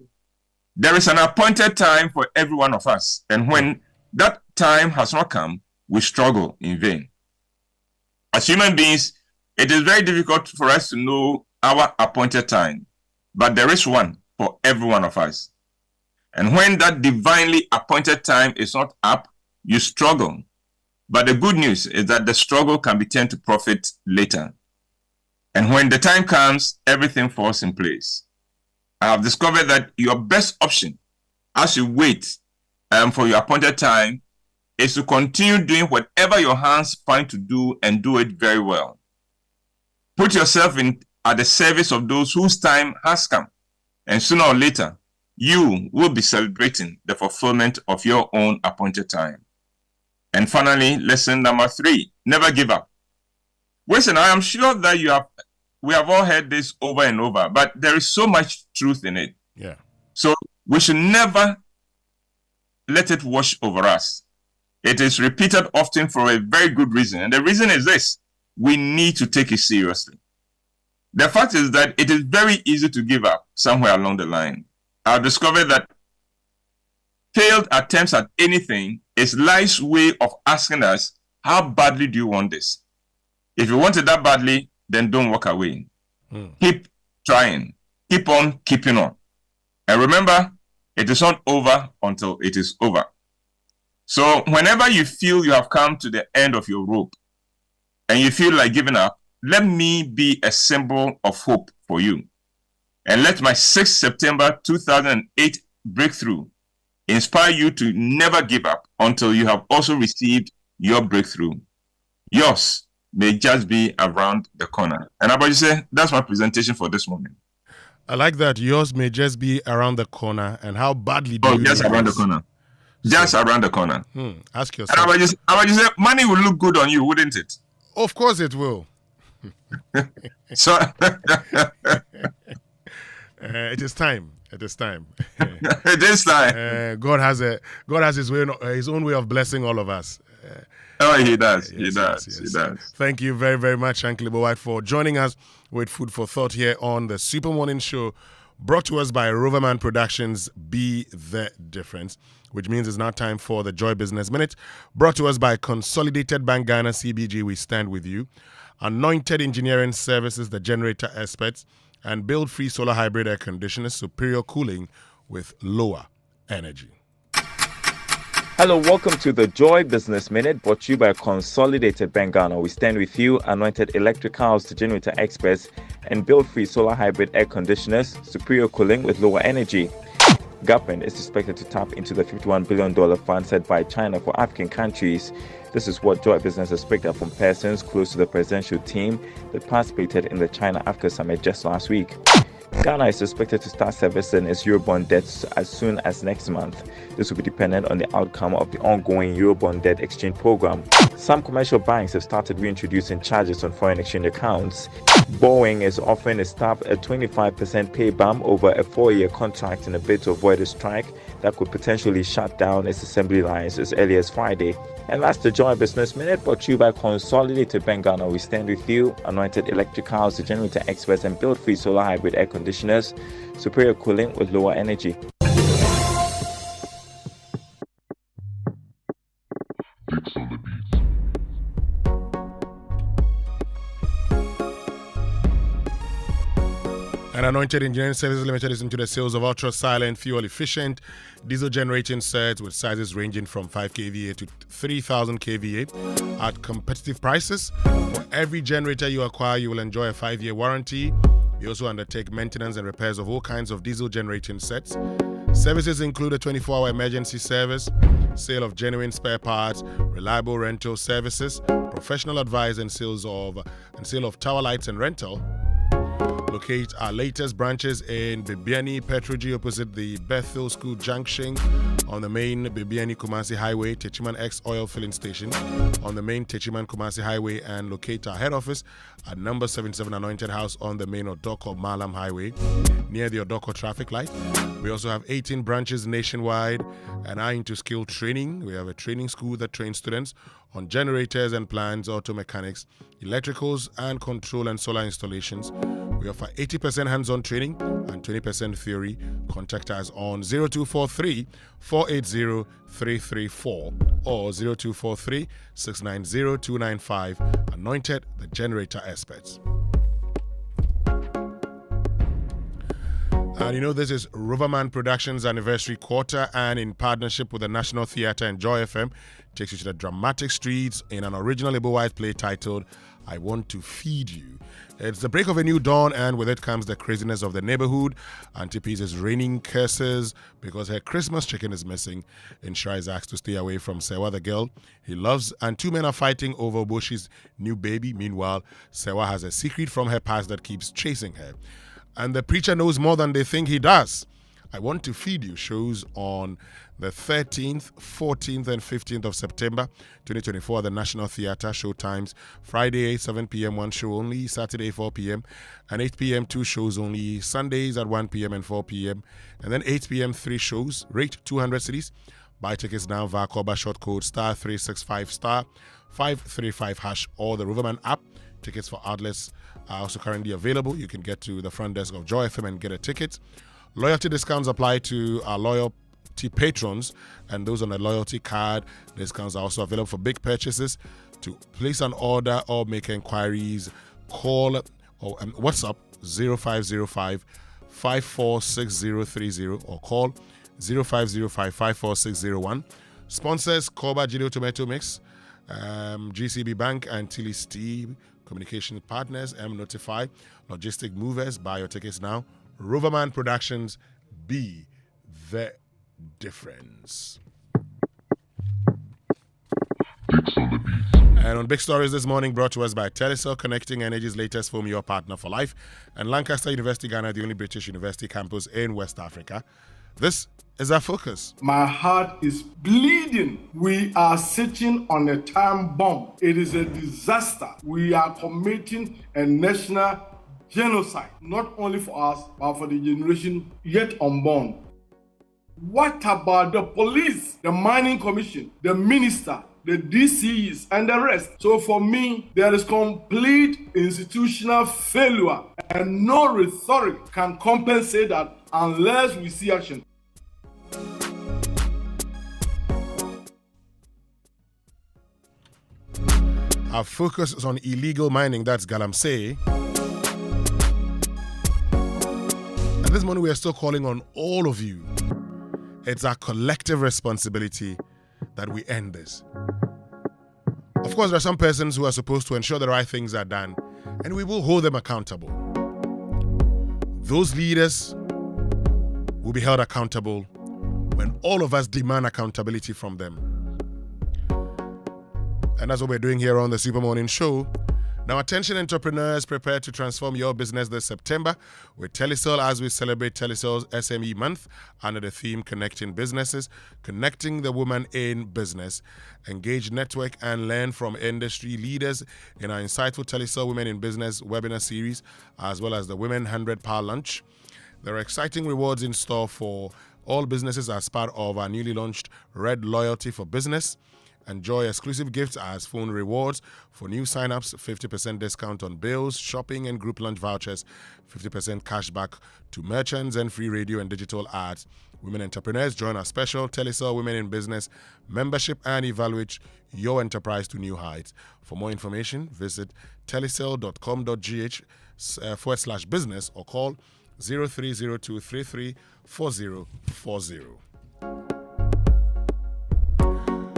There is an appointed time for every one of us, and when that time has not come, we struggle in vain. As human beings, it is very difficult for us to know our appointed time, but there is one for every one of us. And when that divinely appointed time is not up, you struggle. But the good news is that the struggle can be turned to profit later. And when the time comes, everything falls in place. I have discovered that your best option as you wait for your appointed time is to continue doing whatever your hands find to do and do it very well. Put yourself at the service of those whose time has come, and sooner or later, you will be celebrating the fulfillment of your own appointed time. And finally, lesson number 3, never give up. Listen, I am sure that we have all heard this over and over, but there is so much truth in it. Yeah. So we should never let it wash over us. It is repeated often for a very good reason. And the reason is this: we need to take it seriously. The fact is that it is very easy to give up somewhere along the line. I've discovered that failed attempts at anything is life's way of asking us, how badly do you want this? If you want it that badly, then don't walk away. Keep trying. Keep on keeping on. And remember, it is not over until it is over. So whenever you feel you have come to the end of your rope and you feel like giving up, let me be a symbol of hope for you. And let my 6th September 2008 breakthrough inspire you to never give up until you have also received your breakthrough. Yours may just be around the corner. And Abajise, that's my presentation for this morning. I like that. Yours may just be around the corner. And how badly do you just need around this? the corner. Just around the corner. Ask yourself. And Abajise, money will look good on you, wouldn't it? Of course it will. So it is time. It is time. It is time. God has his own way of blessing all of us. He does. Yes, He does. yes, He yes. does. Thank you very, very much, Uncle Ibowai, for joining us with Food for Thought here on the Super Morning Show, brought to us by Roverman Productions. Be the difference, which means it's now time for the Joy Business Minute, brought to us by Consolidated Bank Ghana CBG. We stand with you. Anointed Engineering Services, the generator experts, and Build Free Solar Hybrid Air Conditioners, superior cooling with lower energy. Hello, welcome to the Joy Business Minute, brought to you by Consolidated Bank Ghana. We stand with you, Anointed Electricals, the generator experts, and Build Free Solar Hybrid Air Conditioners, superior cooling with lower energy. Government is expected to tap into the $51 billion fund set by China for African countries. This is what Joy Business has picked up from persons close to the presidential team that participated in the China-Africa Summit just last week. Ghana is expected to start servicing its Eurobond debts as soon as next month. This will be dependent on the outcome of the ongoing Eurobond debt exchange program. Some commercial banks have started reintroducing charges on foreign exchange accounts. Boeing is offering its staff a 25% pay bump over a 4-year contract in a bid to avoid a strike that could potentially shut down its assembly lines as early as Friday. And that's the Joy Business Minute, brought to you by Consolidated Bank Ghana. We stand with you, Anointed Electricals, the generator experts, and Build Free Solar Hybrid Air Conditioners, superior cooling with lower energy. And Anointed Engineering Services Limited is into the sales of ultra-silent, fuel-efficient diesel generating sets with sizes ranging from 5 kVA to 3,000 kVA at competitive prices. For every generator you acquire, you will enjoy a 5-year warranty. We also undertake maintenance and repairs of all kinds of diesel generating sets. Services include a 24-hour emergency service, sale of genuine spare parts, reliable rental services, professional advice and sale of tower lights and rental. Locate our latest branches in Bibiani, Petroji, opposite the Bethel School Junction, on the main Bibiani Kumasi Highway, Techiman X Oil Filling Station, on the main Techiman Kumasi Highway, and locate our head office at number 77 Anointed House on the main Odoko Malam Highway, near the Odoko traffic light. We also have 18 branches nationwide and are into skill training. We have a training school that trains students on generators and plants, auto mechanics, electricals, and control and solar installations. We offer 80% hands-on training and 20% theory. Contact us on 0243 480 334 or 0243 690 295. Anointed, the generator experts. And you know, this is Riverman Productions anniversary quarter, and in partnership with the National Theatre and Joy FM, takes you to the dramatic streets in an original Igbo-wide play titled I Want to Feed You. It's the break of a new dawn, and with it comes the craziness of the neighborhood. Auntie Peace is raining curses because her Christmas chicken is missing. Inshra is asked to stay away from Sewa, the girl he loves, and two men are fighting over Boshi's new baby. Meanwhile, Sewa has a secret from her past that keeps chasing her. And the preacher knows more than they think he does. I Want to Feed You shows on the 13th, 14th, and 15th of September 2024 at the National Theatre. Show times: Friday, 7 p.m., one show only; Saturday, 4 p.m., and 8 p.m., two shows only; Sundays at 1 p.m. and 4 p.m., and then 8 p.m., three shows. Rate 200 cedis. Buy tickets now via Koba short code *365 *535# or the Riverman app. Tickets for outlets are also currently available. You can get to the front desk of Joy FM and get a ticket. Loyalty discounts apply to our loyalty patrons and those on a loyalty card. Discounts are also available for big purchases. To place an order or make inquiries, call or WhatsApp 0505 546030 or call 0505 546001. Sponsors: Koba Gideon Tomato Mix, GCB Bank and Tilly Steve. Communication partners: M-Notify, Logistic Movers. Buy your tickets now. Riverman Productions, be the difference. And on Big Stories this morning, brought to us by Telecel, connecting Energy's latest film, your partner for life, and Lancaster University, Ghana, the only British university campus in West Africa. This is our focus. My heart is bleeding. We are sitting on a time bomb. It is a disaster. We are committing a national genocide, not only for us, but for the generation yet unborn. What about the police, the mining commission, the minister, the DCs, and the rest? So for me, there is complete institutional failure, and no rhetoric can compensate that unless we see action. Our focus is on illegal mining, that's Galamsey. And this morning we are still calling on all of you. It's our collective responsibility that we end this. Of course, there are some persons who are supposed to ensure the right things are done, and we will hold them accountable. Those leaders will be held accountable when all of us demand accountability from them. And that's what we're doing here on the Super Morning Show. Now, attention entrepreneurs, prepare to transform your business this September with Telecel as we celebrate Telecel's SME Month under the theme Connecting Businesses, Connecting the Woman in Business. Engage, network, and learn from industry leaders in our insightful Telecel Women in Business webinar series, as well as the Women 100 Power Lunch. There are exciting rewards in store for all businesses as part of our newly launched Red Loyalty for Business. Enjoy exclusive gifts as phone rewards for new signups, 50% discount on bills, shopping and group lunch vouchers, 50% cash back to merchants, and free radio and digital ads. Women entrepreneurs, join our special Telecel Women in Business membership and evaluate your enterprise to new heights. For more information, visit telecel.com.gh/business or call 0302334040.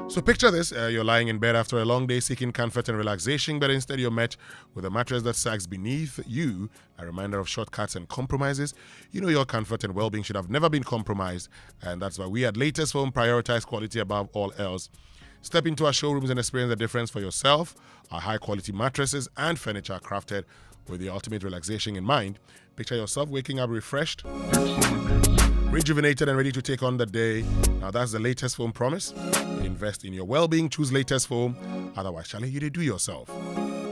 So picture this, you're lying in bed after a long day seeking comfort and relaxation, but instead you're met with a mattress that sags beneath you, a reminder of shortcuts and compromises. You know your comfort and well-being should have never been compromised, and that's why we at Latest Foam prioritize quality above all else. Step into our showrooms and experience the difference for yourself. Our high-quality mattresses and furniture are crafted with the ultimate relaxation in mind. Picture yourself waking up refreshed, rejuvenated and ready to take on the day. Now that's the Latest Foam promise. Invest in your well-being, choose Latest Foam. Otherwise, shall you do yourself?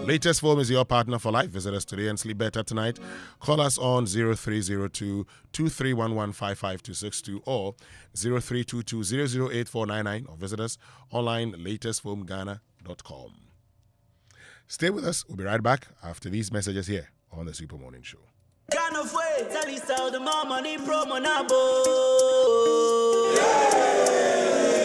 Latest Foam is your partner for life. Visit us today and sleep better tonight. Call us on 0302-2311-55262 or 0322-008-499 or visit us online latestfoamghana.com. Stay with us. We'll be right back after these messages here on the Super Morning Show.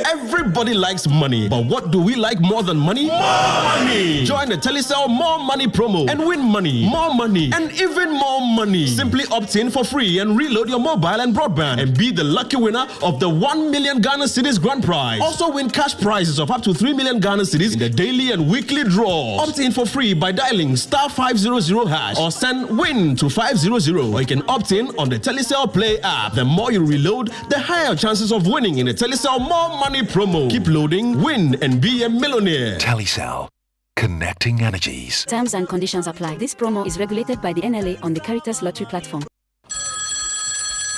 Everybody likes money, but what do we like more than money? More money! Join the Telecel More Money promo and win money, more money, and even more money. Simply opt in for free and reload your mobile and broadband and be the lucky winner of the 1 million Ghana cedis grand prize. Also win cash prizes of up to 3 million Ghana cedis in the daily and weekly draws. Opt in for free by dialing *500# or send WIN to 500, or you can opt in on the Telecel Play app. The more you reload, the higher chances of winning in the Telecel More Money promo. Keep loading, win, and be a millionaire. Telecel. Connecting energies. Terms and conditions apply. This promo is regulated by the NLA on the Caritas Lottery platform.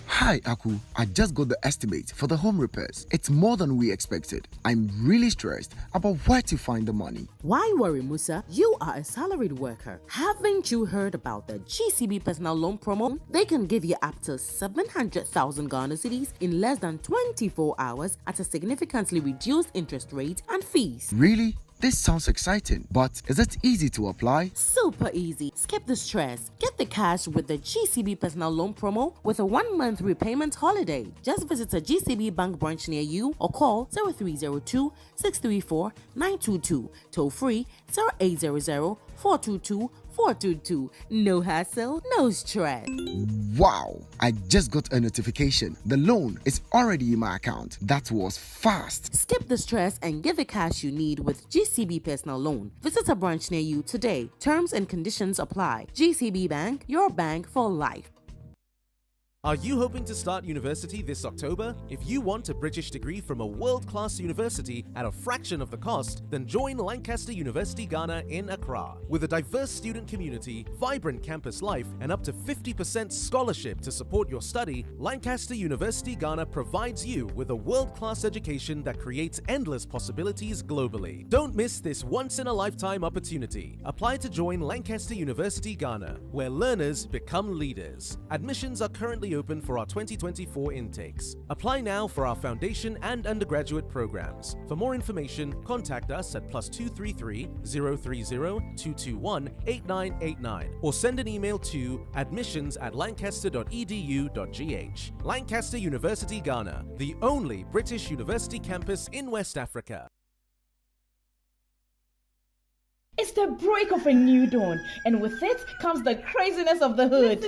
Hi, Aku. I just got the estimate for the home repairs. It's more than we expected. I'm really stressed about where to find the money. Why worry, Musa? You are a salaried worker. Haven't you heard about the GCB personal loan promo? They can give you up to 700,000 Ghana cedis in less than 24 hours at a significantly reduced interest rate and fees. Really? This sounds exciting, but is it easy to apply? Super easy. Skip the stress. Get the cash with the GCB personal loan promo with a 1-month repayment holiday. Just visit a GCB bank branch near you or call 0302-634-922. Toll free 0800-422-422. No hassle, no stress. Wow! I just got a notification. The loan is already in my account. That was fast. Skip the stress and get the cash you need with GCB personal loan. Visit a branch near you today. Terms and conditions apply. GCB Bank, your bank for life. Are you hoping to start university this October? If you want a British degree from a world-class university at a fraction of the cost, then join Lancaster University Ghana in Accra. With a diverse student community, vibrant campus life, and up to 50% scholarship to support your study, Lancaster University Ghana provides you with a world-class education that creates endless possibilities globally. Don't miss this once-in-a-lifetime opportunity. Apply to join Lancaster University Ghana, where learners become leaders. Admissions are currently open for our 2024 intakes. Apply now for our foundation and undergraduate programs. For more information, contact us at +233 030 221 8989 or send an email to admissions@lancaster.edu.gh. Lancaster University Ghana, the only British university campus in West Africa. It's the break of a new dawn, and with it comes the craziness of the hood.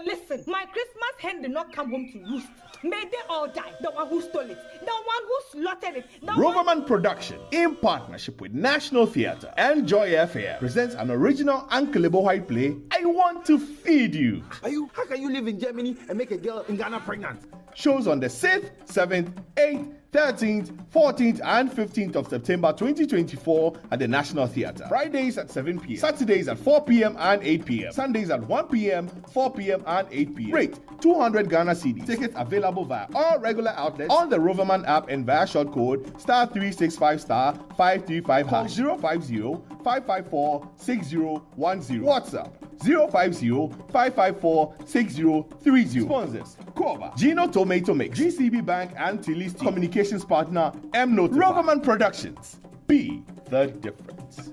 Listen. My Christmas hen did not come home to roost. May they all die. The one who stole it, the one who slaughtered it. Roverman Production, in partnership with National Theatre and Joy FM, presents an original Uncle White play, I Want to Feed You. How can you live in Germany and make a girl in Ghana pregnant? Shows on the 6th, 7th, 8th, 13th, 14th, and 15th of September 2024 at the National Theatre. Fridays at 7 p.m. Saturdays at 4 p.m. and 8 p.m. Sundays at 1 p.m., 4 p.m., and 8 p.m. Rate 200 Ghana cedis. Tickets available via all regular outlets on the Roverman app and via short code *365 *535 #050-554-6010. WhatsApp 050-554-6030. Sponsors: Koba, Gino Tomato Mix, GCB Bank, and Tilly's Communications Partner M Notify. Roverman Productions. Be the difference.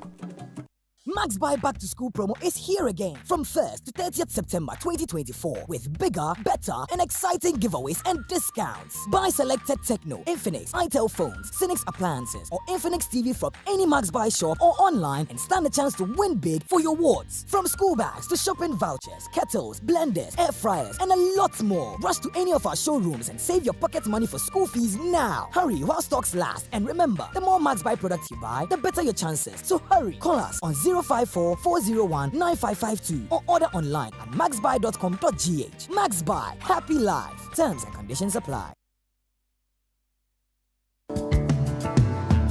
Max Buy Back to School promo is here again from 1st to 30th September 2024 with bigger, better, and exciting giveaways and discounts. Buy selected Techno, Infinix, itel phones, Cynix appliances, or Infinix TV from any Max Buy shop or online and stand a chance to win big for your awards. From school bags to shopping vouchers, kettles, blenders, air fryers, and a lot more. Rush to any of our showrooms and save your pocket money for school fees now. Hurry while stocks last. And remember, the more Max Buy products you buy, the better your chances. So hurry. Call us on 054-401-9552 or order online at maxbuy.com.gh. Max Buy. Happy life. Terms and conditions apply.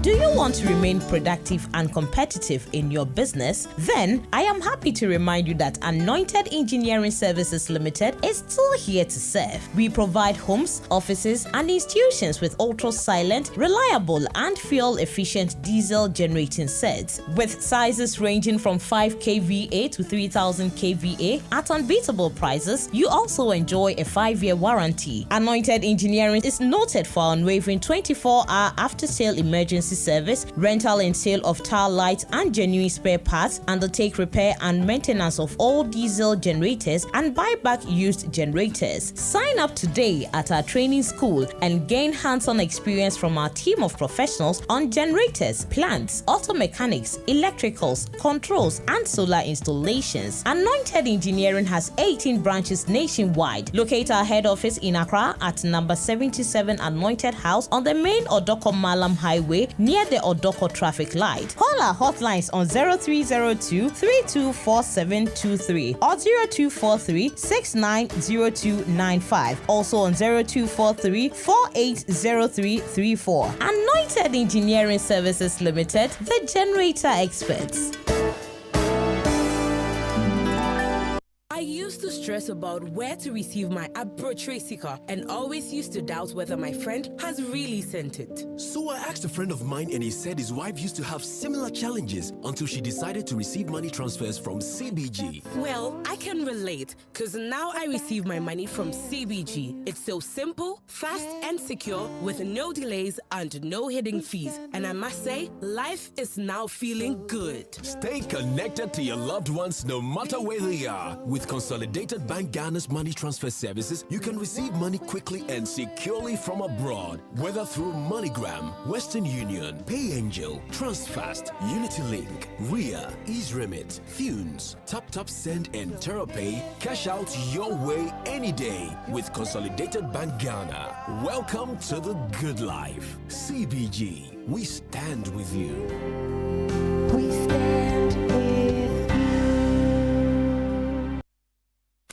Do you want to remain productive and competitive in your business? Then I am happy to remind you that Anointed Engineering Services Limited is still here to serve. We provide homes, offices, and institutions with ultra-silent, reliable, and fuel-efficient diesel generating sets with sizes ranging from 5 kVA to 3000 kVA at unbeatable prices. You also enjoy a 5-year warranty. Anointed Engineering is noted for unwavering 24-hour after-sale emergency service, rental and sale of tile lights and genuine spare parts, undertake repair and maintenance of all diesel generators, and buy back used generators. Sign up today at our training school and gain hands-on experience from our team of professionals on generators, plants, auto mechanics, electricals, controls, and solar installations. Anointed Engineering has 18 branches nationwide. Locate our head office in Accra at number 77 Anointed House on the main Odoko Malam Highway near the Odoko traffic light. Call our hotlines on 0302 324723 or 0243 690295. Also on 0243 480334. Anointed Engineering Services Limited, the generator experts. I used to stress about where to receive my Abro Tray sticker and always used to doubt whether my friend has really sent it. So I asked a friend of mine and he said his wife used to have similar challenges until she decided to receive money transfers from CBG. Well, I can relate because now I receive my money from CBG. It's so simple, fast and secure with no delays and no hidden fees. And I must say, life is now feeling good. Stay connected to your loved ones no matter where they are. With Consolidated Bank Ghana's money transfer services, you can receive money quickly and securely from abroad, whether through MoneyGram, Western Union, PayAngel, TransFast, UnityLink, RIA, EaseRemit, Thunes, TapTap Send, and TerraPay. Cash out your way any day with Consolidated Bank Ghana. Welcome to the good life. CBG, we stand with you. We stand with you.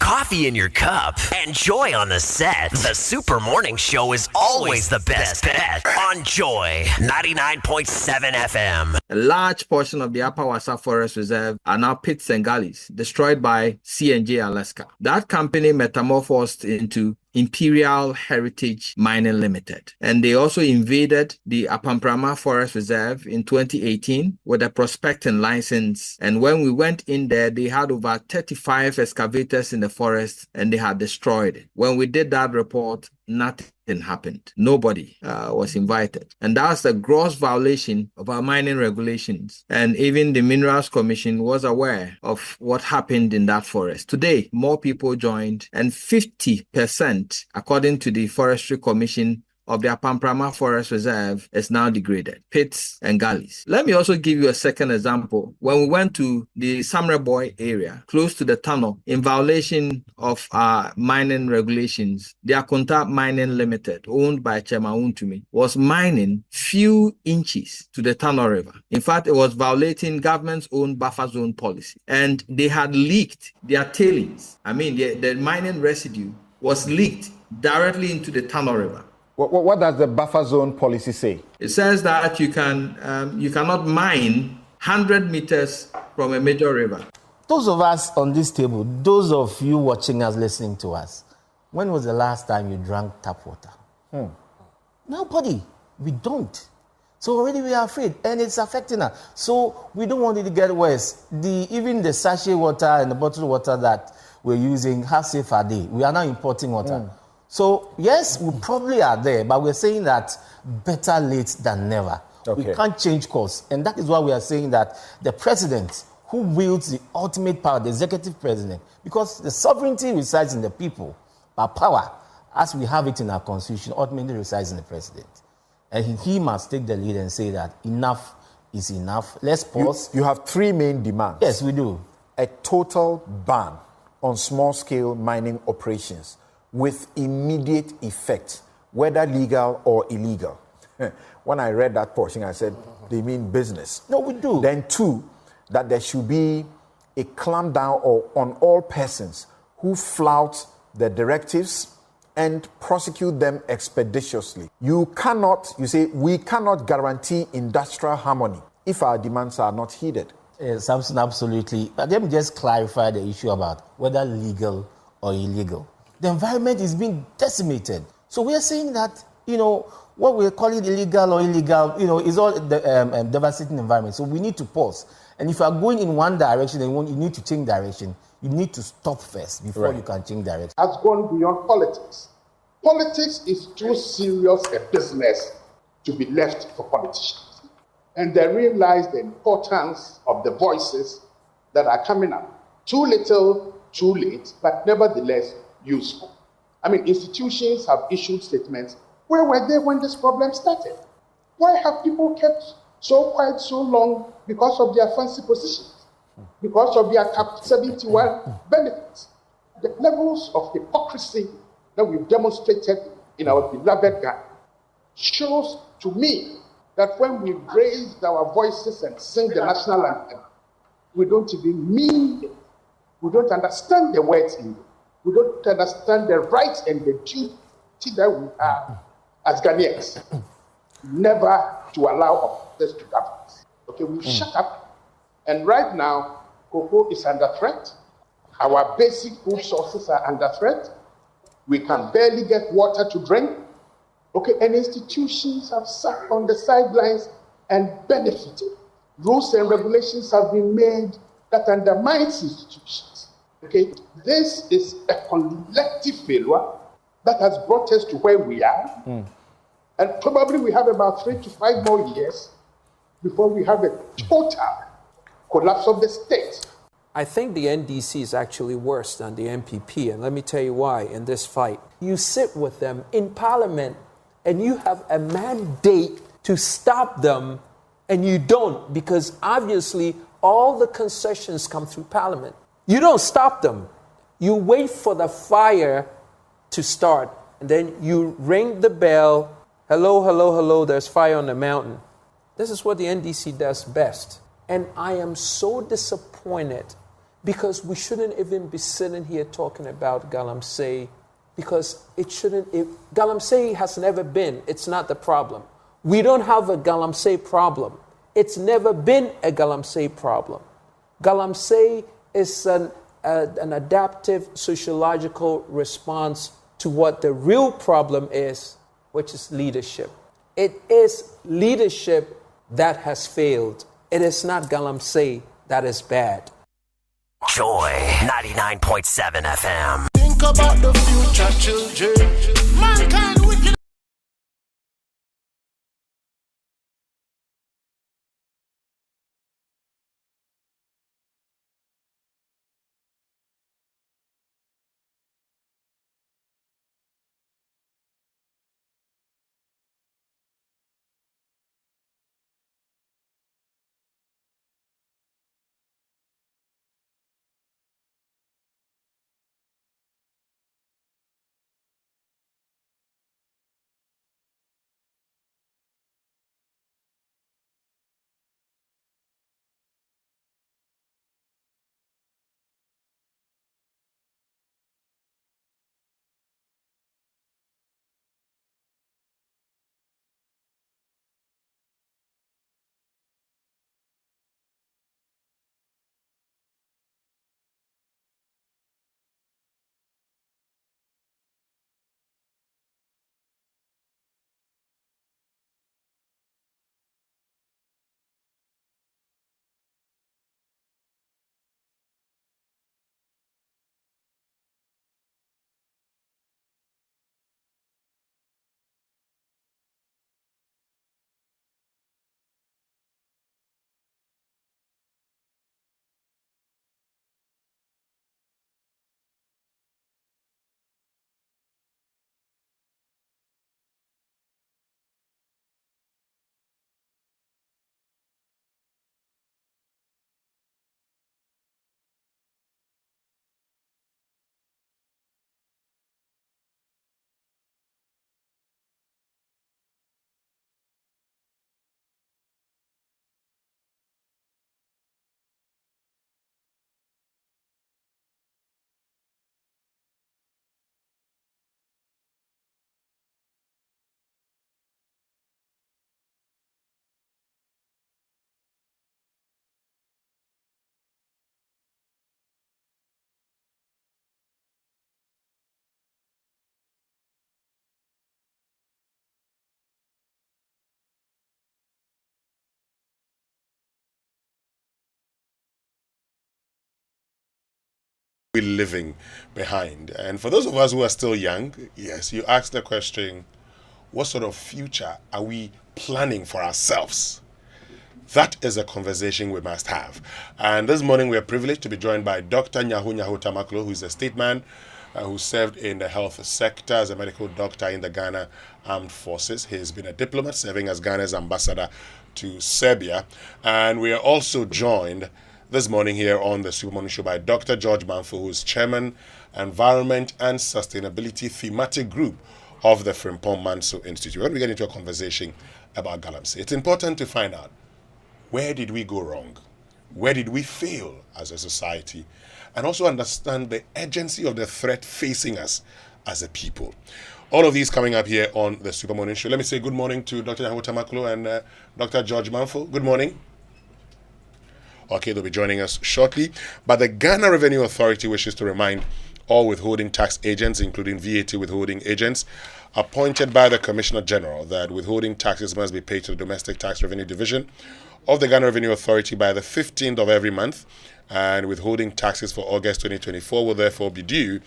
Coffee in your cup and Joy on the set. The Super Morning Show is always the best bet on Joy 99.7 FM. A large portion of the Upper Wassa Forest Reserve are now pits and gullies destroyed by C&J Alaska. That company metamorphosed into Imperial Heritage Mining Limited. And they also invaded the Apamprama Forest Reserve in 2018 with a prospecting license. And when we went in there, they had over 35 excavators in the forest and they had destroyed it. When we did that report, nothing happened. Nobody was invited. And that's the gross violation of our mining regulations. And even the Minerals Commission was aware of what happened in that forest. Today, more people joined, and 50%, according to the Forestry Commission, of the Apamprama Forest Reserve is now degraded, pits and gullies. Let me also give you a second example. When we went to the Samreboy area, close to the tunnel, in violation of our mining regulations, the Akunta Mining Limited, owned by Chema Untumi, was mining few inches to the Tunnel River. In fact, it was violating government's own buffer zone policy. And they had leaked their tailings. The mining residue was leaked directly into the Tunnel River. What does the buffer zone policy say? It says that you cannot mine 100 meters from a major river. Those of us on this table, those of you watching us, listening to us, when was the last time you drank tap water? Nobody. We don't. So already we are afraid, and it's affecting us. So we don't want it to get worse. Even the sachet water and the bottled water that we're using, how safe are they? We are now importing water. So, yes, we probably are there, but we're saying that better late than never. Okay. We can't change course. And that is why we are saying that the president, who wields the ultimate power, the executive president, because the sovereignty resides in the people, but power, as we have it in our constitution, ultimately resides in the president. And he must take the lead and say that enough is enough. Let's pause. You have three main demands. Yes, we do. A total ban on small-scale mining operations with immediate effect, whether legal or illegal. When I read that portion, I said, they mean business. No, we do. Then two, that there should be a clampdown on all persons who flout the directives and prosecute them expeditiously. You say, we cannot guarantee industrial harmony if our demands are not heeded. Samson, absolutely. But let me just clarify the issue about whether legal or illegal. The environment is being decimated. So we are saying that, what we're calling illegal or illegal, is all devastating environment. So we need to pause. And if you are going in one direction, then you need to change direction. You need to stop first before you can change direction. Has gone beyond politics. Politics is too serious a business to be left for politicians. And they realize the importance of the voices that are coming up. Too little, too late, but nevertheless useful. Institutions have issued statements. Where were they when this problem started? Why have people kept so quiet so long? Because of their fancy positions, because of their Cap 71 benefits. The levels of hypocrisy that we've demonstrated in our beloved Ghana shows to me that when we raise our voices and sing the national anthem, we don't even mean it. We don't understand the words in it. We don't understand the rights and the duty that we have as Ghanaians. Never to allow this to happen. Okay, we shut up. And right now, cocoa is under threat. Our basic food sources are under threat. We can barely get water to drink. Okay, and institutions have sat on the sidelines and benefited. Rules and regulations have been made that undermines institutions. Okay, this is a collective failure that has brought us to where we are. And probably we have about 3 to 5 more years before we have a total collapse of the state. I think the NDC is actually worse than the MPP, and let me tell you why in this fight. You sit with them in Parliament, and you have a mandate to stop them, and you don't, because obviously all the concessions come through Parliament. You don't stop them. You wait for the fire to start, and then you ring the bell. Hello, hello, hello, there's fire on the mountain. This is what the NDC does best. And I am so disappointed because we shouldn't even be sitting here talking about Galamsey, because Galamsey has never been, it's not the problem. We don't have a Galamsey problem. It's never been a Galamsey problem. Galamsey is an adaptive sociological response to what the real problem is, which is leadership. It is leadership that has failed. It is not Galamsey that is bad. Joy 99.7 FM. Think about the future children. Mankind wicked. we're living behind? And for those of us who are still young, yes, you ask the question, what sort of future are we planning for ourselves? That is a conversation we must have. And this morning we are privileged to be joined by Dr. Nyahu Tamaklo, who is a statesman who served in the health sector as a medical doctor in the Ghana Armed Forces. He has been a diplomat serving as Ghana's ambassador to Serbia. And we are also joined this morning here on the Super Morning Show by Dr. George Manfo, who is Chairman, Environment and Sustainability Thematic Group of the Frimpong Manso Institute. We're going to get into a conversation about galamsey. It's important to find out, where did we go wrong? Where did we fail as a society? And also understand the urgency of the threat facing us as a people. All of these coming up here on the Super Morning Show. Let me say good morning to Dr. Nyahu Tamaklo and Dr. George Manfo. Good morning. Okay, they'll be joining us shortly. But the Ghana Revenue Authority wishes to remind all withholding tax agents, including VAT withholding agents, appointed by the Commissioner General, that withholding taxes must be paid to the Domestic Tax Revenue Division of the Ghana Revenue Authority by the 15th of every month, and withholding taxes for August 2024 will therefore be due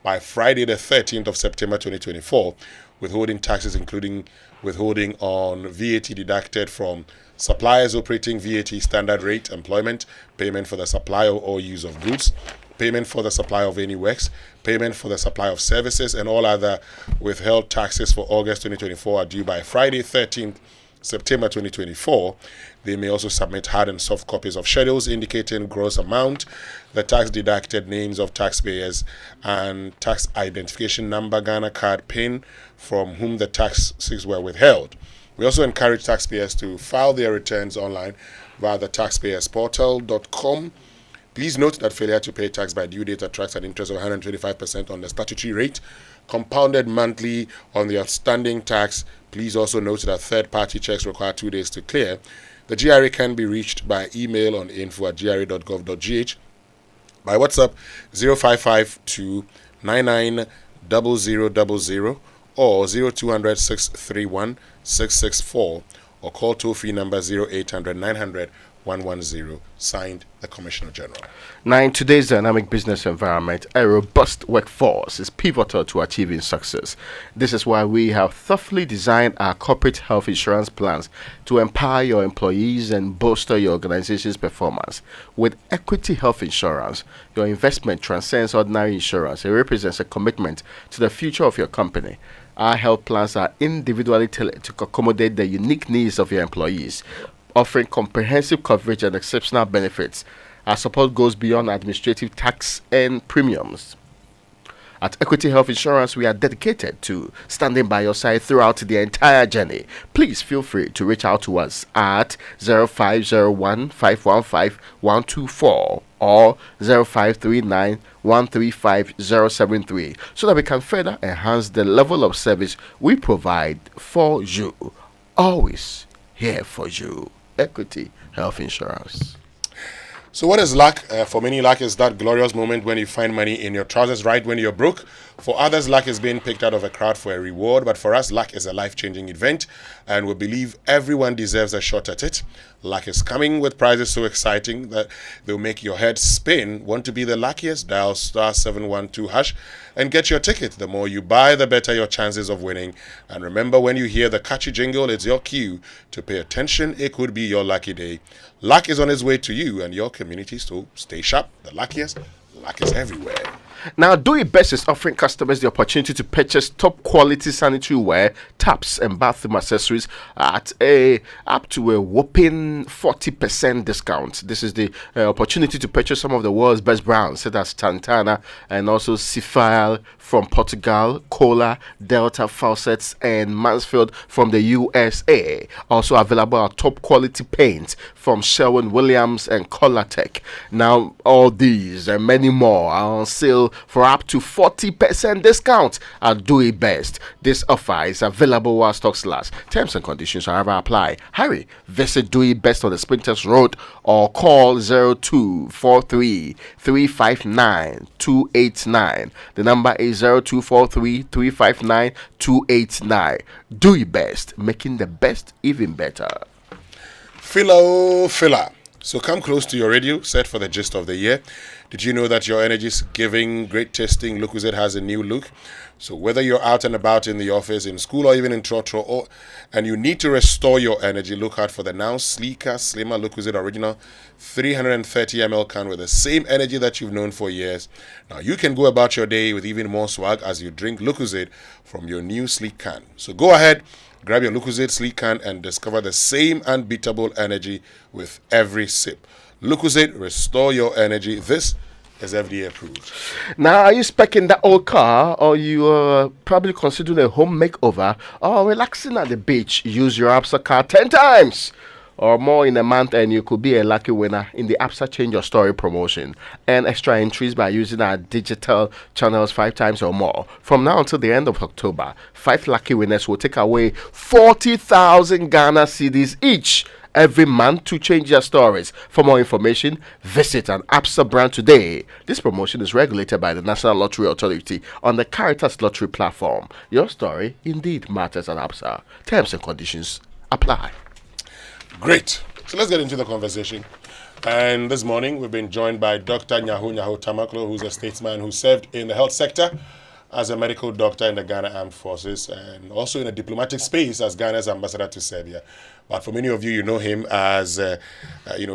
by Friday the 13th of September 2024. Withholding taxes including withholding on VAT deducted from suppliers operating VAT standard rate employment, payment for the supply or use of goods, payment for the supply of any works, payment for the supply of services, and all other withheld taxes for August 2024 are due by Friday 13th September 2024. They may also submit hard and soft copies of schedules indicating gross amount, the tax deducted names of taxpayers, and tax identification number, Ghana card PIN, from whom the taxes were withheld. We also encourage taxpayers to file their returns online via the taxpayersportal.com. Please note that failure to pay tax by due date attracts an interest of 125% on the statutory rate, compounded monthly on the outstanding tax. Please also note that third-party checks require 2 days to clear. The GRA can be reached by email on info@gra.gov.gh, by WhatsApp 0552990000 or 0200 631 664, or call toll-free number 0800 900 110, signed the Commissioner General. Now, in today's dynamic business environment, a robust workforce is pivotal to achieving success. This is why we have thoughtfully designed our corporate health insurance plans to empower your employees and bolster your organization's performance. With Equity Health Insurance, your investment transcends ordinary insurance. It represents a commitment to the future of your company. Our health plans are individually tailored to accommodate the unique needs of your employees, offering comprehensive coverage and exceptional benefits. Our support goes beyond administrative tax and premiums. At Equity Health Insurance, we are dedicated to standing by your side throughout the entire journey. Please feel free to reach out to us at 0501 515 124 or 0539 135 073 so that we can further enhance the level of service we provide for you. Always here for you. Equity Health Insurance. So what is luck? For many, luck is that glorious moment when you find money in your trousers right when you're broke. For others, luck is being picked out of a crowd for a reward. But for us, luck is a life-changing event, and we believe everyone deserves a shot at it. Luck is coming with prizes so exciting that they'll make your head spin. Want to be the luckiest? Dial *712# and get your ticket. The more you buy, the better your chances of winning. And remember, when you hear the catchy jingle, it's your cue to pay attention. It could be your lucky day. Luck is on its way to you and your community, so stay sharp. The luckiest, luck is everywhere. Now, Do It Best is offering customers the opportunity to purchase top quality sanitary ware, taps, and bathroom accessories at up to a whopping 40% discount. This is the opportunity to purchase some of the world's best brands, such as Tantana and also Cefile from Portugal, Kohler, Delta Faucets, and Mansfield from the USA. Also available are top quality paints from Sherwin-Williams and Colatech. Now, all these and many more are on sale for up to 40% discount at Do It Best. This offer is available while stocks last. Terms and conditions, however, apply. Hurry, visit Do It Best on the Sprinters Road or call 0243 359 289. The number is 0243 359 289. Do It Best, making the best even better. Filler. So come close to your radio, set for the gist of the year. Did you know that your energy is giving great tasting Lucozade has a new look? So whether you're out and about in the office, in school, or even in trotro, and you need to restore your energy, look out for the now sleeker, slimmer Lucozade Original 330 ml can with the same energy that you've known for years. Now you can go about your day with even more swag as you drink Lucozade from your new sleek can. So go ahead, grab your Lucozade sleek can and discover the same unbeatable energy with every sip. Lucozade, restore your energy. This is FDA approved. Now, are you specing that old car, or you are probably considering a home makeover, or relaxing at the beach? Use your APSA card 10 times or more in a month, and you could be a lucky winner in the APSA Change Your Story promotion. Earn extra entries by using our digital channels 5 times or more. From now until the end of October, 5 lucky winners will take away 40,000 Ghana cedis each every month to change their stories. For more information, visit an APSA brand today. This promotion is regulated by the National Lottery Authority on the Caritas Lottery platform. Your story indeed matters at APSA. Terms and conditions apply. Great. So let's get into the conversation. And this morning, we've been joined by Dr. Nyaho Tamaklo, who's a statesman who served in the health sector as a medical doctor in the Ghana Armed Forces and also in a diplomatic space as Ghana's ambassador to Serbia. But for many of you, you know him as,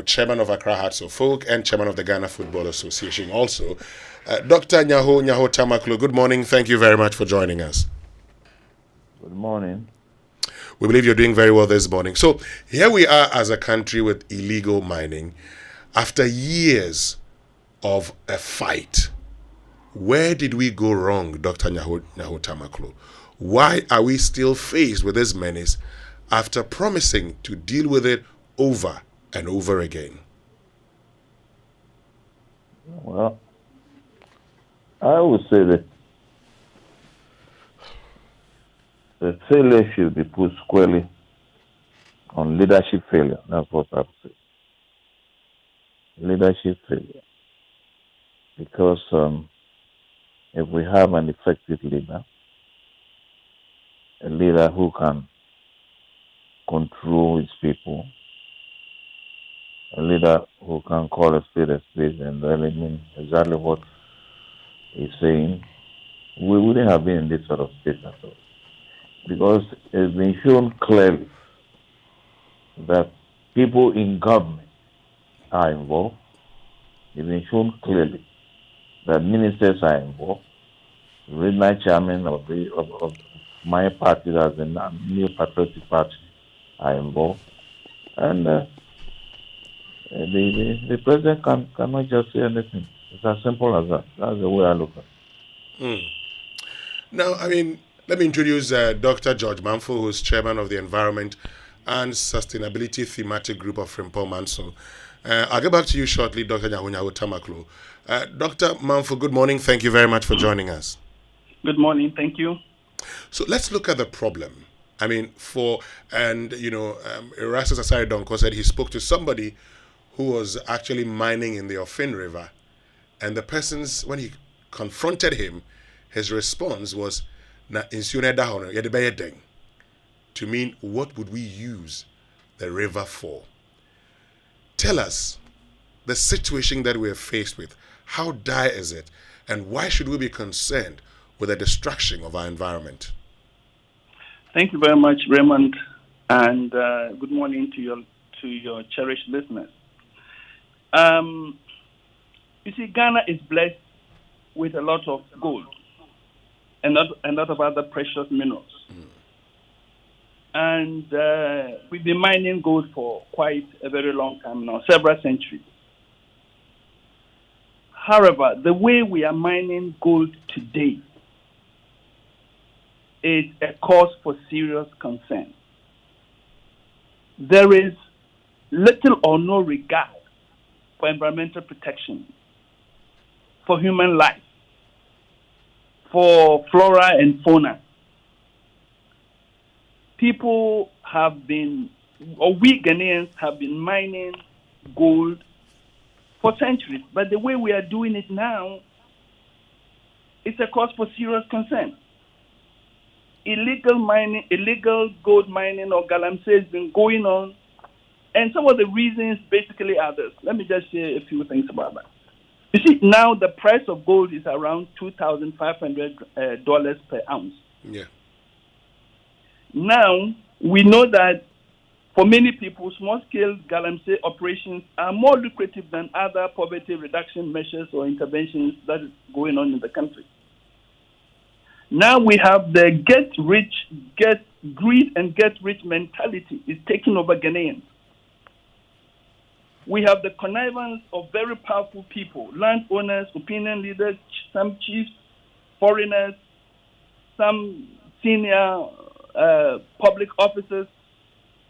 chairman of Accra Hearts of Folk and chairman of the Ghana Football Association also. Dr. Nyaho Tamaklo, good morning. Thank you very much for joining us. Good morning. We believe you're doing very well this morning. So here we are as a country with illegal mining. After years of a fight, where did we go wrong, Dr. Nyaho Tamaklo? Why are we still faced with this menace after promising to deal with it over and over again? Well, I would say that the failure should be put squarely on leadership failure. That's what I would say. Leadership failure. Because if we have an effective leader, a leader who can control his people, a leader who can call a spade and really mean exactly what he's saying, we wouldn't have been in this sort of state at all. Because it's been shown clearly that people in government are involved. It's been shown clearly that ministers are involved. The regional chairman of my party, as the New Patriotic Party, are involved. And the president cannot just say anything. It's as simple as that. That's the way I look at it. Now, let me introduce Dr. George Manfo, who's chairman of the Environment and Sustainability Thematic Group of Frimpong Manso. I'll get back to you shortly, Dr. Nyaho Tamaklo. Dr. Manfo, good morning. Thank you very much for joining us. Good morning. Thank you. So let's look at the problem. Erastus Asare Donko said he spoke to somebody who was actually mining in the Ofin River. And the persons, when he confronted him, his response was, na insione da hono yede beye den, to mean what would we use the river for? Tell us the situation that we're faced with. How dire is it, and why should we be concerned with the destruction of our environment? Thank you very much, Raymond, and good morning to your cherished listeners. You see, Ghana is blessed with a lot of gold and a lot of other precious minerals. And we've been mining gold for quite a very long time now, several centuries. However, the way we are mining gold today is a cause for serious concern. There is little or no regard for environmental protection, for human life, for flora and fauna. People have been, or we Ghanaians have been mining gold for centuries, but the way we are doing it now is a cause for serious concern. Illegal mining, illegal gold mining or galamsey has been going on, and some of the reasons basically are this. Let me just say a few things about that. You see, now the price of gold is around $2,500 per ounce. Yeah. Now, we know that for many people, small-scale galamsey operations are more lucrative than other poverty reduction measures or interventions that is going on in the country. Now we have the greed and get-rich mentality is taking over Ghanaians. We have the connivance of very powerful people, landowners, opinion leaders, some chiefs, foreigners, some senior public officers,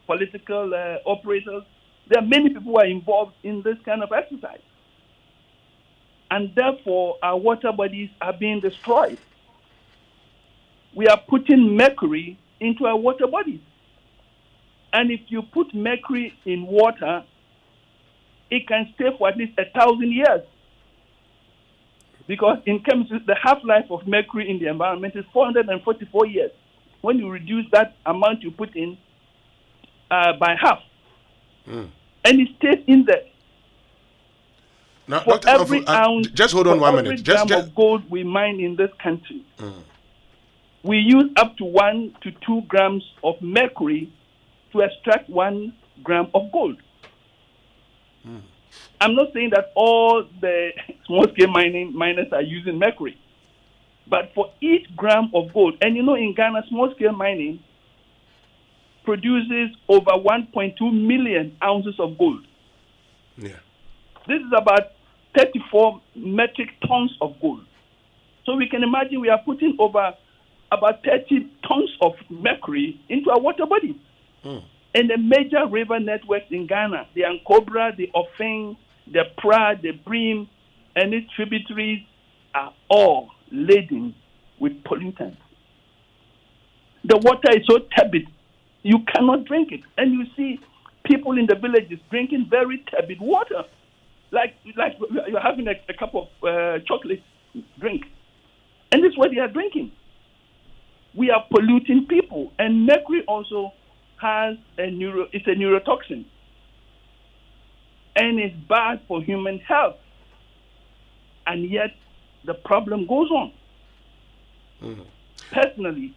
political operators. There are many people who are involved in this kind of exercise. And therefore, our water bodies are being destroyed. We are putting mercury into our water bodies. And if you put mercury in water, it can stay for at least 1,000 years. Because in chemistry, the half-life of mercury in the environment is 444 years. When you reduce that amount you put in by half, and it stays in there. Now, For Dr. every ounce, just hold on for 1 every minute. gram of gold we mine in this country, we use up to 1 to 2 grams of mercury to extract 1 gram of gold. I'm not saying that all the small-scale miners are using mercury. But for each gram of gold, and you know in Ghana, small-scale mining produces over 1.2 million ounces of gold. Yeah. This is about 34 metric tons of gold. So we can imagine we are putting over about 30 tons of mercury into our water bodies. And the major river networks in Ghana, the Ankobra, the Ofeng, the Pra, the Brim, and its tributaries are all laden with pollutants. The water is so turbid, you cannot drink it. And you see people in the villages drinking very turbid water. Like you're having a cup of chocolate drink. And this is what they are drinking. We are polluting people. And mercury also has it's a neurotoxin. And it's bad for human health. And yet, the problem goes on. Personally,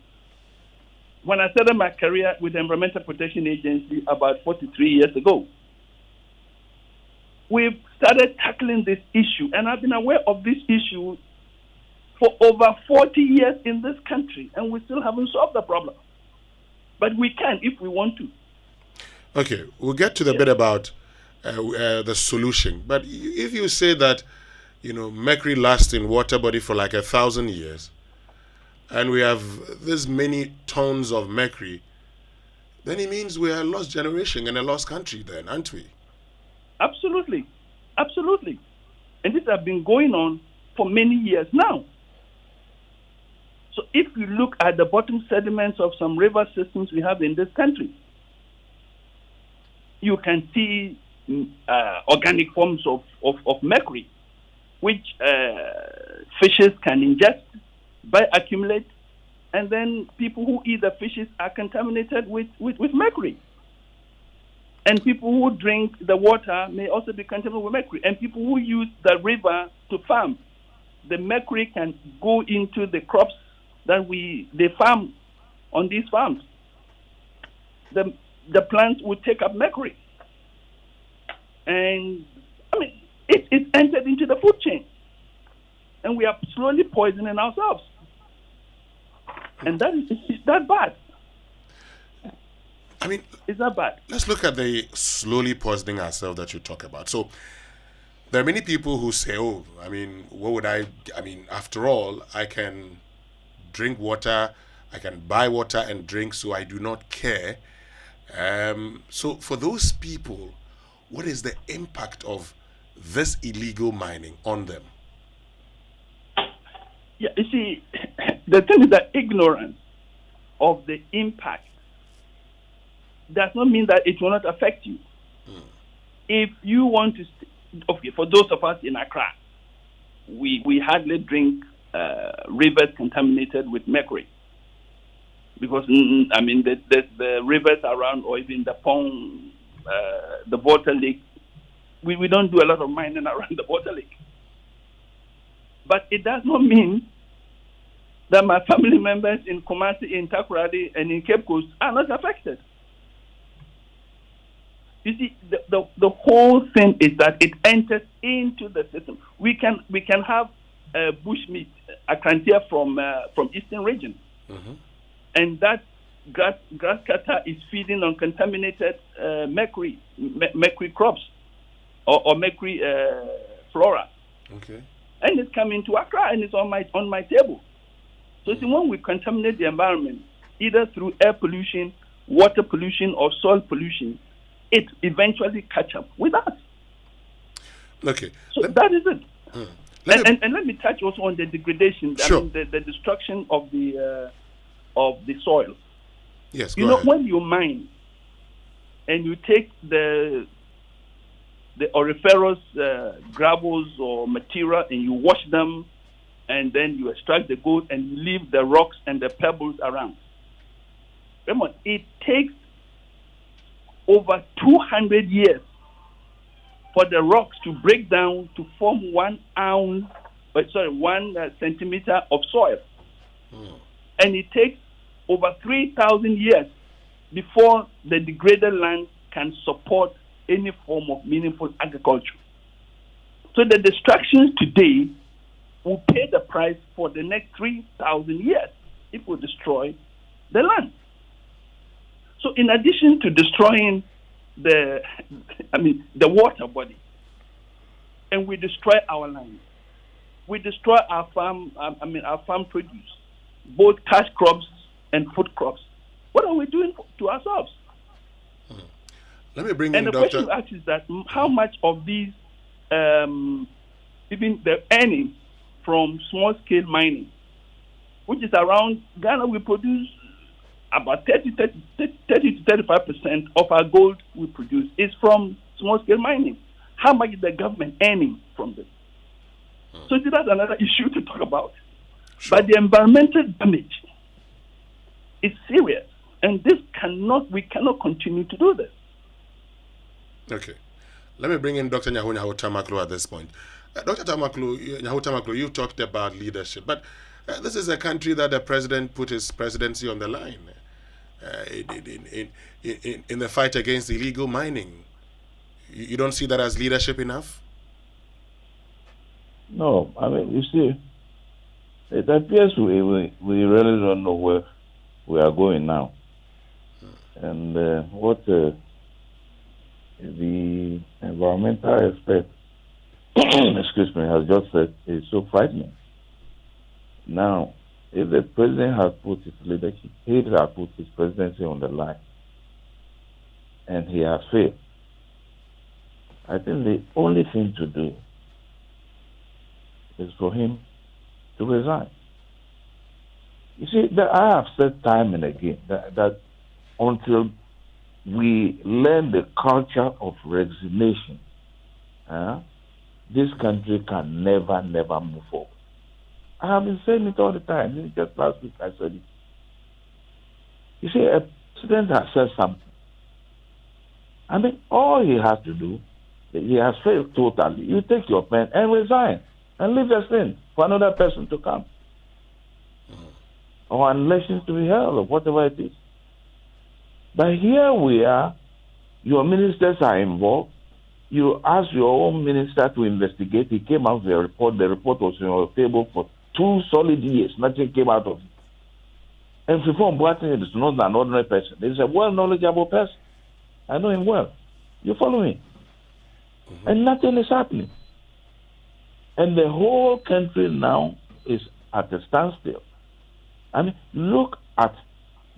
when I started my career with the Environmental Protection Agency about 43 years ago, we've started tackling this issue. And I've been aware of this issue for over 40 years in this country, and we still haven't solved the problem. But we can if we want to. Okay, we'll get to the bit about the solution. But if you say that, mercury lasts in water body for like 1,000 years, and we have this many tons of mercury, then it means we are a lost generation and a lost country then, aren't we? Absolutely. Absolutely. And this has been going on for many years now. So if you look at the bottom sediments of some river systems we have in this country, you can see organic forms of mercury, which fishes can ingest, bioaccumulate, and then people who eat the fishes are contaminated with mercury. And people who drink the water may also be contaminated with mercury. And people who use the river to farm, the mercury can go into the crops that they farm on these farms. The plants will take up mercury. And, it's entered into the food chain. And we are slowly poisoning ourselves. And is that bad? Is that bad? Let's look at the slowly poisoning ourselves that you talk about. So, there are many people who say, what would after all, I can drink water, I can buy water and drink, so I do not care. So for those people, what is the impact of this illegal mining on them? Yeah, you see, the thing is that ignorance of the impact does not mean that it will not affect you. If you want to, for those of us in Accra, we hardly drink rivers contaminated with mercury, because the rivers around, or even the pond, the water lake, we don't do a lot of mining around the water lake. But it does not mean that my family members in Kumasi, in Takoradi, and in Cape Coast are not affected. You see, the whole thing is that it enters into the system. We can have bush meat, a frontier from eastern region, and that grass cutter is feeding on contaminated mercury crops or mercury flora. Okay. And it's coming to Accra and it's on my table. So see, when we contaminate the environment, either through air pollution, water pollution, or soil pollution, it eventually catch up with us. Okay. So that is it. And let me touch also on the degradation, Sure. I mean, the destruction of the soil. Yes, you go know, ahead. when you mine and you take the auriferous gravels or material and you wash them, and then you extract the gold and you leave the rocks and the pebbles around. Remember, it takes over 200 years for the rocks to break down to form 1 centimeter of soil. And it takes over 3,000 years before the degraded land can support any form of meaningful agriculture. So the destructions today will pay the price for the next 3,000 years if we destroy the land. So in addition to destroying the water body, and we destroy our land, we destroy our farm produce, both cash crops and food crops. What are we doing to ourselves? Let me bring and in the Dr. question asked is that how much of these, even the earnings from small-scale mining, which is around Ghana, we produce about 30 to 35% of our gold we produce is from small-scale mining. How much is the government earning from this? So that's another issue to talk about. Sure. But the environmental damage is serious, and we cannot continue to do this. Okay. Let me bring in Dr. Nyahu Tamaklo at this point. Dr. Nyahu Tamaklo, you've talked about leadership, but this is a country that the president put his presidency on the line in the fight against illegal mining. You don't see that as leadership enough? No, I mean, you see, it appears we really don't know where we are going now. And what the environmental expert, excuse me, has just said is so frightening. Now, if the president has put his leadership, he has put his presidency on the line, and he has failed, I think the only thing to do is for him to resign. You see, I have said time and again that until we learn the culture of resignation, this country can never move forward. I have been saying it all the time. Just last week I said it. You see, a president has said something. I mean, all he has to do, he has failed totally. You take your pen and resign and leave the thing for another person to come. Or an election to be held, or whatever it is. But here we are, your ministers are involved. You ask your own minister to investigate. He came out with a report. The report was on your table for 2 solid years. Nothing came out of it. And Fifon Boateng is not an ordinary person. He's a well-knowledgeable person. I know him well. You follow me? And nothing is happening. And the whole country now is at a standstill. I mean, look at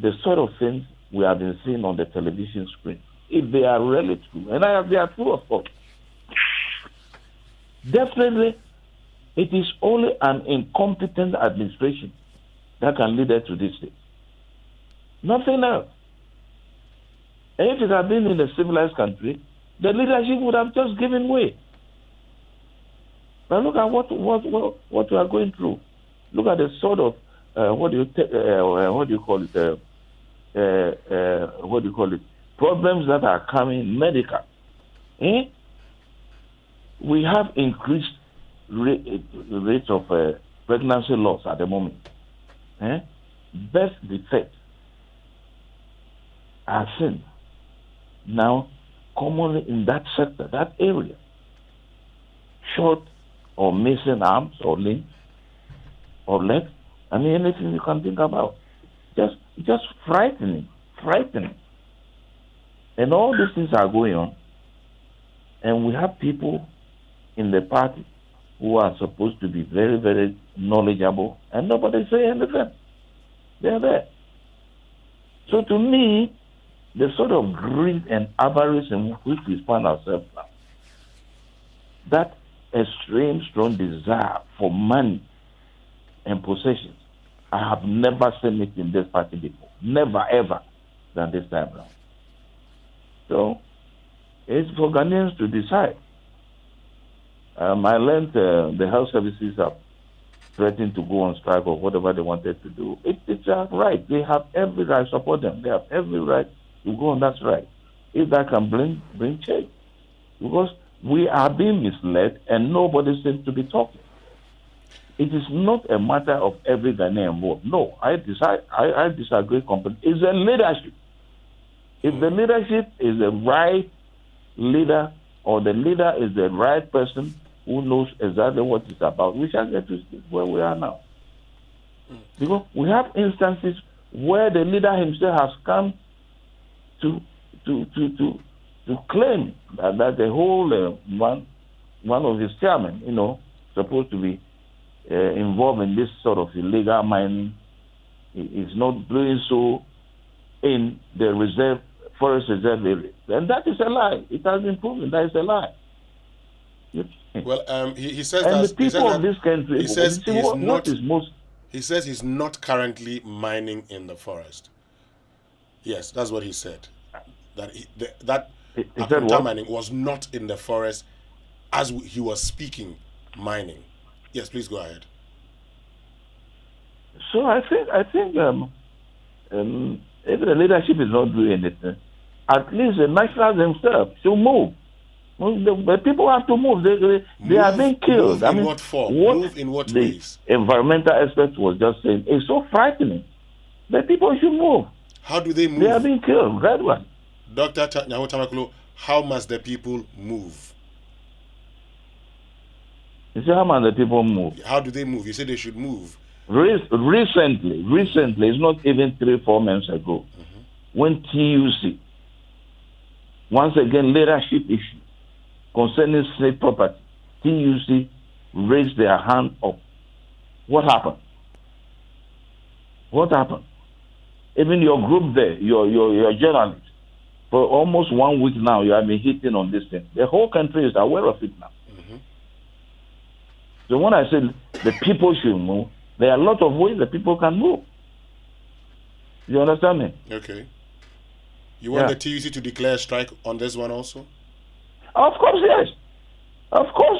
the sort of things we have been seeing on the television screen. If they are really true, and they are true, of course, definitely it is only an incompetent administration that can lead us to this state. Nothing else. And if it had been in a civilized country, the leadership would have just given way. But look at what we are going through. Look at the sort of problems that are coming medical. We have increased rates of pregnancy loss at the moment. Birth defects are seen now commonly in that sector, that area. Short or missing arms or limbs or legs. I mean, anything you can think about. Just frightening. And all these things are going on. And we have people in the party who are supposed to be very, very knowledgeable, and nobody say anything. They're there. So to me, the sort of greed and avarice in which we find ourselves now, that extreme, strong desire for money and possessions, I have never seen it in this party before. Never, ever than this time around. So, it's for Ghanaians to decide. I learned the health services have threatened to go on strike or whatever they wanted to do. It's a right. They have every right. Support them. They have every right to go on that strike. If that can bring change. Because we are being misled and nobody seems to be talking. It is not a matter of every Ghanaian vote. No, I disagree completely. It's the leadership. If the leadership is the right leader or the leader is the right person who knows exactly what it's about, we shall get to where we are now. Because we have instances where the leader himself has come to claim that the whole one of his chairmen, supposed to be involved in this sort of illegal mining, is not doing so in the forest reserve area. And that is a lie. It has been proven that is a lie. Well, he says and that the people of this country, he says he says he's not currently mining in the forest. Yes, that's what he said. That Akunta mining was not in the forest as he was speaking mining. Yes, please go ahead. So I think if the leadership is not doing anything, at least the nationals themselves should move. The people have to move. They are being killed. Move in what form? Move in what ways? Environmental experts was just saying it's so frightening. The people should move. How do they move? They are being killed. Gradually. Dr. Nyaho Tamaklo, how must the people move? You say how must the people move? How do they move? You say they should move. Recently, it's not even 3-4 months ago, when TUC, once again leadership issue concerning state property, TUC raised their hand up. What happened? Even your group there, your journalists, for almost 1 week now, you have been hitting on this thing. The whole country is aware of it now. So when I said the people should move, there are a lot of ways that people can move. You understand me? Okay. You want the TUC to declare a strike on this one also? Of course,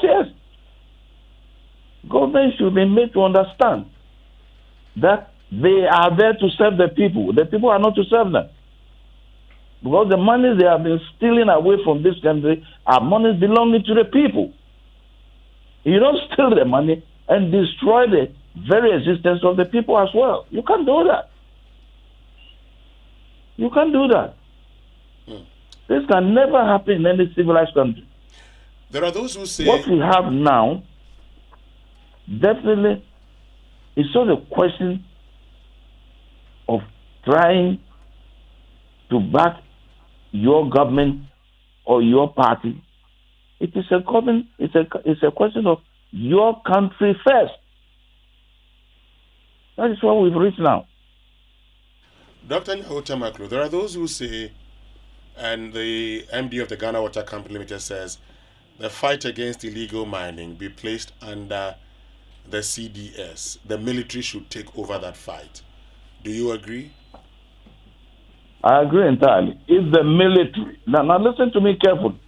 yes. Government should be made to understand that they are there to serve the people. The people are not to serve them. Because the money they have been stealing away from this country are monies belonging to the people. You don't steal the money and destroy the very existence of the people as well. You can't do that. This can never happen in any civilized country. There are those who say what we have now definitely is not a question of trying to back your government or your party. It is it's a question of your country first. That is what we've reached now. Dr. Nyaho Tamaklo, there are those who say, and the MD of the Ghana Water Company Limited says, the fight against illegal mining be placed under the CDS. The military should take over that fight. Do you agree? I agree entirely. If the military, now listen to me carefully.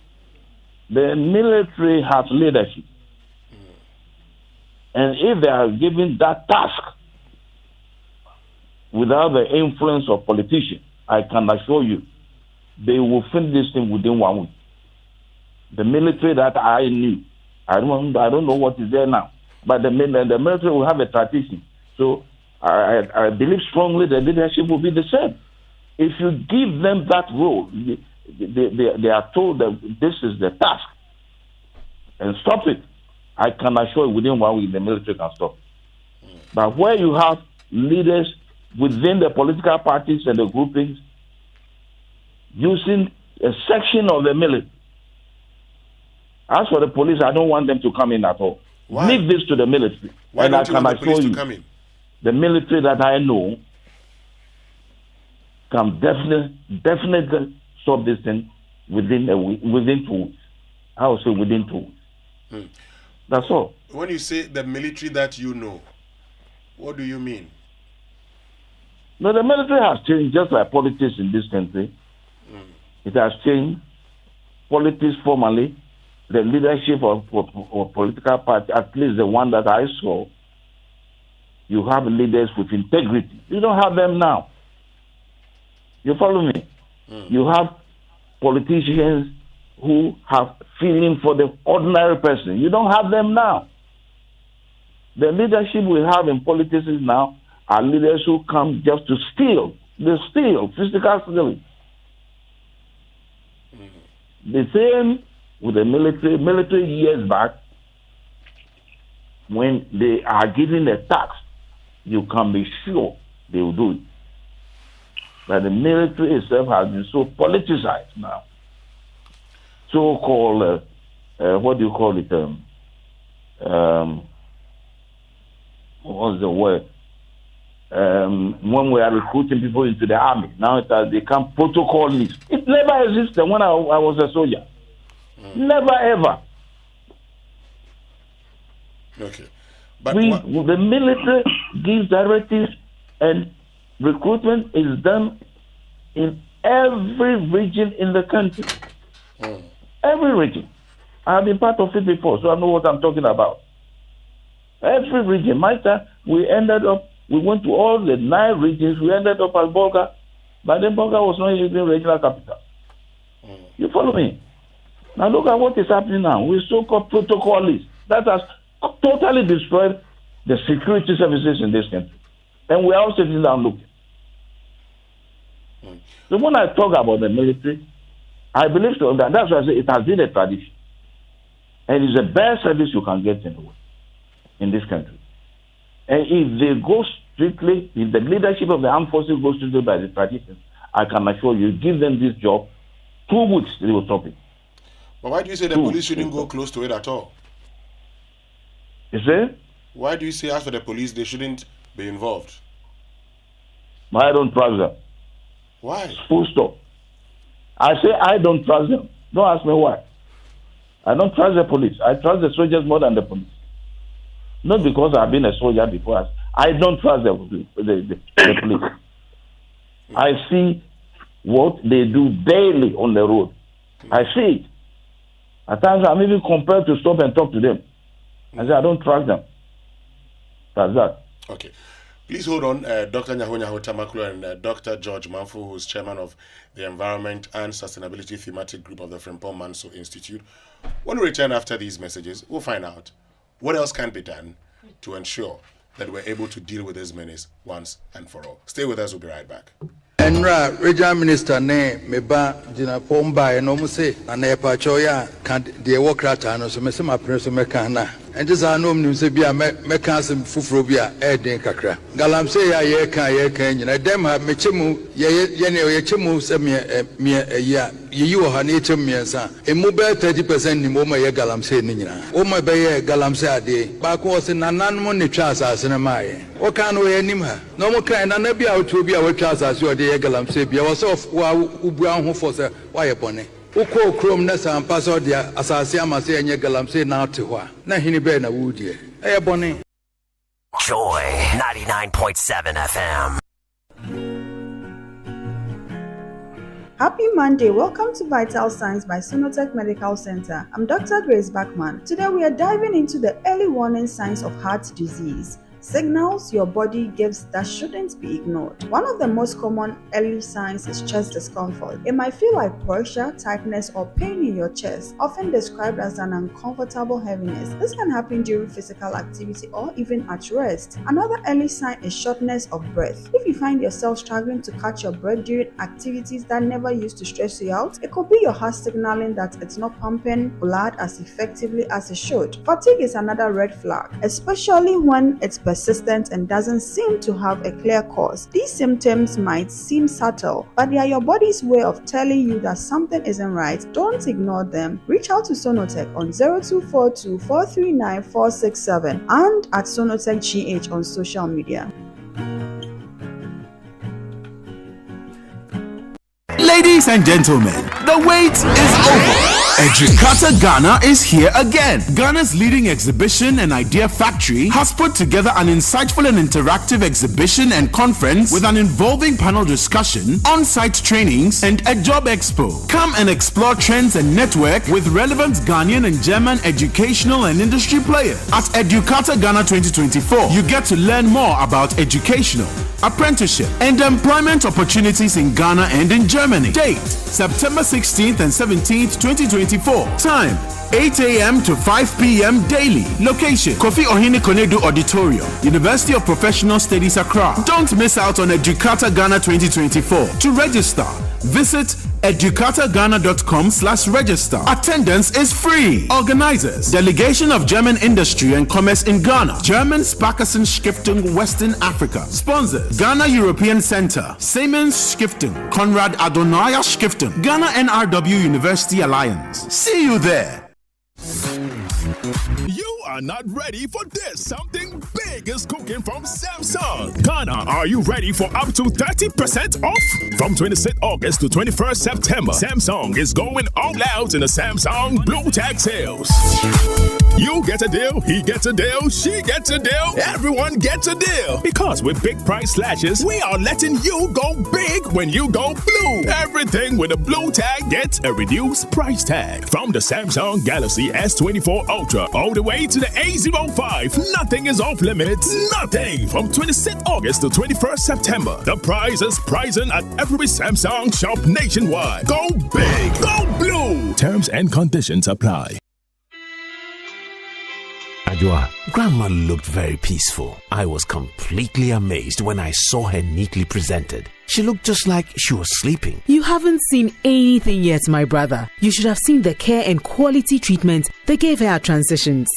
The military has leadership. And if they are given that task without the influence of politicians, I can assure you, they will finish this thing within 1 week. The military that I knew I don't know what is there now. But the military will have a tradition. So I believe strongly the leadership will be the same. If you give them that role, they are told that this is the task, and stop it. I can assure you within 1 week the military can stop it. But where you have leaders within the political parties and the groupings using a section of the military. As for the police, I don't want them to come in at all. Why? Leave this to the military. Why and don't I you can want the police assure to you, come in? the military that I know can definitely stop this thing within a week, within 2 weeks. I would say within 2 weeks. That's all. When you say the military that you know, what do you mean? No, the military has changed just like politics in this country. It has changed. Politics formally, the leadership of political party, at least the one that I saw, you have leaders with integrity. You don't have them now. You follow me? You have politicians who have feeling for the ordinary person. You don't have them now. The leadership we have in politics now are leaders who come just to steal. They steal, physical stealing. The same with the military. Military years back, when they are given a tax, you can be sure they will do it. But the military itself has been so politicized now. So-called, what do you call it? What's the word? When we are recruiting people into the army, now it has become protocol list. It never existed when I was a soldier. Never ever. Okay. But the military gives directives, and recruitment is done in every region in the country. Every region. I have been part of it before, so I know what I'm talking about. Every region. My time, we went to all the 9 regions. We ended up at Bolga, but then Bolga was not even regional capital. You follow me? Now look at what is happening now. We so-called protocolists. That has totally destroyed the security services in this country. And we are all sitting down looking. So when I talk about the military, I believe so. That's why I say it has been a tradition. And it's the best service you can get in the world, in this country. And if they go strictly, if the leadership of the armed forces goes strictly by the tradition, I can assure you, give them this job, 2 weeks, they will stop it. But why do you say the police shouldn't go close to it at all? You say? Why do you say as for the police, they shouldn't be involved? I don't trust them. Why? Full stop. I say I don't trust them. Don't ask me why. I don't trust the police. I trust the soldiers more than the police. Not because I've been a soldier before. I don't trust the police. I see what they do daily on the road. I see it. At times I'm even compelled to stop and talk to them. I say I don't trust them. That's that. Okay. Please hold on, Dr. Nyaho Tamaklo and Dr. George Manfo, who is chairman of the Environment and Sustainability Thematic Group of the Frimpong Manso Institute. When we return after these messages, we'll find out what else can be done to ensure that we're able to deal with this menace once and for all. Stay with us, we'll be right back. Enra regional minister ne meba jina pomba e no mu se na na epa choya kan de work rata no so me se ma pre so me kan na enti za no mu se bia me kan se fufuro bia e den kakra galam se ya ye kan nyina dem ha me chemu ye ne ye chemu se me ya yi wo ha ne chemu miensa emu be 30% ni mo ma ye galam se ni nyina o ma be ye galam se ade ba ko se nanan mo ne twa asase ne ma ye o kan no ye nim ha no mo kan na na bia o tu bia wo twa asase o de galamse bia was of wa ubu anho for say why bone ukọ krom na sampa so de asase amase enye galamse na ate ho na hini be na wudie e bone. Joy 99.7 FM. Happy Monday. Welcome to Vital Signs by Sonotech Medical Center. I'm Dr. Grace Bachman. Today we are diving into the early warning signs of heart disease. signals your body gives that shouldn't be ignored. One of the most common early signs is chest discomfort. It might feel like pressure, tightness, or pain in your chest, often described as an uncomfortable heaviness. This can happen during physical activity or even at rest. Another early sign is shortness of breath. If you find yourself struggling to catch your breath during activities that never used to stress you out, it could be your heart signaling that it's not pumping blood as effectively as it should. Fatigue is another red flag, especially when it's persistent and doesn't seem to have a clear cause. These symptoms might seem subtle, but they are your body's way of telling you that something isn't right. Don't ignore them. Reach out to Sonotech on 0242 439 467 and at Sonotech GH on social media. Ladies and gentlemen, the wait is over. Educata Ghana is here again. Ghana's leading exhibition and idea factory has put together an insightful and interactive exhibition and conference with an involving panel discussion, on-site trainings, and a job expo. Come and explore trends and network with relevant Ghanaian and German educational and industry players. At Educata Ghana 2024, you get to learn more about educational, apprenticeship, and employment opportunities in Ghana and in Germany. Date: September 16th and 17th, 2024. Time: 8 a.m. to 5 p.m. daily. Location: Kofi Ohene Konedu Auditorium, University of Professional Studies, Accra. Don't miss out on Educata Ghana 2024. To register, visit educataghana.com/register. Attendance is free. Organizers: Delegation of German Industry and Commerce in Ghana, German Sparkassen Stiftung Western Africa. Sponsors: Ghana European Center, Siemens Stiftung, Konrad Adenauer Stiftung, Ghana NRW University Alliance. See you there. You are not ready for this. Something big is cooking from Samsung. Ghana, are you ready for up to 30% off? From 26th August to 21st September, Samsung is going all out in the Samsung Blue Tag sales. You get a deal, he gets a deal, she gets a deal, everyone gets a deal. Because with big price slashes, we are letting you go big when you go blue. Everything with a blue tag gets a reduced price tag. From the Samsung Galaxy S24 Ultra all the way to the A05, nothing is off limits. Nothing. From 26th August to 21st September, the price is pricing at every Samsung shop nationwide. Go big, go blue. Terms and conditions apply. Ajua, Grandma looked very peaceful. I was completely amazed when I saw her neatly presented. She looked just like she was sleeping. You haven't seen anything yet, my brother. You should have seen the care and quality treatment they gave her at transitions.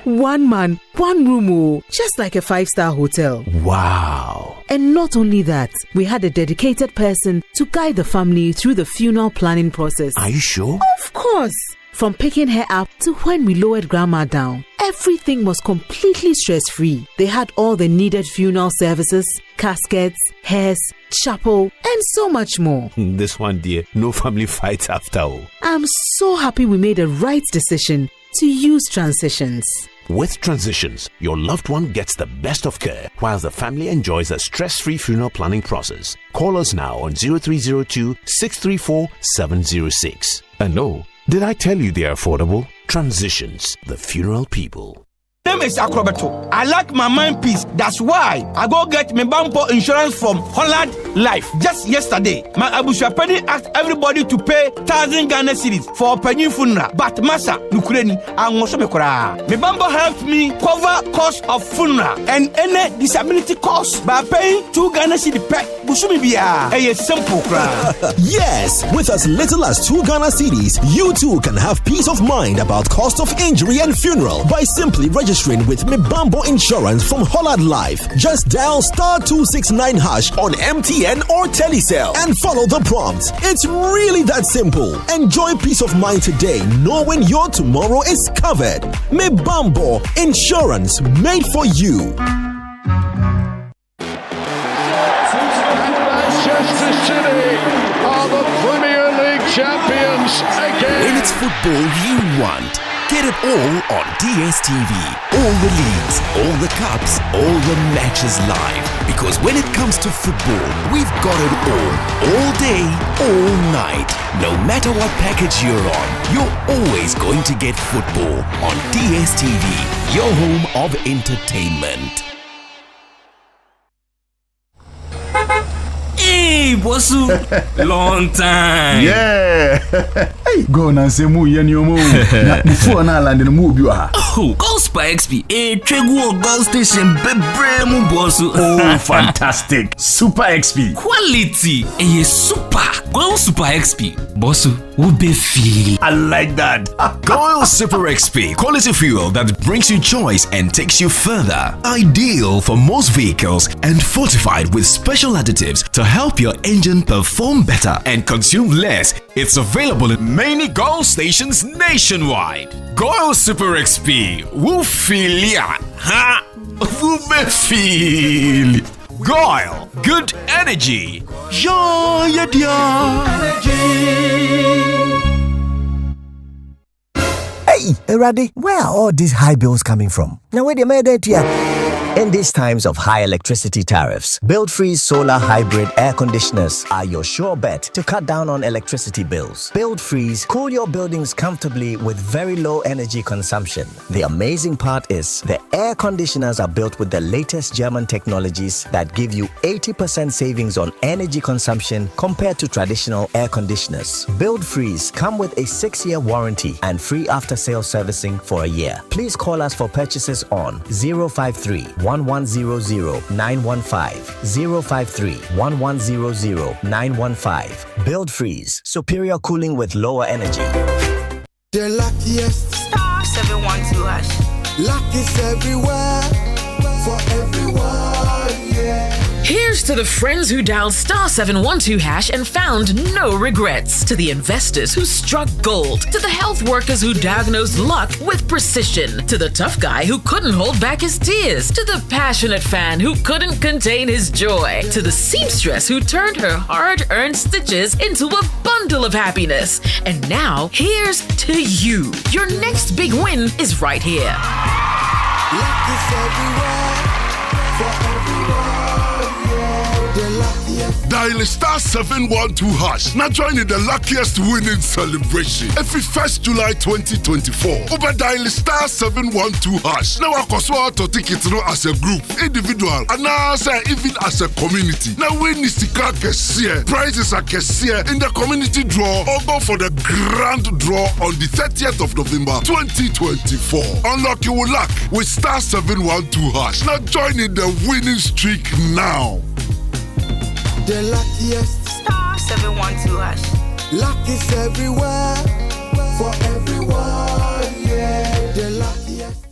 One man, one room, just like a 5-star hotel. Wow. And not only that, we had a dedicated person to guide the family through the funeral planning process. Are you sure? Of course. From picking her up to when we lowered Grandma down, everything was completely stress-free. They had all the needed funeral services, caskets, hearse, chapel, and so much more. This one, dear, no family fights after all. I'm so happy we made the right decision to use Transitions. With Transitions, your loved one gets the best of care while the family enjoys a stress-free funeral planning process. Call us now on 0302 634 706. And no, did I tell you they are affordable? Transitions, the funeral people. My name is Akrobeto. I like my mind peace. That's why I go get my bumper insurance from Holland Life. Just yesterday, my Abushapeni asked everybody to pay 1,000 Ghana cedis for a penny funeral. But Masa Nukureni, I'm also Mekora. My bumper helped me cover cost of funeral and any disability cost by paying 2 Ghana cedis per Bushumibia. A simple cry. Yes, with as little as 2 Ghana cedis, you too can have peace of mind about cost of injury and funeral by simply registering with Mibambo Insurance from Holland Life. Just dial *269# on MTN or Telecel and follow the prompts. It's really that simple. Enjoy peace of mind today, knowing your tomorrow is covered. Mibambo Insurance, made for you. Manchester City are the Premier League champions again. When it's football you want, get it all on DSTV. All the leagues, all the cups, all the matches live. Because when it comes to football, we've got it all day, all night. No matter what package you're on, you're always going to get football on DSTV, your home of entertainment. Hey, Bosu. Long time. Yeah. Hey, go and say mu yen yo mu. Na before na land in mu bi wa. Oh, Gold Super XP. Tregu Gold Station bebre mu Bosu. Oh, fantastic. Super XP. Quality. Super. Gold Super XP. Bosu, would be feel. I like that. Gold Super XP. Quality fuel that brings you choice and takes you further. Ideal for most vehicles and fortified with special additives to help your engine perform better and consume less. It's available in many Gold stations nationwide. Gold Super XP. Woo feel ya. Ha? Woo me feel. Goil. Good energy. Joy Hey, Eradi, where are all these high bills coming from? Now, wait a minute here. In these times of high electricity tariffs, Build-Freeze solar hybrid air conditioners are your sure bet to cut down on electricity bills. Build-Freeze cool your buildings comfortably with very low energy consumption. The amazing part is the air conditioners are built with the latest German technologies that give you 80% savings on energy consumption compared to traditional air conditioners. Build-Freeze come with a 6-year warranty and free after-sale servicing for a year. Please call us for purchases on 053-1100-915, 053-1100-915. Build-Freeze, superior cooling with lower energy. The luckiest star 712 hash. Luck is everywhere for everyone, yeah. Here's to the friends who dialed star 712 hash and found no regrets. To the investors who struck gold. To the health workers who diagnosed luck with precision. To the tough guy who couldn't hold back his tears. To the passionate fan who couldn't contain his joy. To the seamstress who turned her hard-earned stitches into a bundle of happiness. And now, here's to you. Your next big win is right here. Luck is everywhere for everyone. Dial star 712 hash. Now join in the luckiest winning celebration. Every 1st July 2024. Over dial star 712 hash. Now I can to take it through as a group, individual, and now even as a community. Now win is the car prizes are in the community draw or go for the grand draw on the 30th of November 2024. Unlock your luck with star 712 hash. Now join in the winning streak now. The luckiest star 712 hash. Luck is everywhere for everyone, yeah. The luckiest.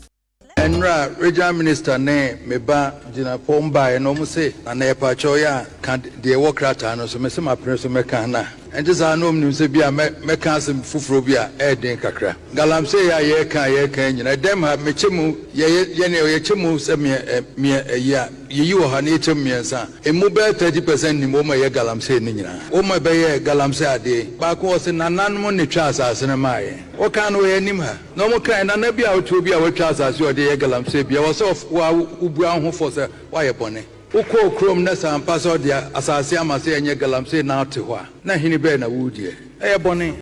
Enra, Regional Minister ne meba jina pomba eno muse na epa choya kan de wokrata no so me se ma preso me kan na. Enti za no mnim se bia me kan sem fufuro bia e den kakra. Galamse ya ye kan nyina dem ha me chemu ye ne ye chemu se me ya yi wo ha ne chem miensa. Emu be 30% ni mo ma ye galamse ni nyina. O ma be ye galamse ade. Ba ko se nanan mo ne twa asase ne maaye. O kan no ye nim ha. No mo kan na bia o tu bia wo twa asase o de ye galamse bia wo se wa ubu an ho fo se wa ye bone. Uko krom na sampa so dia asase amase enye galamse na te ho na hini be na wudie bone.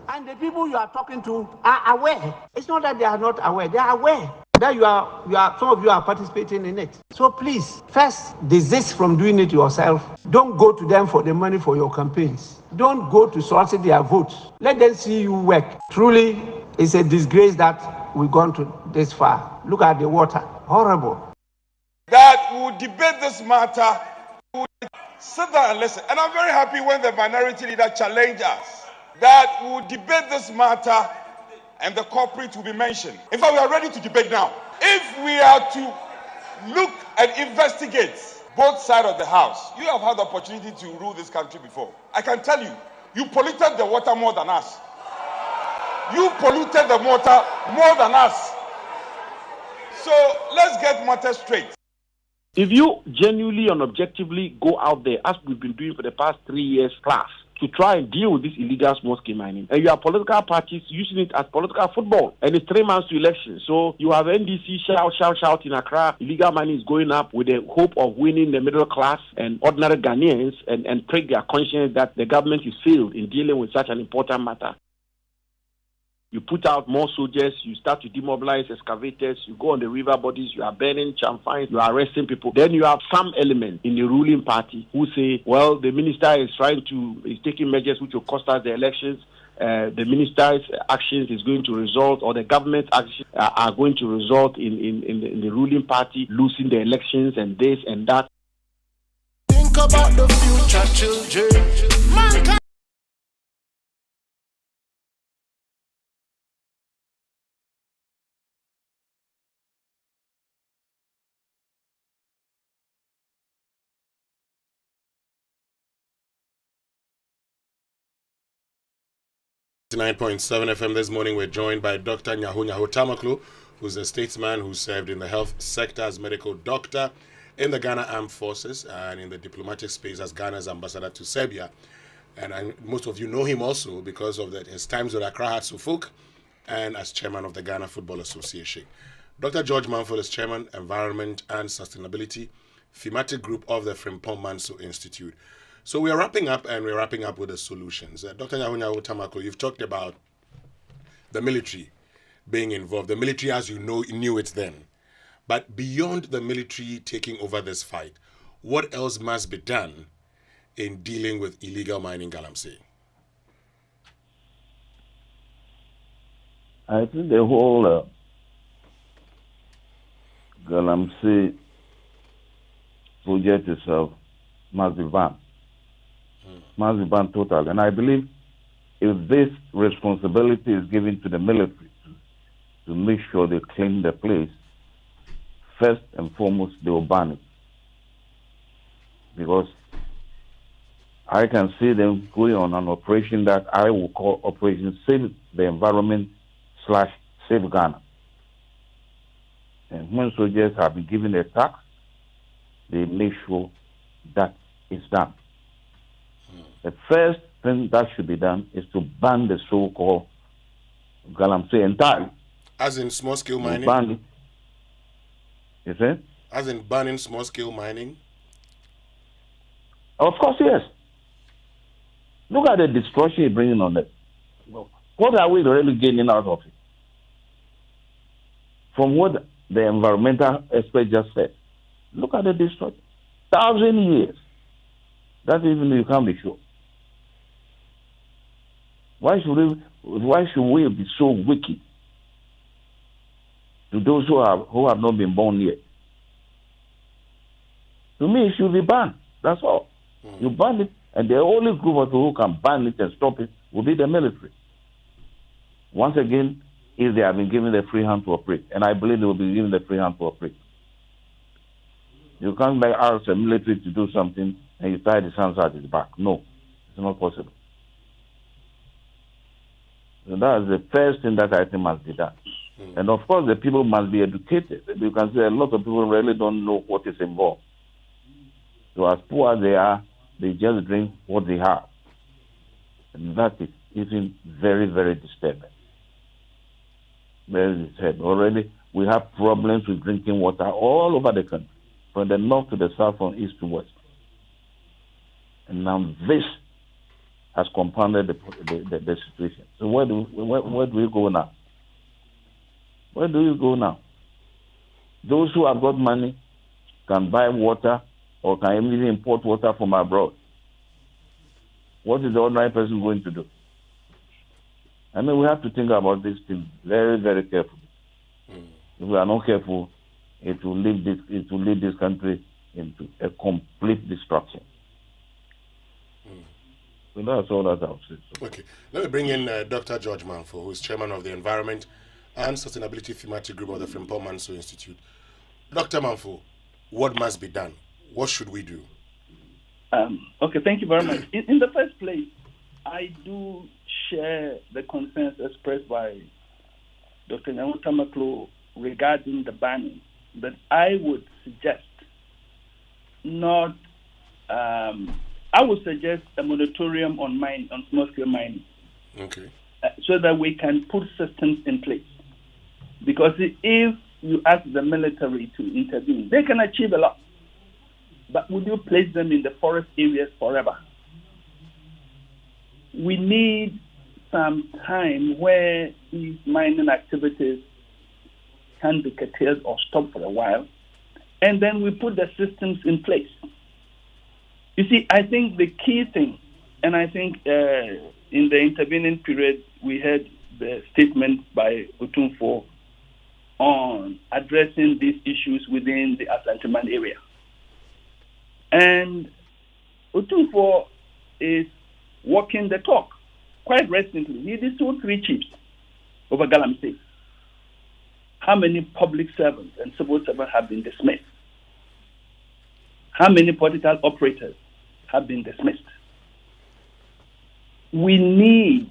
And the people you are talking to are aware. It's not that they are not aware, they are aware that you are some of you are participating in it. So please, first desist from doing it yourself. Don't go to them for the money for your campaigns. Don't go to solicit their votes. Let them see you work. Truly, it's a disgrace that we've gone to this far. Look at the water. Horrible. That will debate this matter, will sit down and listen. And I'm very happy when the minority leader challenged us. That will debate this matter and the culprit will be mentioned. In fact, we are ready to debate now. If we are to look and investigate both sides of the house, you have had the opportunity to rule this country before. I can tell you, you polluted the water more than us. You polluted the water more than us. So let's get matters straight. If you genuinely and objectively go out there, as we've been doing for the past 3 years plus, to try and deal with this illegal small-scale mining, and you have political parties using it as political football, and it's 3 months to election. So you have NDC shout in Accra, illegal mining is going up with the hope of winning the middle class and ordinary Ghanaians and prick their conscience that the government is failed in dealing with such an important matter. you put out more soldiers, you start to demobilize excavators, you go on the river bodies, you are burning champagne, you are arresting people. Then you have some element in the ruling party who say, well, the minister is taking measures which will cost us the elections. The minister's actions is going to result, or the government's actions are going to result in the ruling party losing the elections and this and that. Think about the future children. Mankind. .7 FM this morning. We're joined by Dr. Nyaho Tamaklo, who's a statesman who served in the health sector as medical doctor in the Ghana Armed Forces and in the diplomatic space as Ghana's ambassador to Serbia. And most of you know him also because of his times with Accra Hearts of Folk and as chairman of the Ghana Football Association. Dr. George Manful is chairman, Environment and Sustainability, thematic group of the Frimpong Manso Institute. So we're wrapping up, and we're wrapping up with the solutions. Dr. Nyaho Tamaklo, you've talked about the military being involved. The military, as you know, knew it then. But beyond the military taking over this fight, what else must be done in dealing with illegal mining, Galamsey? I think the whole Galamsey project itself must be banned. Must be banned totally. And I believe if this responsibility is given to the military to make sure they clean the place, first and foremost, they will ban it. Because I can see them going on an operation that I will call Operation Save the Environment / Save Ghana. And when soldiers have been given a task, they make sure that it's done. The first thing that should be done is to ban the so-called Galamsey entirely. As in small-scale mining? Ban it. You see? As in banning small-scale mining? Of course, yes. Look at the destruction it's bringing on it. What are we really gaining out of it? From what the environmental expert just said, look at the destruction. 1,000 years. That even you can't be sure. Why should we be so wicked to those who have not been born yet? To me, it should be banned. That's all. You ban it, and the only group of people who can ban it and stop it will be the military. Once again, if they have been given the free hand to operate, and I believe they will be given the free hand to operate. You can't ask the military to do something and you tie his hands at his back. No, it's not possible. So that is the first thing that I think must be done. And of course, the people must be educated. You can see a lot of people really don't know what is involved. So as poor as they are, they just drink what they have. And that is even very, very disturbing. Very disturbing. Already, we have problems with drinking water all over the country, from the north to the south, from east to west. And now this has compounded the situation. So where do we go now? Where do you go now? Those who have got money can buy water or can even import water from abroad. What is the ordinary person going to do? I mean, we have to think about this thing very, very carefully. If we are not careful, it will lead this country into a complete destruction. So that's all that I'll say. Okay. Let me bring in Dr. George Manful, who is chairman of the Environment and Sustainability Thematic Group of the Frimpong Manso Institute. Dr. Manful, what must be done? What should we do? Okay, thank you very much. In the first place, I do share the concerns expressed by Dr. Nyaho Tamaklo regarding the banning, but I would suggest not. I would suggest a moratorium on small-scale mining. Okay. So that we can put systems in place. Because if you ask the military to intervene, they can achieve a lot. But would you place them in the forest areas forever? We need some time where these mining activities can be curtailed or stopped for a while, and then we put the systems in place. You see, I think the key thing, and I think in the intervening period, we heard the statement by Otumfuo on addressing these issues within the Asante-Man area. And Otumfuo is walking the talk. Quite recently, he dissolved 3 chiefs over Galamsey. How many public servants and civil servants have been dismissed? How many political operators have been dismissed? We need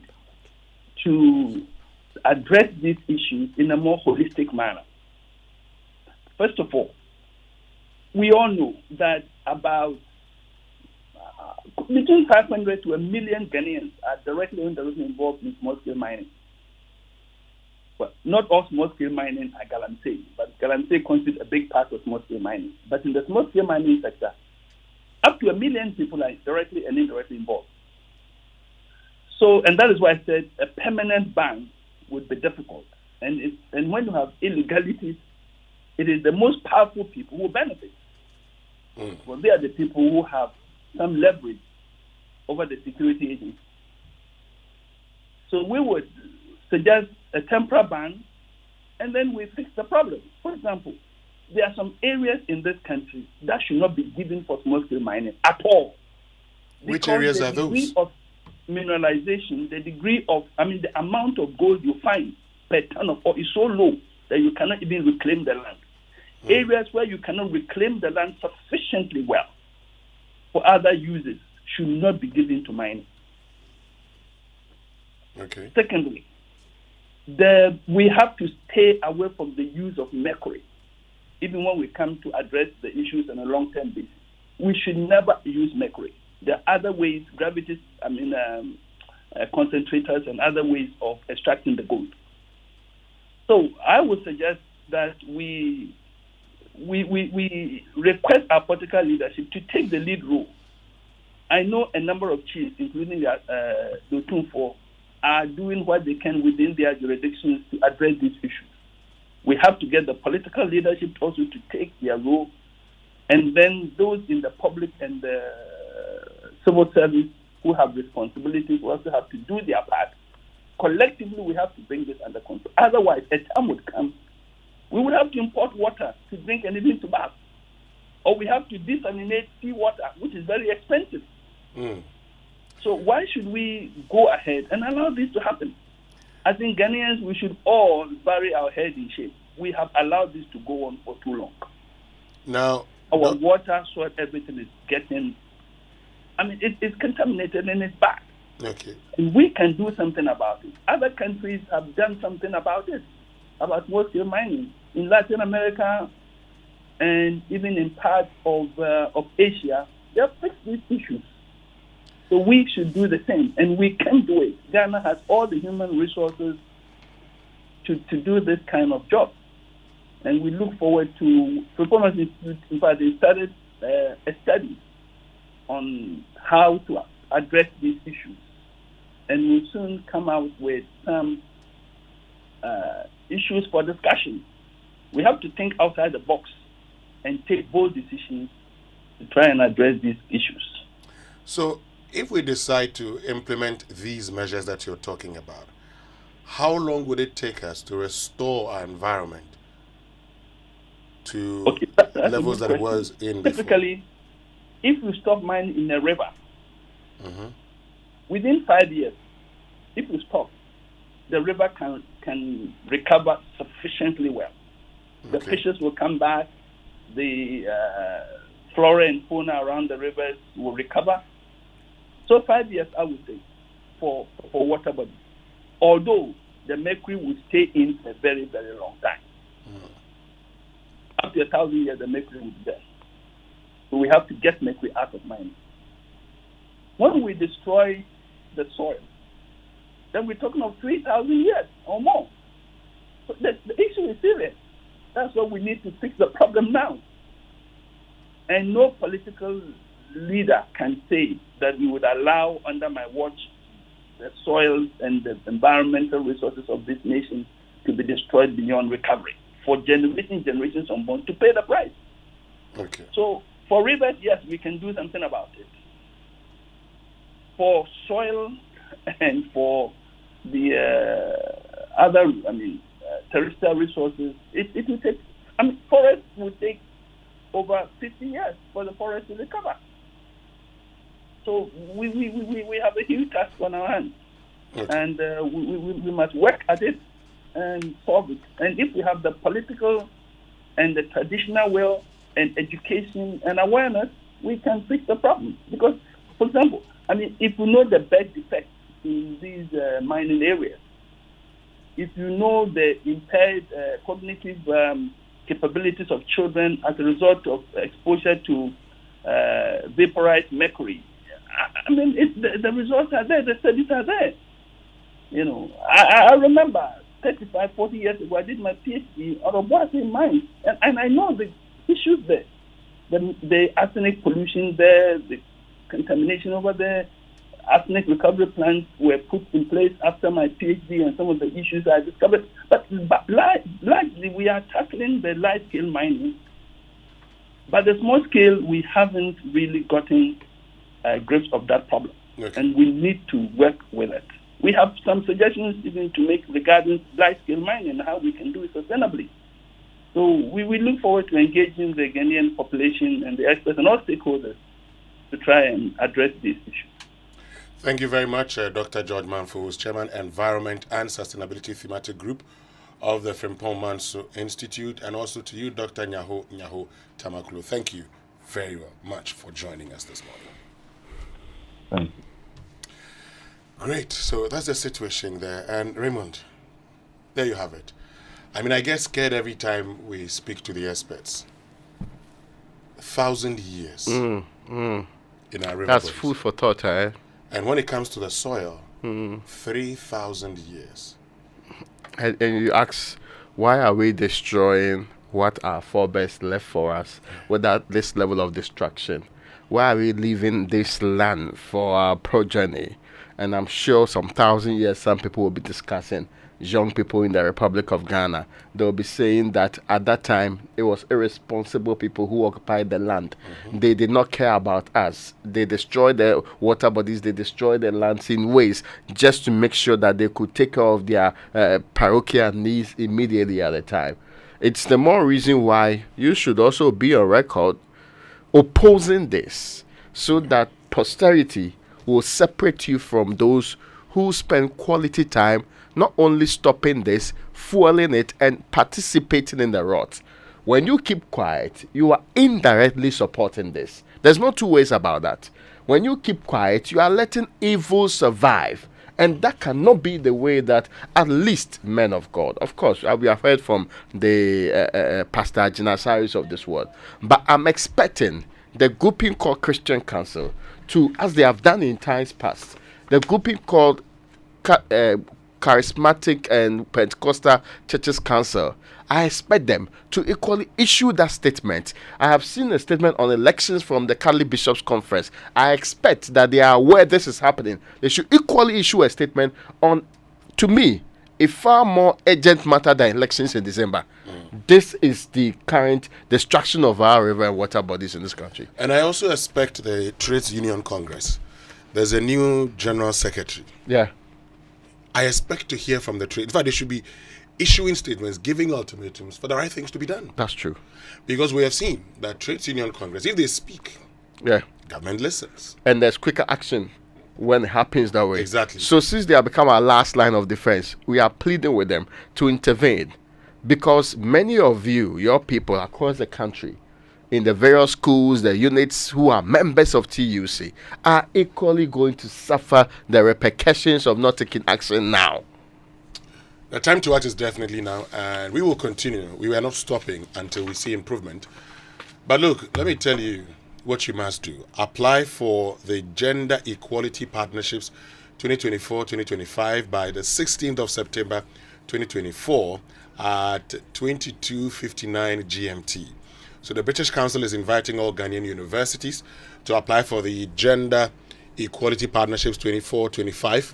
to address these issues in a more holistic manner. First of all, we all know that about between 500 to 1 million Ghanaians are directly or indirectly involved in small-scale mining. Well, not all small-scale mining are Galamsey, but Galamsey constitutes a big part of small-scale mining. But in the small-scale mining sector, up to 1 million people are directly and indirectly involved. So, and that is why I said a permanent ban would be difficult. And when you have illegalities, it is the most powerful people who benefit. Well, they are the people who have some leverage over the security agency. So we would suggest a temporary ban, and then we fix the problem. For example, there are some areas in this country that should not be given for small-scale mining at all. Which areas are those? The degree of mineralization, the amount of gold you find per ton of ore is so low that you cannot even reclaim the land. Areas where you cannot reclaim the land sufficiently well for other uses should not be given to mining. Okay. Secondly, we have to stay away from the use of mercury. Even when we come to address the issues on a long-term basis, we should never use mercury. There are other ways, concentrators and other ways of extracting the gold. So I would suggest that we request our political leadership to take the lead role. I know a number of chiefs, including the Otumfuo, are doing what they can within their jurisdictions to address these issues. We have to get the political leadership also to take their role, and then those in the public and the civil service who have responsibilities will also have to do their part. Collectively, we have to bring this under control. Otherwise, a time would come, we would have to import water to drink and even to bath. Or we have to desalinate seawater, which is very expensive. So why should we go ahead and allow this to happen? I think Ghanaians, we should all bury our head in shame. We have allowed this to go on for too long. Now, our water, soil, everything is getting, it's contaminated and it's bad. Okay. And we can do something about it. Other countries have done something about it, about small-scale mining. In Latin America and even in parts of Asia, they have fixed these issues. So we should do the same, and we can do it. Ghana has all the human resources to do this kind of job. And we look forward to Performance Institute. In fact, they started a study on how to address these issues. And we'll soon come out with some issues for discussion. We have to think outside the box and take bold decisions to try and address these issues. So, if we decide to implement these measures that you're talking about, how long would it take us to restore our environment to levels that it was in before? Typically, if we stop mining in a river, within 5 years, if we stop, the river can recover sufficiently well. The fishes will come back, the flora and fauna around the rivers will recover. So 5 years, I would say, for water bodies. Although the mercury will stay in a very, very long time. Up to 1,000 years, the mercury will be there. So we have to get mercury out of mining. When we destroy the soil, then we're talking of 3,000 years or more. So the issue is serious. That's why we need to fix the problem now. And no political leader can say that we would allow under my watch the soils and the environmental resources of this nation to be destroyed beyond recovery for generations unborn to pay the price. Okay. So for rivers, yes, we can do something about it. For soil and for the other, terrestrial resources, it will take. Forests will take over 50 years for the forest to recover. So we have a huge task on our hands, and we must work at it and solve it. And if we have the political and the traditional will and education and awareness, we can fix the problem. Because, for example, if you know the birth defects in these mining areas, if you know the impaired cognitive capabilities of children as a result of exposure to vaporized mercury, the results are there, the studies are there. I remember 35, 40 years ago, I did my PhD on Obuasi mines, and I know the issues there. The arsenic pollution there, the contamination over there, arsenic recovery plants were put in place after my PhD and some of the issues I discovered. But largely, we are tackling the large-scale mining. But the small scale, we haven't really gotten grips of that problem. Okay. And we need to work with it. We have some suggestions even to make regarding large-scale mining and how we can do it sustainably. So we look forward to engaging the Ghanaian population and the experts and all stakeholders to try and address these issues. Thank you very much, Dr. George Manfo, who's Chairman, Environment and Sustainability Thematic Group of the Frimpong Manso Institute, and also to you, Dr. Nyaho Tamaklo. Thank you very much for joining us this morning. Thank you. Great. So that's the situation there. And Raymond, there you have it. I get scared every time we speak to the experts. 1,000 years in our river. That's food for thought, eh? And when it comes to the soil, 3,000 years. And you ask, why are we destroying what our forebears left for us without this level of destruction? Why are we leaving this land for our progeny? And I'm sure some 1,000 years, some people will be discussing, young people in the Republic of Ghana, they'll be saying that at that time, it was irresponsible people who occupied the land. They did not care about us. They destroyed the water bodies, they destroyed the lands in ways just to make sure that they could take care of their parochial needs immediately at the time. It's the more reason why you should also be on record opposing this, so that posterity will separate you from those who spend quality time not only stopping this, fueling it, and participating in the rot. When you keep quiet, you are indirectly supporting this. There's no two ways about that. When you keep quiet, you are letting evil survive. And that cannot be the way that at least men of God, of course, we have heard from the Pastor Jinasaris of this world, but I'm expecting the grouping called Christian Council to, as they have done in times past, the grouping called Charismatic and Pentecostal Churches Council, I expect them to equally issue that statement. I have seen a statement on elections from the Catholic Bishops' Conference. I expect that they are aware this is happening. They should equally issue a statement on, to me, a far more urgent matter than elections in December. This is the current destruction of our river and water bodies in this country. And I also expect the Trades Union Congress. There's a new General Secretary. Yeah. I expect to hear from the trade. In fact, they should be issuing statements, giving ultimatums for the right things to be done. That's true. Because we have seen that Trades Union Congress, if they speak, government listens. And there's quicker action when it happens that way. Exactly. So since they have become our last line of defense, we are pleading with them to intervene. Because many of you, your people across the country, in the various schools, the units who are members of TUC, are equally going to suffer the repercussions of not taking action now. The time to act is definitely now, and we will continue. We are not stopping until we see improvement. But look, let me tell you what you must do. Apply for the Gender Equality Partnerships 2024-2025 by the 16th of September 2024 at 22:59 GMT. So the British Council is inviting all Ghanaian universities to apply for the Gender Equality Partnerships 24-25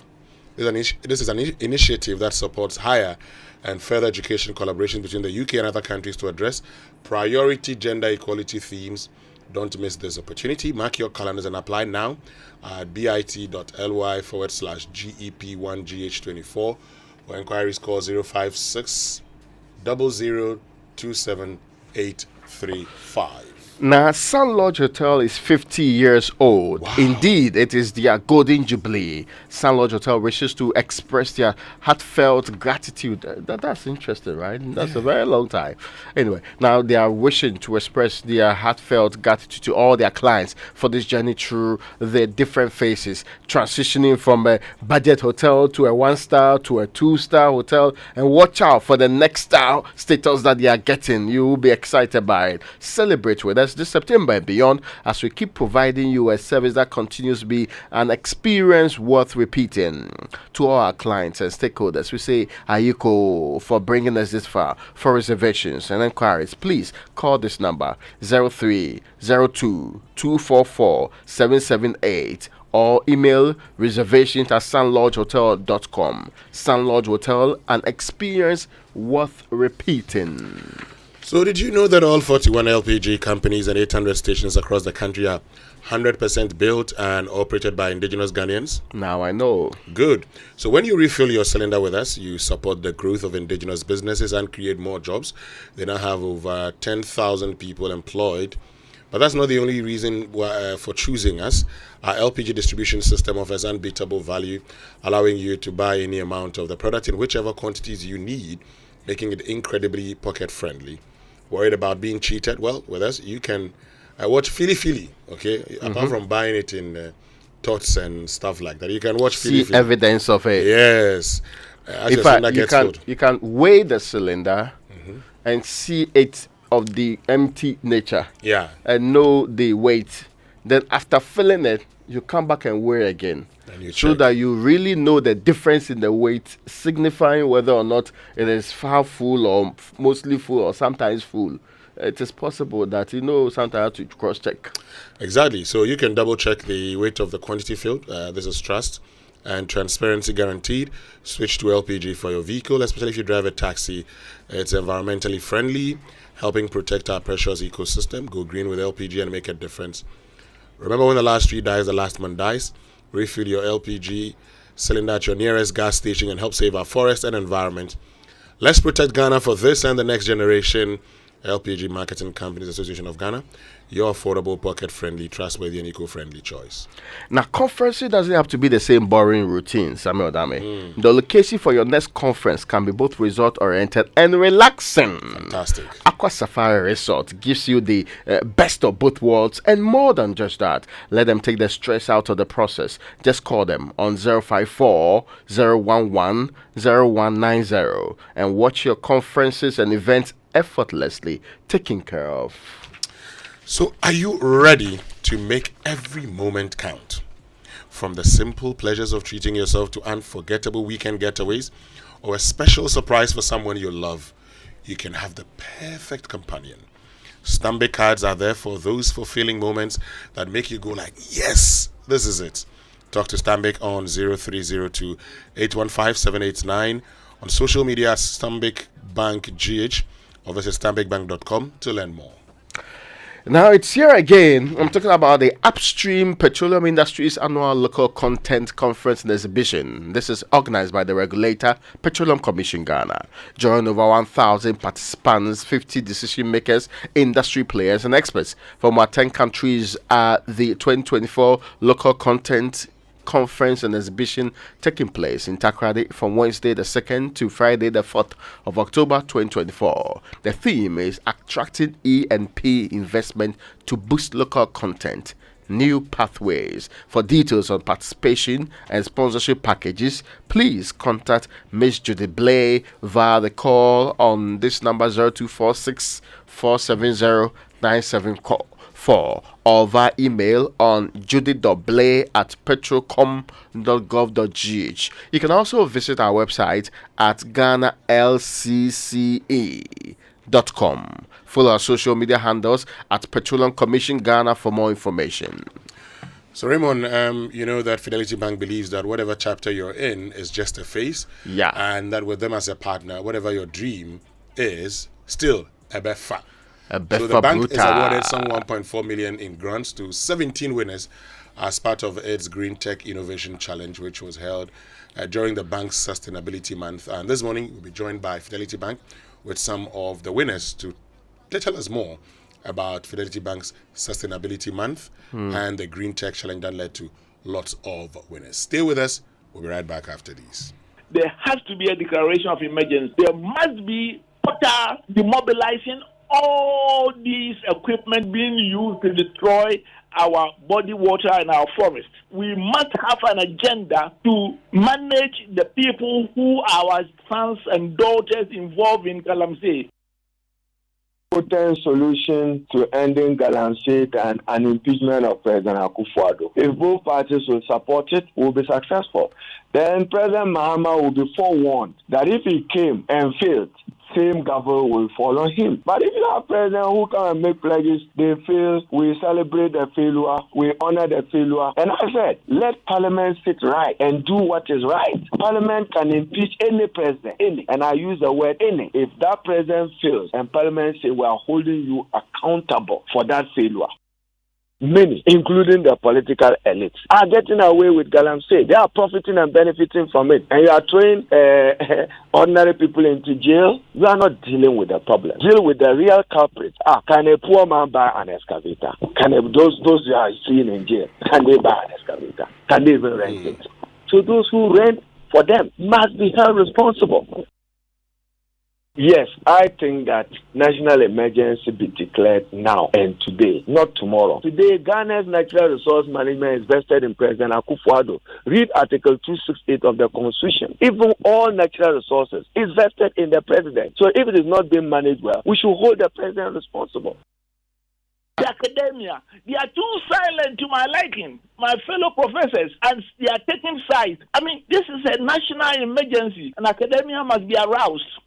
This is an initiative that supports higher and further education collaboration between the UK and other countries to address priority gender equality themes. Don't miss this opportunity. Mark your calendars and apply now at bit.ly/GEP1GH24. For inquiries, call 056 0027 Now, Sun Lodge Hotel is 50 years old. Wow. Indeed, it is their golden jubilee. Sun Lodge Hotel wishes to express their heartfelt gratitude. That's interesting, right? That's a very long time. Anyway, now they are wishing to express their heartfelt gratitude to all their clients for this journey through the different phases, transitioning from a budget hotel to a 1-star to a 2-star hotel. And watch out for the next star status that they are getting. You will be excited by it. Celebrate with us this September and beyond as we keep providing you a service that continues to be an experience worth repeating. To all our clients and stakeholders, we say Ayuko for bringing us this far. For reservations and inquiries, please call this number 0302 244 778 or email reservations@sunlodgehotel.com. Sun Lodge Hotel, an experience worth repeating. So did you know that all 41 LPG companies and 800 stations across the country are 100% built and operated by indigenous Ghanaians? Now I know. Good. So when you refill your cylinder with us, you support the growth of indigenous businesses and create more jobs. They now have over 10,000 people employed. But that's not the only reason for choosing us. Our LPG distribution system offers unbeatable value, allowing you to buy any amount of the product in whichever quantities you need, making it incredibly pocket-friendly. Worried about being cheated? Well, with us, you can watch Fili Fili, okay? Mm-hmm. Apart from buying it in tots and stuff like that, you can watch Fili Fili. See evidence of it. Yes. In fact, you can weigh the cylinder and see it of the empty nature. Yeah. And know the weight. Then after filling it, you come back and weigh again. So that you really know the difference in the weight, signifying whether or not it is half full or mostly full or sometimes full. It is possible that, sometimes to cross-check. Exactly. So you can double-check the weight of the quantity filled. This is trust and transparency guaranteed. Switch to LPG for your vehicle, especially if you drive a taxi. It's environmentally friendly, helping protect our precious ecosystem. Go green with LPG and make a difference. Remember, when the last tree dies, the last man dies. Refill your LPG cylinder at your nearest gas station and help save our forest and environment. Let's protect Ghana for this and the next generation. LPG Marketing Companies Association of Ghana, your affordable, pocket-friendly, trustworthy, and eco-friendly choice. Now, conferences doesn't have to be the same boring routine, Samuel Dame. The location for your next conference can be both resort-oriented and relaxing. Fantastic. Aqua Safari Resort gives you the best of both worlds and more than just that. Let them take the stress out of the process. Just call them on 054 011 0190 and watch your conferences and events effortlessly taken care of. So are you ready to make every moment count? From the simple pleasures of treating yourself to unforgettable weekend getaways or a special surprise for someone you love, you can have the perfect companion. Stanbic cards are there for those fulfilling moments that make you go like, yes, this is it. Talk to Stanbic on 0302 815 789, on social media at Stanbic Bank GH, or visit stanbicbank.com to learn more. Now it's here again. I'm talking about the Upstream Petroleum Industries Annual Local Content Conference and Exhibition. This is organized by the regulator, Petroleum Commission Ghana. Join over 1,000 participants, 50 decision makers, industry players, and experts from our 10 countries at the 2024 Local Content Conference and Exhibition taking place in Takoradi from Wednesday the 2nd to Friday the 4th of October 2024. The theme is Attracting E&P Investment to Boost Local Content, New Pathways. For details on participation and sponsorship packages, please contact Ms. Judy Blay via the call on this number 0246 470 974 or via email on judy.blay@petrocom.gov.gh. You can also visit our website at ghanalcce.com. Follow our social media handles at Petroleum Commission Ghana for more information. So Raymond, you know that Fidelity Bank believes that whatever chapter you're in is just a phase. Yeah. And that with them as a partner, whatever your dream is, still Emefa. So the bank is awarded some 1.4 million in grants to 17 winners as part of its Green Tech Innovation Challenge, which was held during the bank's Sustainability Month. And this morning, we'll be joined by Fidelity Bank with some of the winners to tell us more about Fidelity Bank's Sustainability Month and the Green Tech Challenge that led to lots of winners. Stay with us. We'll be right back after these. There has to be a declaration of emergency. There must be total demobilizing all these equipment being used to destroy our body water and our forest. We must have an agenda to manage the people who are our sons and daughters involved in Galamsey. Potent solution to ending Galamsey and an impeachment of President Akufo-Addo. If both parties will support it, we'll be successful. Then President Mahama will be forewarned that if he came and failed, same government will follow him. But if you have president who come and make pledges, they fail, we celebrate the failure, we honor the failure. And I said, let Parliament sit right and do what is right. Parliament can impeach any president, any, and I use the word any. If that president fails and Parliament say we are holding you accountable for that failure, many, including the political elites, are getting away with Galamsey. They are profiting and benefiting from it. And you are throwing ordinary people into jail. You are not dealing with the problem. Deal with the real culprits. Can a poor man buy an excavator? Those you are seeing in jail, can they buy an excavator? Can they even rent it? So those who rent for them must be held responsible. Yes, I think that national emergency be declared now and today, not tomorrow. Today, Ghana's natural resource management is vested in President Akufo-Addo. Read Article 268 of the Constitution. Even all natural resources is vested in the president. So if it is not being managed well, we should hold the president responsible. The academia, they are too silent to my liking, my fellow professors, and they are taking sides. I mean, this is a national emergency, and academia must be aroused.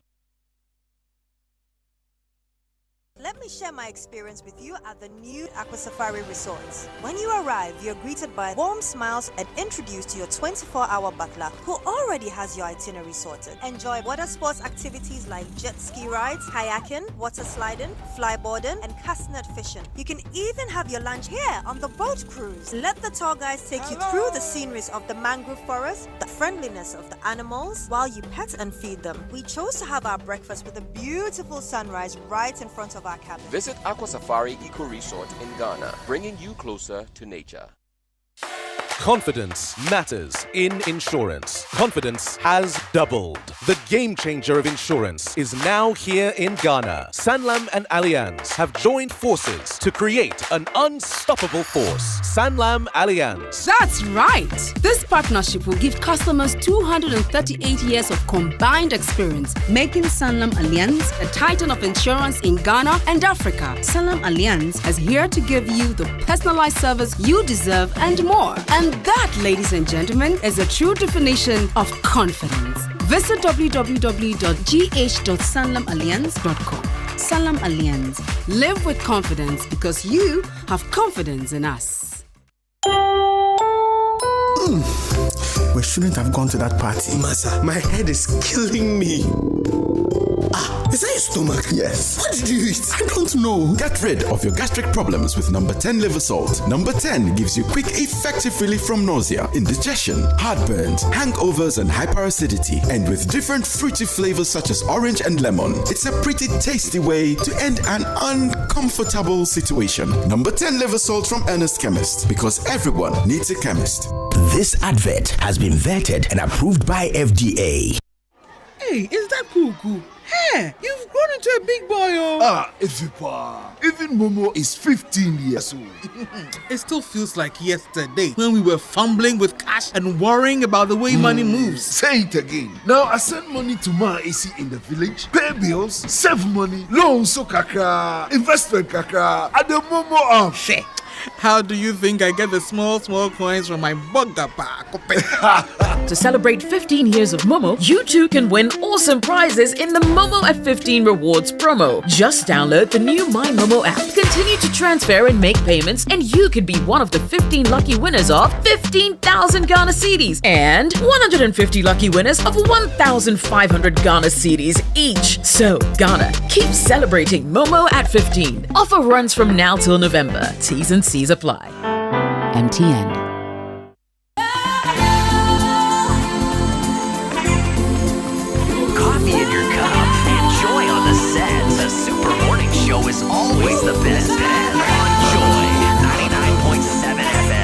Let me share my experience with you at the new Aqua Safari Resorts. When you arrive, you're greeted by warm smiles and introduced to your 24-hour butler who already has your itinerary sorted. Enjoy water sports activities like jet ski rides, kayaking, water sliding, flyboarding, and castanet fishing. You can even have your lunch here on the boat cruise. Let the tour guides take you through the sceneries of the mangrove forest, the friendliness of the animals, while you pet and feed them. We chose to have our breakfast with a beautiful sunrise right in front of our cabin. Visit Aqua Safari Eco Resort in Ghana, bringing you closer to nature. Confidence matters in insurance. Confidence has doubled. The game changer of insurance is now here in Ghana. Sanlam and Allianz have joined forces to create an unstoppable force. Sanlam Allianz. That's right. This partnership will give customers 238 years of combined experience, making Sanlam Allianz a titan of insurance in Ghana and Africa. Sanlam Allianz is here to give you the personalized service you deserve and more. And that, ladies and gentlemen, is a true definition of confidence. Visit www.gh.sanlamallianz.com. Sanlam Allianz. Live with confidence because you have confidence in us. We shouldn't have gone to that party. Masa, my head is killing me. Is that your stomach? Yes. What did you eat? I don't know. Get rid of your gastric problems with number 10 liver salt. Number 10 gives you quick, effective relief from nausea, indigestion, heartburns, hangovers, and hyperacidity. And with different fruity flavors such as orange and lemon, it's a pretty tasty way to end an uncomfortable situation. Number 10 liver salt from Ernest Chemist, because everyone needs a chemist. This advert has been vetted and approved by FDA. Hey, is that Kuku? Hey, you've grown into a big boy, oh. Efipa. Even Momo is 15 years old. It still feels like yesterday when we were fumbling with cash and worrying about the way money moves. Say it again. Now I send money to my AC in the village, pay bills, save money, loans so kakra, investment kakra, at the Momo app. Shit. How do you think I get the small coins from my bugger pack? To celebrate 15 years of Momo, you too can win awesome prizes in the Momo at 15 Rewards promo. Just download the new My Momo app, continue to transfer and make payments, and you could be one of the 15 lucky winners of 15,000 Ghana cedis and 150 lucky winners of 1,500 Ghana cedis each. So, Ghana, keep celebrating Momo at 15. Offer runs from now till November. T's and C's apply. MTN. Coffee in your cup and joy on the set. The Super Morning Show is always the best bet on Joy 99.7 FM.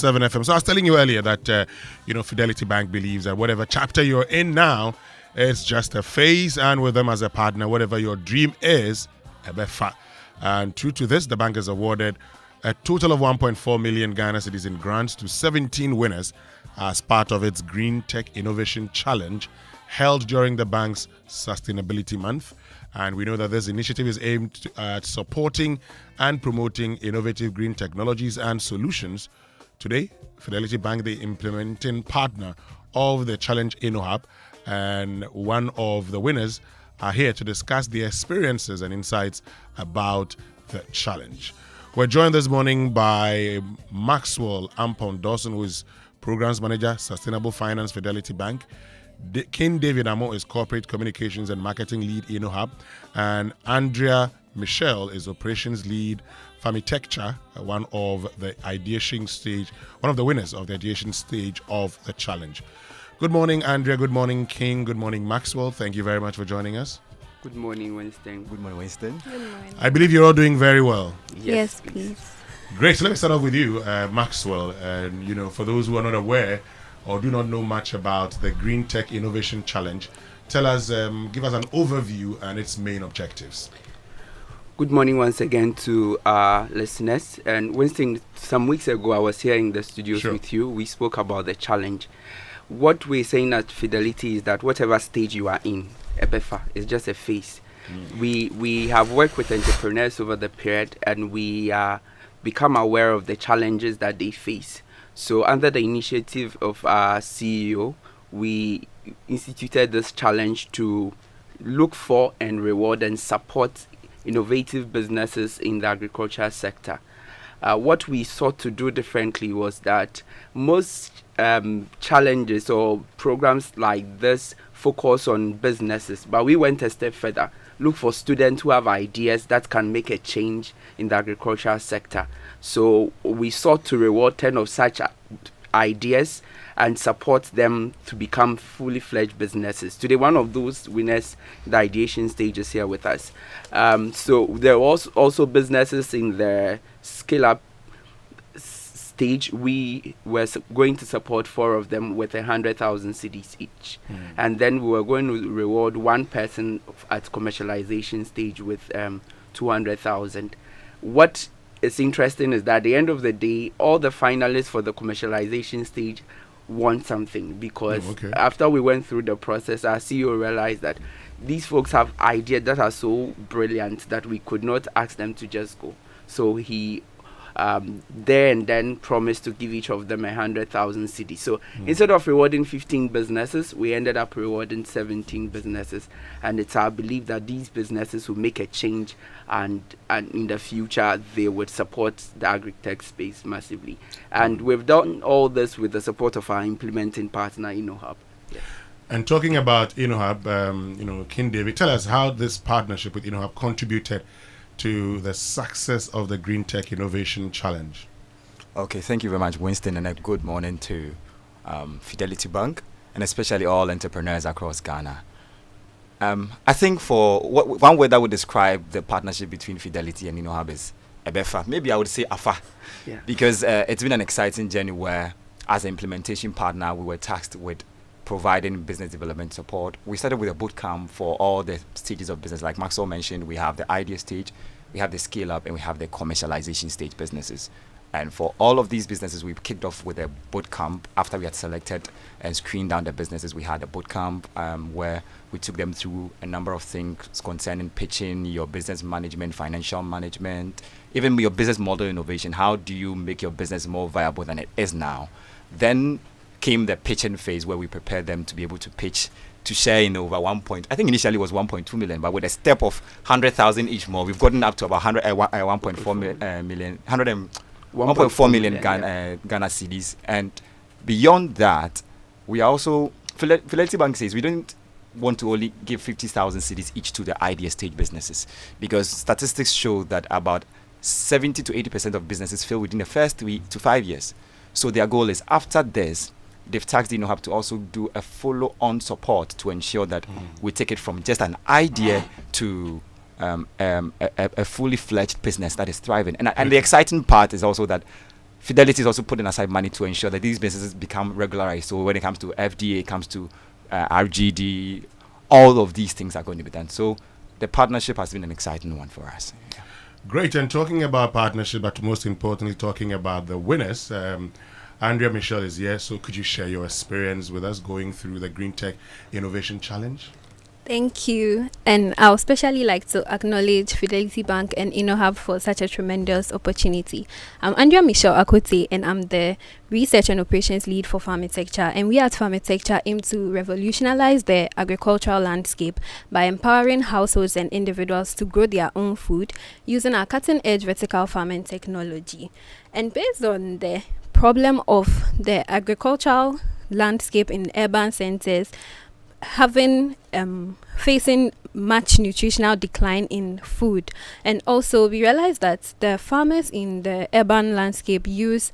7 FM. So I was telling you earlier that, Fidelity Bank believes that whatever chapter you're in now is just a phase, and with them as a partner, whatever your dream is, Emefa. And true to this, the bank has awarded a total of 1.4 million Ghana cedis in grants to 17 winners as part of its Green Tech Innovation Challenge held during the bank's Sustainability Month. And we know that this initiative is aimed at supporting and promoting innovative green technologies and solutions. Today, Fidelity Bank, the implementing partner of the Challenge InnoHub, and one of the winners, are here to discuss the experiences and insights about the challenge. We're joined this morning by Maxwell Ampon Dawson, who is Programs Manager, Sustainable Finance, Fidelity Bank. King David Amo is Corporate Communications and Marketing Lead, InnoHub. And Andrea Michelle is Operations Lead, Famitecture, one of the winners of the ideation stage of the challenge. Good morning, Andrea. Good morning, King. Good morning, Maxwell. Thank you very much for joining us. Good morning, Winston. Good morning, Winston. Good morning. I believe you're all doing very well. Yes, please. Great. So let me start off with you, Maxwell. And, for those who are not aware or do not know much about the Green Tech Innovation Challenge, tell us, give us an overview and its main objectives. Good morning once again to our listeners. And Winston, some weeks ago, I was here in the studios with you. We spoke about the challenge. What we're saying at Fidelity is that whatever stage you are in, Emefa is just a phase. We have worked with entrepreneurs over the period, and we become aware of the challenges that they face. So under the initiative of our CEO, we instituted this challenge to look for and reward and support innovative businesses in the agriculture sector. What we sought to do differently was that most challenges or programs like this focus on businesses, but we went a step further. Look for students who have ideas that can make a change in the agricultural sector. So we sought to reward 10 of such ideas and support them to become fully fledged businesses. Today, one of those winners, the ideation stage, is here with us. So there was also businesses in the scale-up stage, we were going to support 4 of them with 100,000 cedis each. And then we were going to reward one person at commercialization stage with 200,000. What is interesting is that at the end of the day, all the finalists for the commercialization stage want something, because after we went through the process, our CEO realized that these folks have ideas that are so brilliant that we could not ask them to just go. So he there and then promised to give each of them 100,000 cedis. So instead of rewarding 15 businesses, we ended up rewarding 17 businesses. And it's our belief that these businesses will make a change, and in the future they would support the agri-tech space massively. And we've done all this with the support of our implementing partner, InnoHub. And talking about InnoHub, King David, tell us how this partnership with InnoHub contributed to the success of the Green Tech Innovation Challenge. Okay, thank you very much, Winston, and a good morning to Fidelity Bank, and especially all entrepreneurs across Ghana. I think for one word that would describe the partnership between Fidelity and InnoHub is Emefa. Maybe I would say AFA, because it's been an exciting journey where, as an implementation partner, we were tasked with providing business development support. We started with a bootcamp for all the stages of business. Like Maxwell mentioned, we have the idea stage, we have the scale up, and we have the commercialization stage businesses. And for all of these businesses, we kicked off with a bootcamp. After we had selected and screened down the businesses, we had a bootcamp where we took them through a number of things concerning pitching, your business management, financial management, even your business model innovation. How do you make your business more viable than it is now? Then came the pitching phase, where we prepared them to be able to pitch, to share in over I think initially it was 1.2 million, but with a step of 100,000 each more, we've gotten up to about 1.4 million, 1.4 million Ghana cedis. And beyond that, we are also, Fidelity Bank says we don't want to only give 50,000 cedis each to the idea stage businesses, because statistics show that about 70 to 80% of businesses fail within the first 3 to 5 years. So their goal is, after this, they've tasked InnoHub to also do a follow-on support to ensure that we take it from just an idea to a fully fledged business that is thriving. And the exciting part is also that Fidelity is also putting aside money to ensure that these businesses become regularized. So when it comes to FDA, it comes to RGD, all of these things are going to be done. So the partnership has been an exciting one for us. Great. And talking about partnership, but most importantly, talking about the winners, Andrea Michelle is here. So could you share your experience with us going through the Green Tech Innovation Challenge? Thank you. And I would especially like to acknowledge Fidelity Bank and InnoHub for such a tremendous opportunity. I'm Andrea Michelle Akote, and I'm the Research and Operations Lead for Farmtecture. And we at Farmtecture aim to revolutionize the agricultural landscape by empowering households and individuals to grow their own food using our cutting-edge vertical farming technology. And based on the problem of the agricultural landscape in urban centers having facing much nutritional decline in food, and also we realized that the farmers in the urban landscape use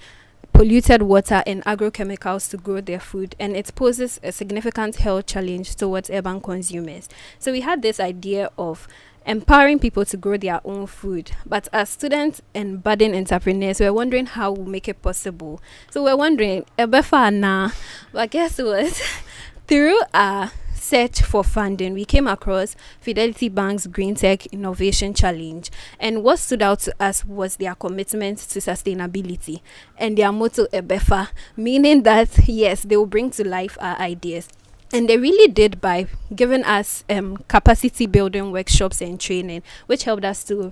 polluted water and agrochemicals to grow their food, and it poses a significant health challenge towards urban consumers. So we had this idea of empowering people to grow their own food. But as students and budding entrepreneurs, we're wondering how we'll make it possible. So we're wondering, but guess what? Through our search for funding, we came across Fidelity Bank's Green Tech Innovation Challenge. And what stood out to us was their commitment to sustainability and their motto, Ebefa, meaning that, yes, they will bring to life our ideas. And they really did by giving us capacity building workshops and training, which helped us to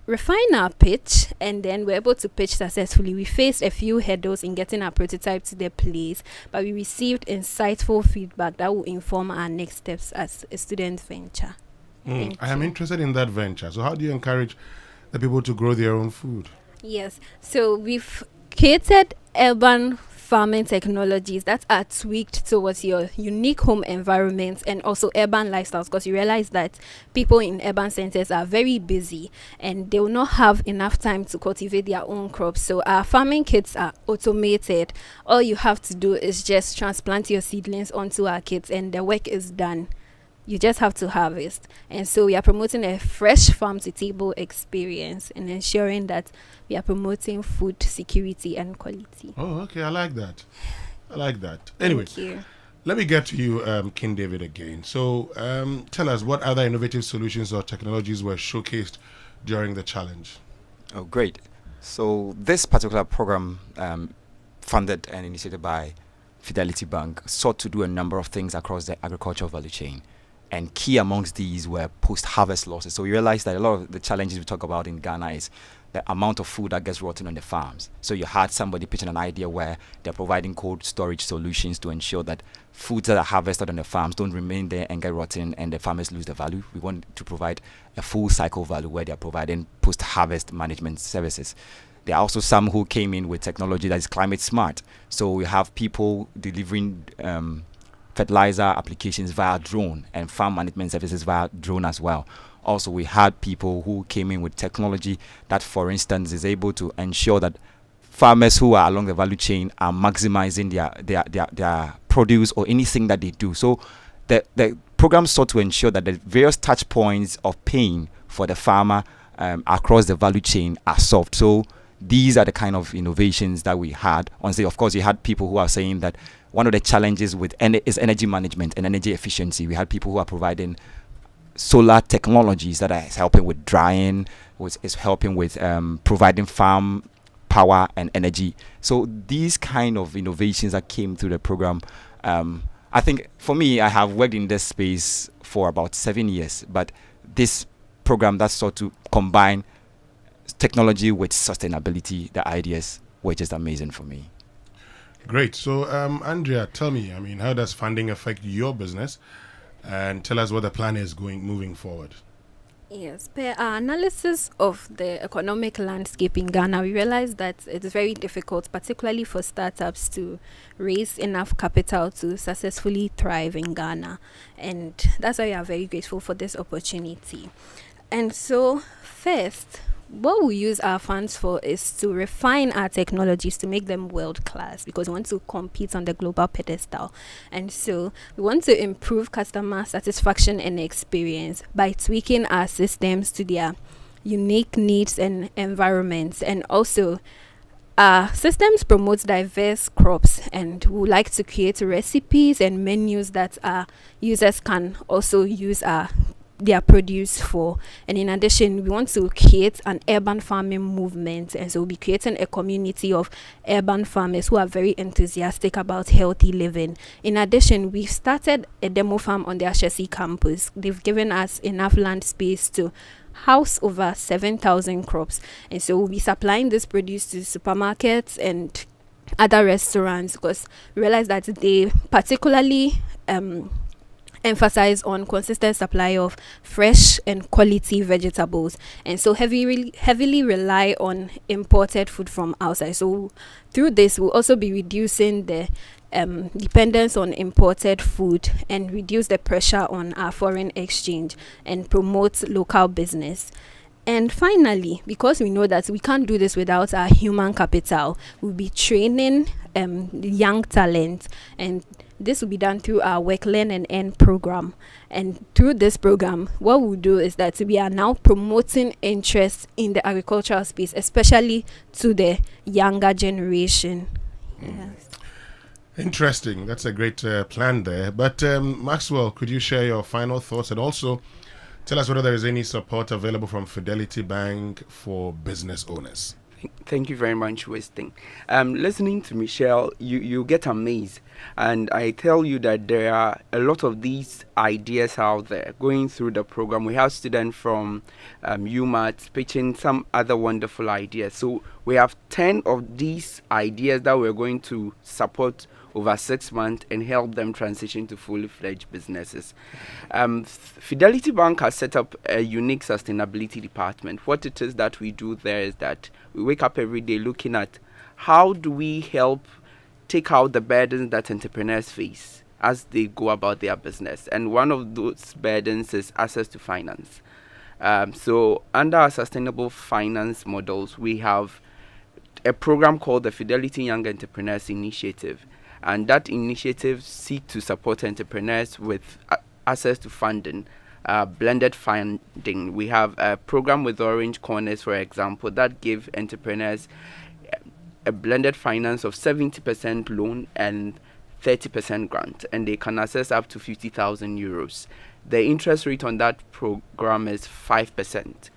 refine our pitch, and then we're able to pitch successfully. We faced a few hurdles in getting our prototype to the place, but we received insightful feedback that will inform our next steps as a student venture. I am interested in that venture. So how do you encourage the people to grow their own food? Yes, so we've created urban farming technologies that are tweaked towards your unique home environment and also urban lifestyles, because you realize that people in urban centers are very busy and they will not have enough time to cultivate their own crops. So our farming kits are automated. All you have to do is just transplant your seedlings onto our kits and the work is done. You just have to harvest. And so we are promoting a fresh farm to table experience and ensuring that we are promoting food security and quality. Oh, okay. I like that. Anyway, Thank you. let me get to you, King David, again. So tell us what other innovative solutions or technologies were showcased during the challenge. Oh, great. So this particular program, funded and initiated by Fidelity Bank, sought to do a number of things across the agricultural value chain. And key amongst these were post-harvest losses. So we realized that a lot of the challenges we talk about in Ghana is the amount of food that gets rotten on the farms. So you had somebody pitching an idea where they're providing cold storage solutions to ensure that foods that are harvested on the farms don't remain there and get rotten and the farmers lose the value. We want to provide a full cycle value where they're providing post-harvest management services. There are also some who came in with technology that is climate smart. So we have people delivering fertilizer applications via drone and farm management services via drone as well. Also, we had people who came in with technology that, for instance, is able to ensure that farmers who are along the value chain are maximizing their produce or anything that they do. So the program sought to ensure that the various touch points of pain for the farmer across the value chain are solved. So these are the kind of innovations that we had. Honestly, of course, you had people who are saying that one of the challenges with is energy management and energy efficiency. We had people who are providing solar technologies that are helping with drying, which is helping with providing farm power and energy. So these kind of innovations that came through the program, I think for me, I have worked in this space for about 7 years, but this program that sought to combine technology with sustainability, the ideas were just amazing for me. Great. So, Andrea, tell me, how does funding affect your business? And tell us what the plan is moving forward. Yes, per our analysis of the economic landscape in Ghana, we realized that it's very difficult, particularly for startups, to raise enough capital to successfully thrive in Ghana. And that's why we are very grateful for this opportunity. And so, first, what we use our funds for is to refine our technologies to make them world class, because we want to compete on the global pedestal. And so we want to improve customer satisfaction and experience by tweaking our systems to their unique needs and environments. And also our systems promote diverse crops, and we would like to create recipes and menus that our users can also use their produce for. And in addition, we want to create an urban farming movement, and so we'll be creating a community of urban farmers who are very enthusiastic about healthy living. In addition, we've started a demo farm on the Ashesi campus. They've given us enough land space to house over 7,000 crops, and so we'll be supplying this produce to supermarkets and other restaurants, because we realize that they particularly emphasize on consistent supply of fresh and quality vegetables, and so heavily rely on imported food from outside. So through this, we'll also be reducing the dependence on imported food and reduce the pressure on our foreign exchange and promote local business. And finally, because we know that we can't do this without our human capital, we'll be training young talent, and this will be done through our Work, Learn and Earn program. And through this program, what we'll do is that we are now promoting interest in the agricultural space, especially to the younger generation. Yes. Interesting. That's a great plan there. But Maxwell, could you share your final thoughts and also tell us whether there is any support available from Fidelity Bank for business owners? Thank you very much, Weston. Listening to Michelle, you get amazed. And I tell you that there are a lot of these ideas out there going through the program. We have students from UMAT pitching some other wonderful ideas. So we have 10 of these ideas that we're going to support over 6 months and help them transition to fully fledged businesses. Fidelity Bank has set up a unique sustainability department. What it is that we do there is that we wake up every day looking at how do we help take out the burdens that entrepreneurs face as they go about their business. And one of those burdens is access to finance. So under our sustainable finance models, we have a program called the Fidelity Young Entrepreneurs Initiative. And that initiative seeks to support entrepreneurs with access to funding, blended funding. We have a program with Orange Corners, for example, that give entrepreneurs a blended finance of 70% loan and 30% grant, and they can access up to 50,000 euros. The interest rate on that program is 5%.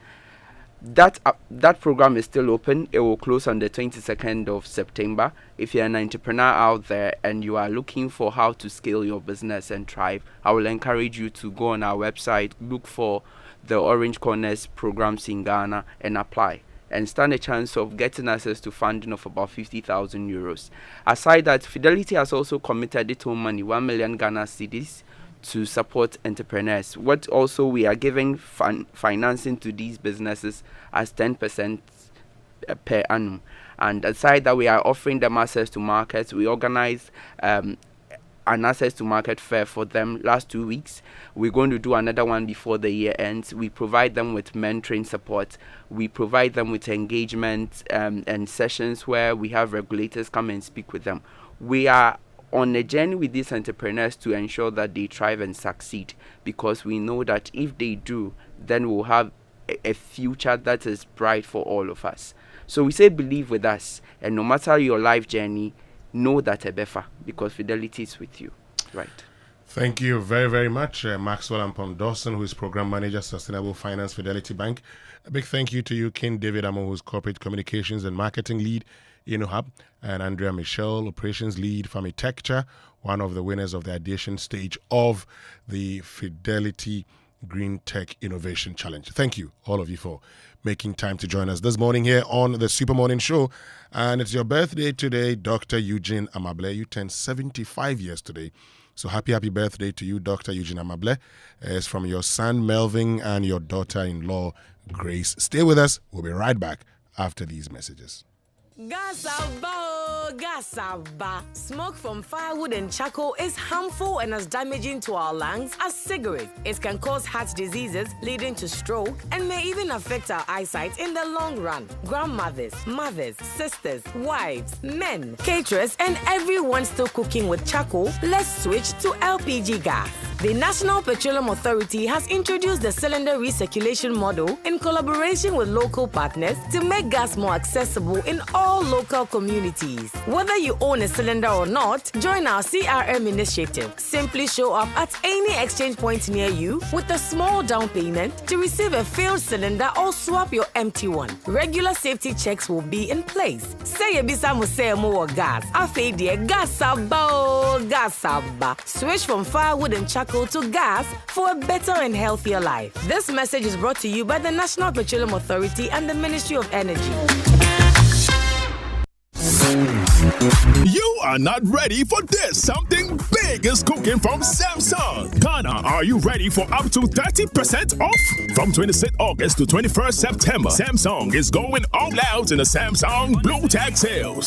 That program is still open. It will close on the 22nd of September. If you're an entrepreneur out there and you are looking for how to scale your business and thrive, I will encourage you to go on our website, look for the Orange Corners programs in Ghana and apply, and stand a chance of getting access to funding of about 50,000 euros. Aside that, Fidelity has also committed its own money, 1 million Ghana cedis, to support entrepreneurs. What also we are giving financing to these businesses as 10% per annum. And aside that, we are offering them access to markets. We organize an access to market fair for them last 2 weeks. We're going to do another one before the year ends. We provide them with mentoring support. We provide them with engagement and sessions where we have regulators come and speak with them. We are on a journey with these entrepreneurs to ensure that they thrive and succeed, because we know that if they do, then we'll have a future that is bright for all of us. So we say believe with us, and no matter your life journey, know that Ebefa, because Fidelity is with you. Right. Thank you very, very much, Maxwell Ampom Dawson, who is Program Manager, Sustainable Finance, Fidelity Bank. A big thank you to you, King David Amo, who's Corporate Communications and Marketing Lead, InnoHub, and Andrea Michelle, Operations Lead, Famitecture, one of the winners of the ideation stage of the Fidelity Green Tech Innovation Challenge. Thank you, all of you, for making time to join us this morning here on the Super Morning Show. And it's your birthday today, Dr. Eugene Amable. You turn 75 years today. So happy birthday to you, Dr. Eugene Amable. It's from your son, Melvin, and your daughter-in-law, Grace. Stay with us. We'll be right back after these messages. Gasaba. Smoke from firewood and charcoal is harmful and as damaging to our lungs as cigarettes. It can cause heart diseases leading to stroke and may even affect our eyesight in the long run. Grandmothers, mothers, sisters, wives, men, caterers, and everyone still cooking with charcoal, let's switch to LPG gas. The National Petroleum Authority has introduced the cylinder recirculation model in collaboration with local partners to make gas more accessible in all local communities. Whether you own a cylinder or not, join our CRM initiative. Simply show up at any exchange point near you with a small down payment to receive a filled cylinder or swap your empty one. Regular safety checks will be in place. Say ebisa musemo or gas. Afeidie gasaba. Switch from firewood and charcoal to gas for a better and healthier life. This message is brought to you by the National Petroleum Authority and the Ministry of Energy. You are not ready for this. Something big is cooking from Samsung. Ghana, are you ready for up to 30% off? From 26th August to 21st September, Samsung is going all out in the Samsung Blue Tag sales.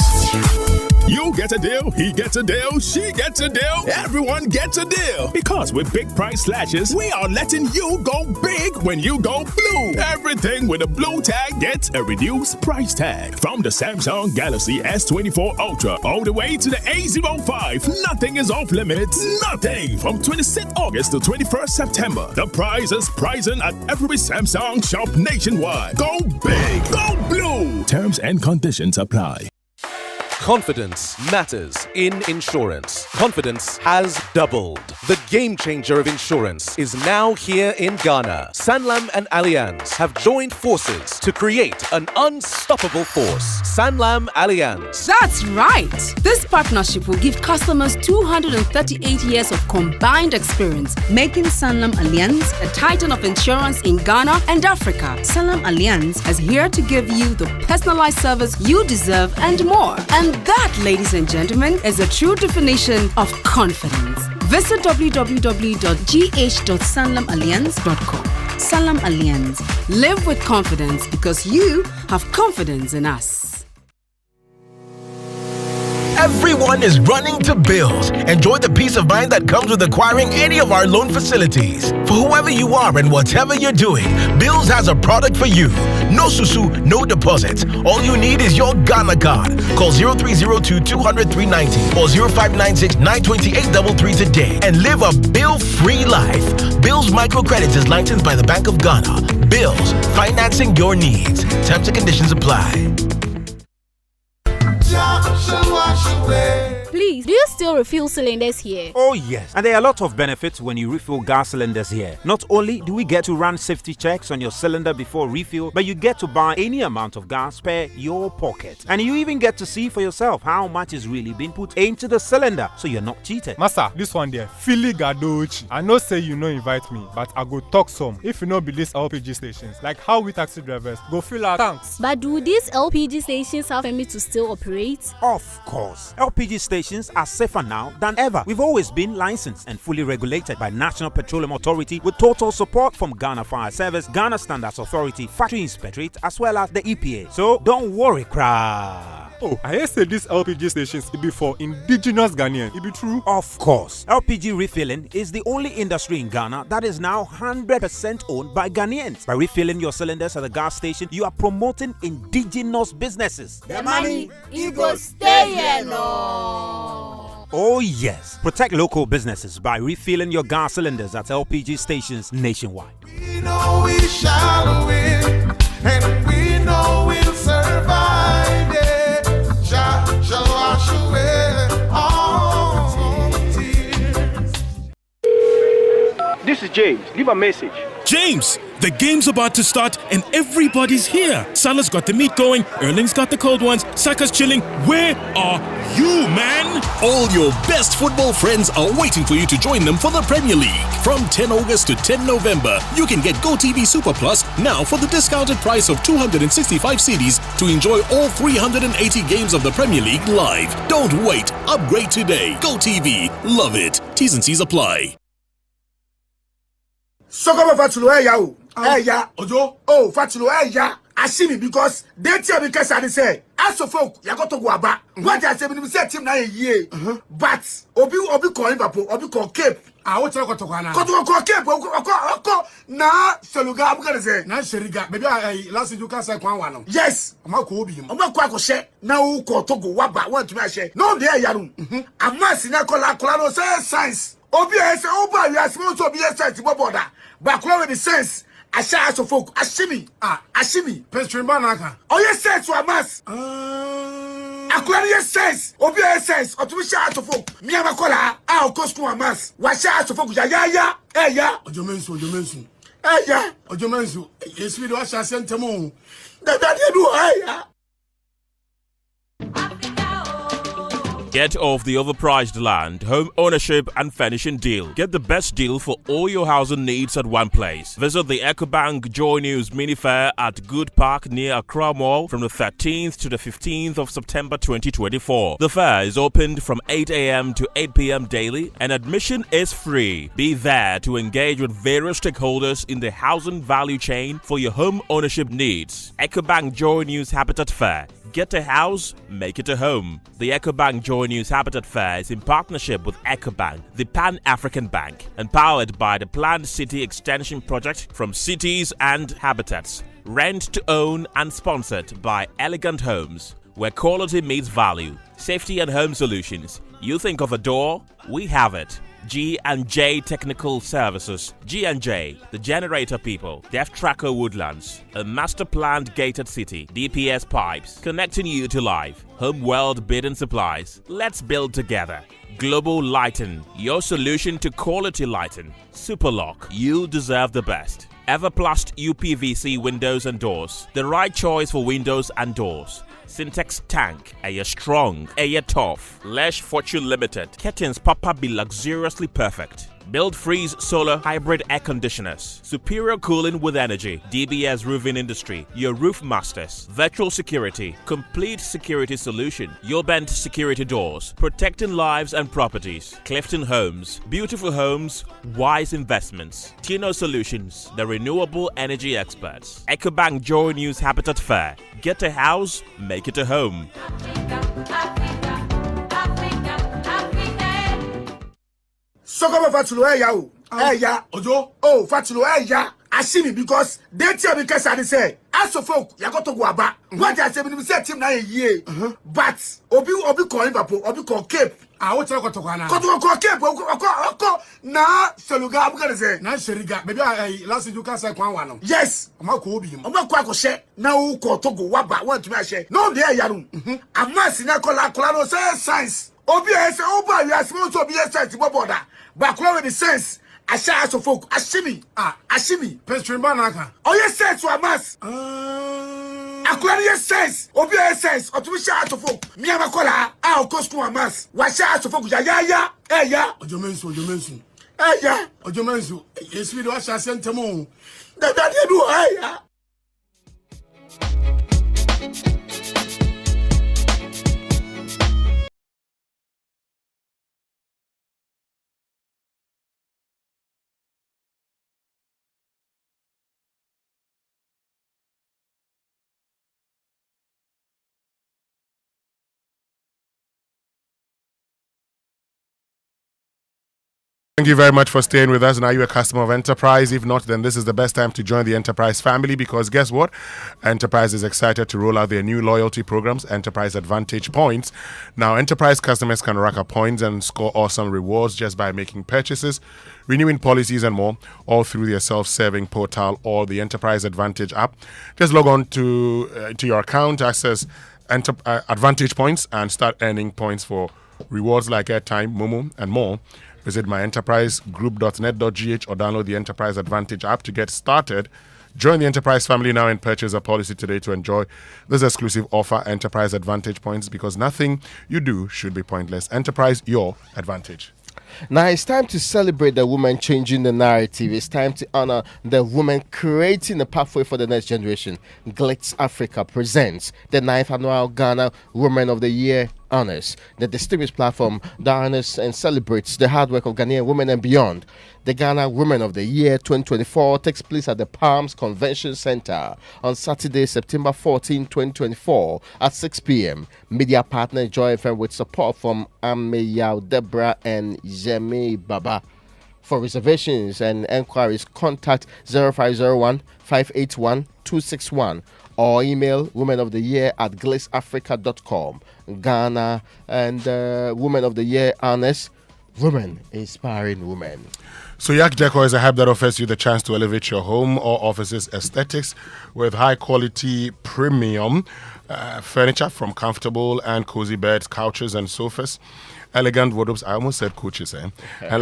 You get a deal, he gets a deal, she gets a deal, everyone gets a deal. Because with big price slashes, we are letting you go big when you go blue. Everything with a blue tag gets a reduced price tag. From the Samsung Galaxy S24 Ultra all the way to the A05, nothing is off limits. Nothing. From 26th August to 21st September, the price is pricing at every Samsung shop nationwide. Go big, go blue. Terms and conditions apply. Confidence matters in insurance. Confidence has doubled. The game changer of insurance is now here in Ghana. Sanlam and Allianz have joined forces to create an unstoppable force. Sanlam Allianz. That's right. This partnership will give customers 238 years of combined experience, making Sanlam Allianz a titan of insurance in Ghana and Africa. Sanlam Allianz is here to give you the personalized service you deserve and more. And that, ladies and gentlemen, is a true definition of confidence. Visit www.gh.sanlamallianz.com. Sanlam Allianz. Live with confidence because you have confidence in us. Everyone is running to Bills. Enjoy the peace of mind that comes with acquiring any of our loan facilities. For whoever you are and whatever you're doing, Bills has a product for you. No susu, no deposits. All you need is your Ghana card. Call 0302 200 390 or 0596 928 33 today and live a bill-free life. Bills Microcredit is licensed by the Bank of Ghana. Bills, financing your needs. Terms and conditions apply. Please, do you still refill cylinders here? Oh yes, and there are a lot of benefits when you refill gas cylinders here. Not only do we get to run safety checks on your cylinder before refill, but you get to buy any amount of gas per your pocket. And you even get to see for yourself how much is really being put into the cylinder, so you're not cheated. Master, this one there, Philly Gadochi. I know say you no invite me, but I go talk some. If you no be these LPG stations, like how we taxi drivers go fill our tanks. But do these LPG stations have permit to still operate? Of course. LPG stations are safer now than ever. We've always been licensed and fully regulated by National Petroleum Authority with total support from Ghana Fire Service, Ghana Standards Authority, Factory Inspectorate, as well as the EPA. So don't worry, crowd. Oh, I hear say these LPG stations be for indigenous Ghanaians. It be true? Of course. LPG refilling is the only industry in Ghana that is now 100% owned by Ghanaians. By refilling your cylinders at the gas station, you are promoting indigenous businesses. The money, it go stay here, no. Oh yes. Protect local businesses by refilling your gas cylinders at LPG stations nationwide. We know we shall win, and we know we'll survive. Shall wash away all tears. This is James. Leave a message. James, the game's about to start and everybody's here. Salah's got the meat going, Erling's got the cold ones, Saka's chilling. Where are you, man? All your best football friends are waiting for you to join them for the Premier League. From 10 August to 10 November, you can get GoTV Super Plus now for the discounted price of 265 cedis to enjoy all 380 games of the Premier League live. Don't wait. Upgrade today. GoTV. Love it. T's and C's apply. Sokoma Fatulo Eya Ojo. Oh, Fatulo Eya. I see me because they tell me because I say as of folk you got to go about. What I say me say team na ye. But obi call Liverpool, obi call Cape. Ah, what you got to go na? Got to call Cape. Na Seluga I'm gonna say. Na Seriga. Maybe last you can say one. Yes. I'm go obi. I'm go share. Na who call to go waba want to share. No there yaru. I'm not sina kola no say science. Obi say oba you are supposed to be a science border. But with the sense, I shall ask folk, Ashimi, Pestrimba Naka. Oh, yes, sense to a mass. Aquarius says, Obia says, or to be shot of folk. Miamacola, our cost to a mass. Why shall to folk? Ya, Ojomensu, Ojomensu, yes, we do a sentiment. That you do, Get off the overpriced land, home ownership and furnishing deal. Get the best deal for all your housing needs at one place. Visit the EcoBank Joy News Mini Fair at Good Park near Accra Mall from the 13th to the 15th of September 2024. The fair is opened from 8 a.m. to 8 p.m. daily and admission is free. Be there to engage with various stakeholders in the housing value chain for your home ownership needs. EcoBank Joy News Habitat Fair. Get a house, make it a home. The EcoBank Joy News Habitat Fair is in partnership with EcoBank, the Pan-African Bank, and powered by the Planned City Extension Project from Cities and Habitats. Rent to own and sponsored by Elegant Homes, where quality meets value. Safety and home solutions. You think of a door? We have it. G&J Technical Services. G&J, the generator people. Deaf Tracker Woodlands, a master planned gated city. DPS Pipes, connecting you to life. Home World Bidding Supplies. Let's build together. Global Lighting, your solution to quality lighting. Superlock, you deserve the best. Everplast UPVC windows and doors, the right choice for windows and doors. Syntex Tank, Air Strong, Air Tough, Lesh Fortune Limited. Curtains Papa be luxuriously perfect. Build Freeze Solar Hybrid Air Conditioners. Superior cooling with energy. DBS Roofing Industry. Your Roof Masters. Virtual Security. Complete security solution. Your Bent Security Doors. Protecting lives and properties. Clifton Homes. Beautiful homes. Wise investments. Tino Solutions. The renewable energy experts. EcoBank Joy News Habitat Fair. Get a house, make it a home. Soko Fatulo, ya o. Ya. Ojo. Oh, Fatulo, ya. Ashimi because they tell me because I say as of folk you got to go about. What I say when we say team na ye. But obi call Liverpool, obi call Cape. Ah, what you got to go na? Call Cape. Na Seluga I'm gonna say. Na Seriga. Maybe last you can say one. Yes. I'm not go bi. I'm not go share. Na u call Togo waba want to share. No there yaru. I'm not sina kola no say science. Obi say oba you are supposed to be science border. But kola with the sense. Asha so folk ashimi ashimi petrin banaka oh yes sense to amas akwari yes sense obi yes sense otumi sha so folk mi amakola ko school amas wa sha so folk ya ojomensu ojomensu yesi do asha sentemo da do ya. Thank you very much for staying with us. And are you a customer of Enterprise? If not, then this is the best time to join the Enterprise family because guess what? Enterprise is excited to roll out their new loyalty programs, Enterprise Advantage Points. Now, Enterprise customers can rack up points and score awesome rewards just by making purchases, renewing policies and more, all through their self-serving portal or the Enterprise Advantage app. Just log on to your account, access Advantage Points and start earning points for rewards like airtime, Momo, and more. Visit myenterprisegroup.net.gh or download the Enterprise Advantage app to get started. Join the Enterprise family now and purchase a policy today to enjoy this exclusive offer, Enterprise Advantage Points, because nothing you do should be pointless. Enterprise, your advantage. Now it's time to celebrate the woman changing the narrative. It's time to honor the woman creating the pathway for the next generation. Glitz Africa presents the 9th annual Ghana Women of the Year honors. The distinguished platform that honors and celebrates the hard work of Ghanaian women and beyond. The Ghana Women of the Year 2024 takes place at the Palms Convention Center on Saturday, September 14, 2024 at 6 p.m. Media partner Joy FM with support from Ameyao Debra and Jemi Baba. For reservations and enquiries, contact 0501 581 261 or email womenoftheyear@glissafrica.com. Ghana and Women of the Year honors women inspiring women. So Yak Decor is a hub that offers you the chance to elevate your home or office's aesthetics with high quality premium furniture from comfortable and cozy beds, couches and sofas, elegant wardrobes, I almost said couches, and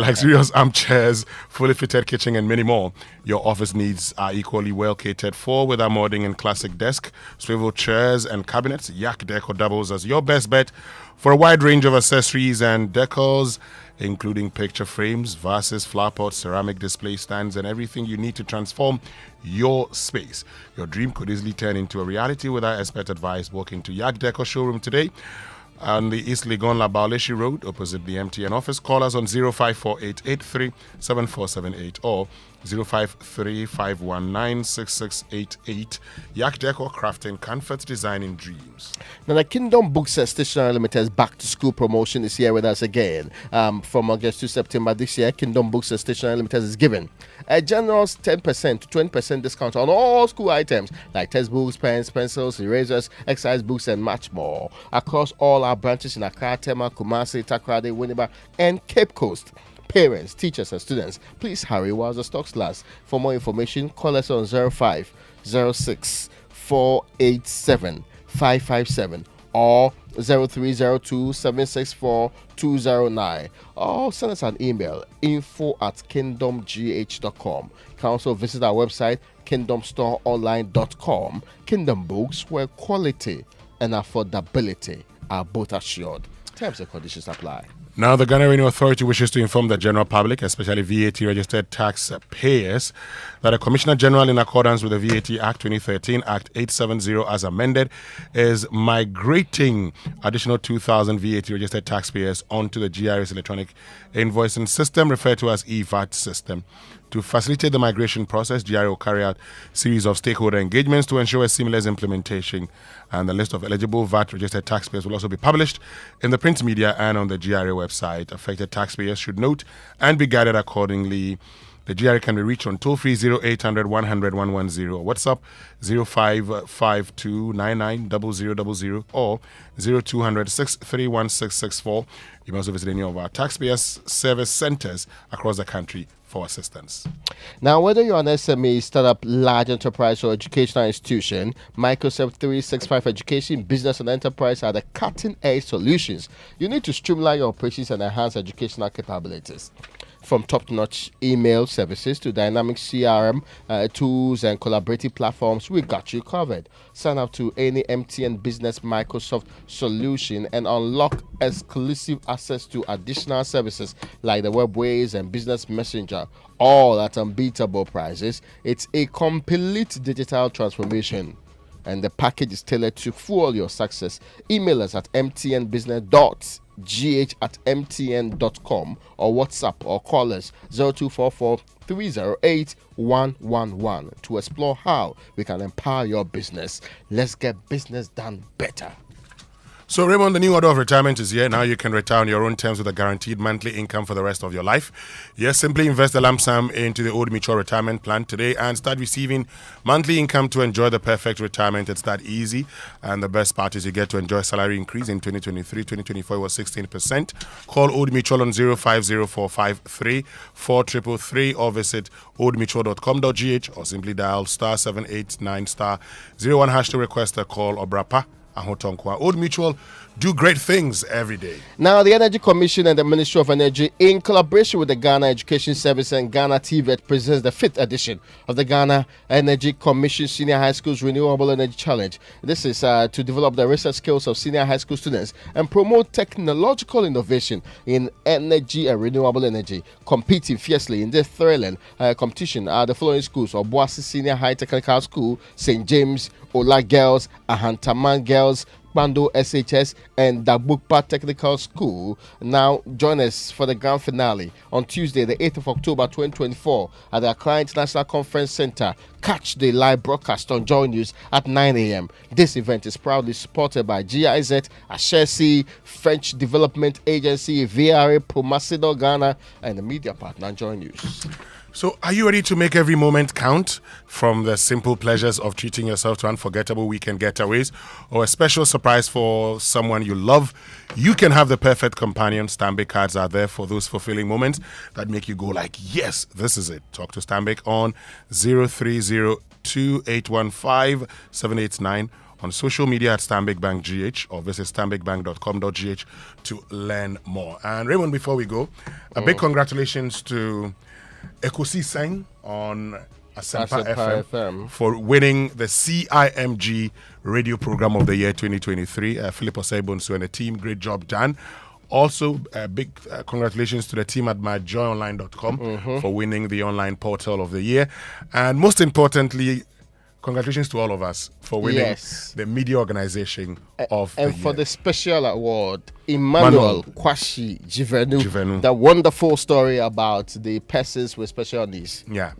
luxurious armchairs, fully fitted kitchen and many more. Your office needs are equally well catered for with our modern and classic desk, swivel chairs and cabinets. Yak Decor doubles as your best bet for a wide range of accessories and decors, including picture frames, vases, flower pots, ceramic display stands, and everything you need to transform your space. Your dream could easily turn into a reality with our expert advice. Walk into Yak Decor showroom today on the East Legon Labaleshi Road, opposite the MTN office. Call us on 0548837478 or 0535196688. Yak Decor, crafting comfort, designing dreams. Now, the Kingdom Books Stationery Limited's back to school promotion is here with us again. From August to September this year, Kingdom Books Stationery Limited is giving a generous 10% to 20% discount on all school items like textbooks, pens, pencils, erasers, exercise books, and much more across all our branches in Accra, Tema, Kumasi, Takoradi, Winneba, and Cape Coast. Parents, teachers, and students, please hurry while the stocks last. For more information, call us on 0506 487 557 or 0302 764 209 or send us an email info@kingdomgh.com. You can also visit our website kingdomstoreonline.com. Kingdom Books, where quality and affordability are both assured. Terms and conditions apply. Now, the Ghana Revenue Authority wishes to inform the general public, especially VAT-registered tax payers, that a Commissioner General, in accordance with the VAT Act 2013, Act 870 as amended, is migrating additional 2,000 VAT-registered taxpayers onto the GRS electronic invoicing system, referred to as EVAT system. To facilitate the migration process, GRA will carry out a series of stakeholder engagements to ensure a seamless implementation, and the list of eligible VAT-registered taxpayers will also be published in the print media and on the GRA website. Affected taxpayers should note and be guided accordingly. The GRA can be reached on toll-free 0800 100 110 or WhatsApp 0552 990000 or 0200 631 664. You may also visit any of our taxpayers service centers across the country for assistance. Now, whether you're an SME, startup, large enterprise, or educational institution, Microsoft 365 Education, Business and Enterprise are the cutting-edge solutions you need to streamline your operations and enhance educational capabilities. From top-notch email services to dynamic CRM tools and collaborative platforms, we got you covered. Sign up to any MTN Business Microsoft solution and unlock exclusive access to additional services like the Webways and Business Messenger, all at unbeatable prices. It's a complete digital transformation, and the package is tailored to fuel your success. Email us at mtnbusiness.gh@mtn.com or WhatsApp or call us 0244 308 111 to explore how we can empower your business. Let's get business done better. So, Raymond, the new order of retirement is here. Now you can retire on your own terms with a guaranteed monthly income for the rest of your life. Yes, simply invest a lump sum into the Old Mutual Retirement Plan today and start receiving monthly income to enjoy the perfect retirement. It's that easy. And the best part is you get to enjoy a salary increase. In 2023, 2024 was 16%. Call Old Mutual on 050453 4333 or visit oldmutual.com.gh or simply dial *789 *01# to request a call or BRAPA. Old Mutual do great things every day. Now, the Energy Commission and the Ministry of Energy, in collaboration with the Ghana Education Service and Ghana TVET, presents the 5th edition of the Ghana Energy Commission Senior High Schools Renewable Energy Challenge. This is to develop the research skills of senior high school students and promote technological innovation in energy and renewable energy. Competing fiercely in this thrilling competition are the following schools: Obuasi Senior High Technical School, St. James, Ola Girls, Ahantaman Girls, Bando SHS, and Dagbukpa Technical School. Now join us for the grand finale on Tuesday, the 8th of October 2024 at the Accra International Conference Center. Catch the live broadcast on Joy News at 9 a.m. This event is proudly supported by GIZ, Ashesi, French Development Agency, VRA, Promasidor Ghana, and the media partner Joy News. So, are you ready to make every moment count? From the simple pleasures of treating yourself to unforgettable weekend getaways or a special surprise for someone you love, you can have the perfect companion. Stanbic cards are there for those fulfilling moments that make you go like, yes, this is it. Talk to Stanbic on 0302815-789, on social media at Stanbic Bank GH, or visit stanbicbank.com.gh to learn more. And Raymond, before we go, a big congratulations to Ekosi Seng on Asempa FM for winning the CIMG Radio Program of the Year 2023. Philip Osebonsu and the team, great job done. Also, big congratulations to the team at myjoyonline.com for winning the online portal of the year. And most importantly, congratulations to all of us for winning the media organization of the year. And for the special award, Emmanuel Kwashi Jivenu, the wonderful story about the persons with special needs. Yeah.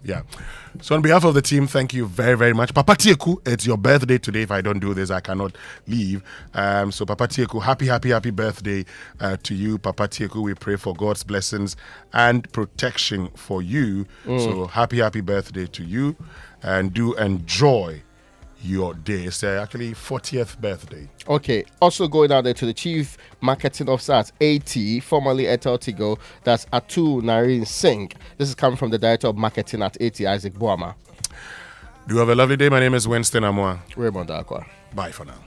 So on behalf of the team, thank you very, very much. Papa Tieku, it's your birthday today. If I don't do this, I cannot leave. So Papa Tieku, happy birthday to you. Papa Tieku, we pray for God's blessings and protection for you. So happy birthday to you. And do enjoy your day. It's actually 40th birthday. Okay. Also going out there to the Chief Marketing Officer at AT, formerly Etel Tigo, that's Atu Nareen Singh. This is coming from the Director of Marketing at AT, Isaac Boama. Do have a lovely day. My name is Winston Amwa. Raymond Akwa. Bye for now.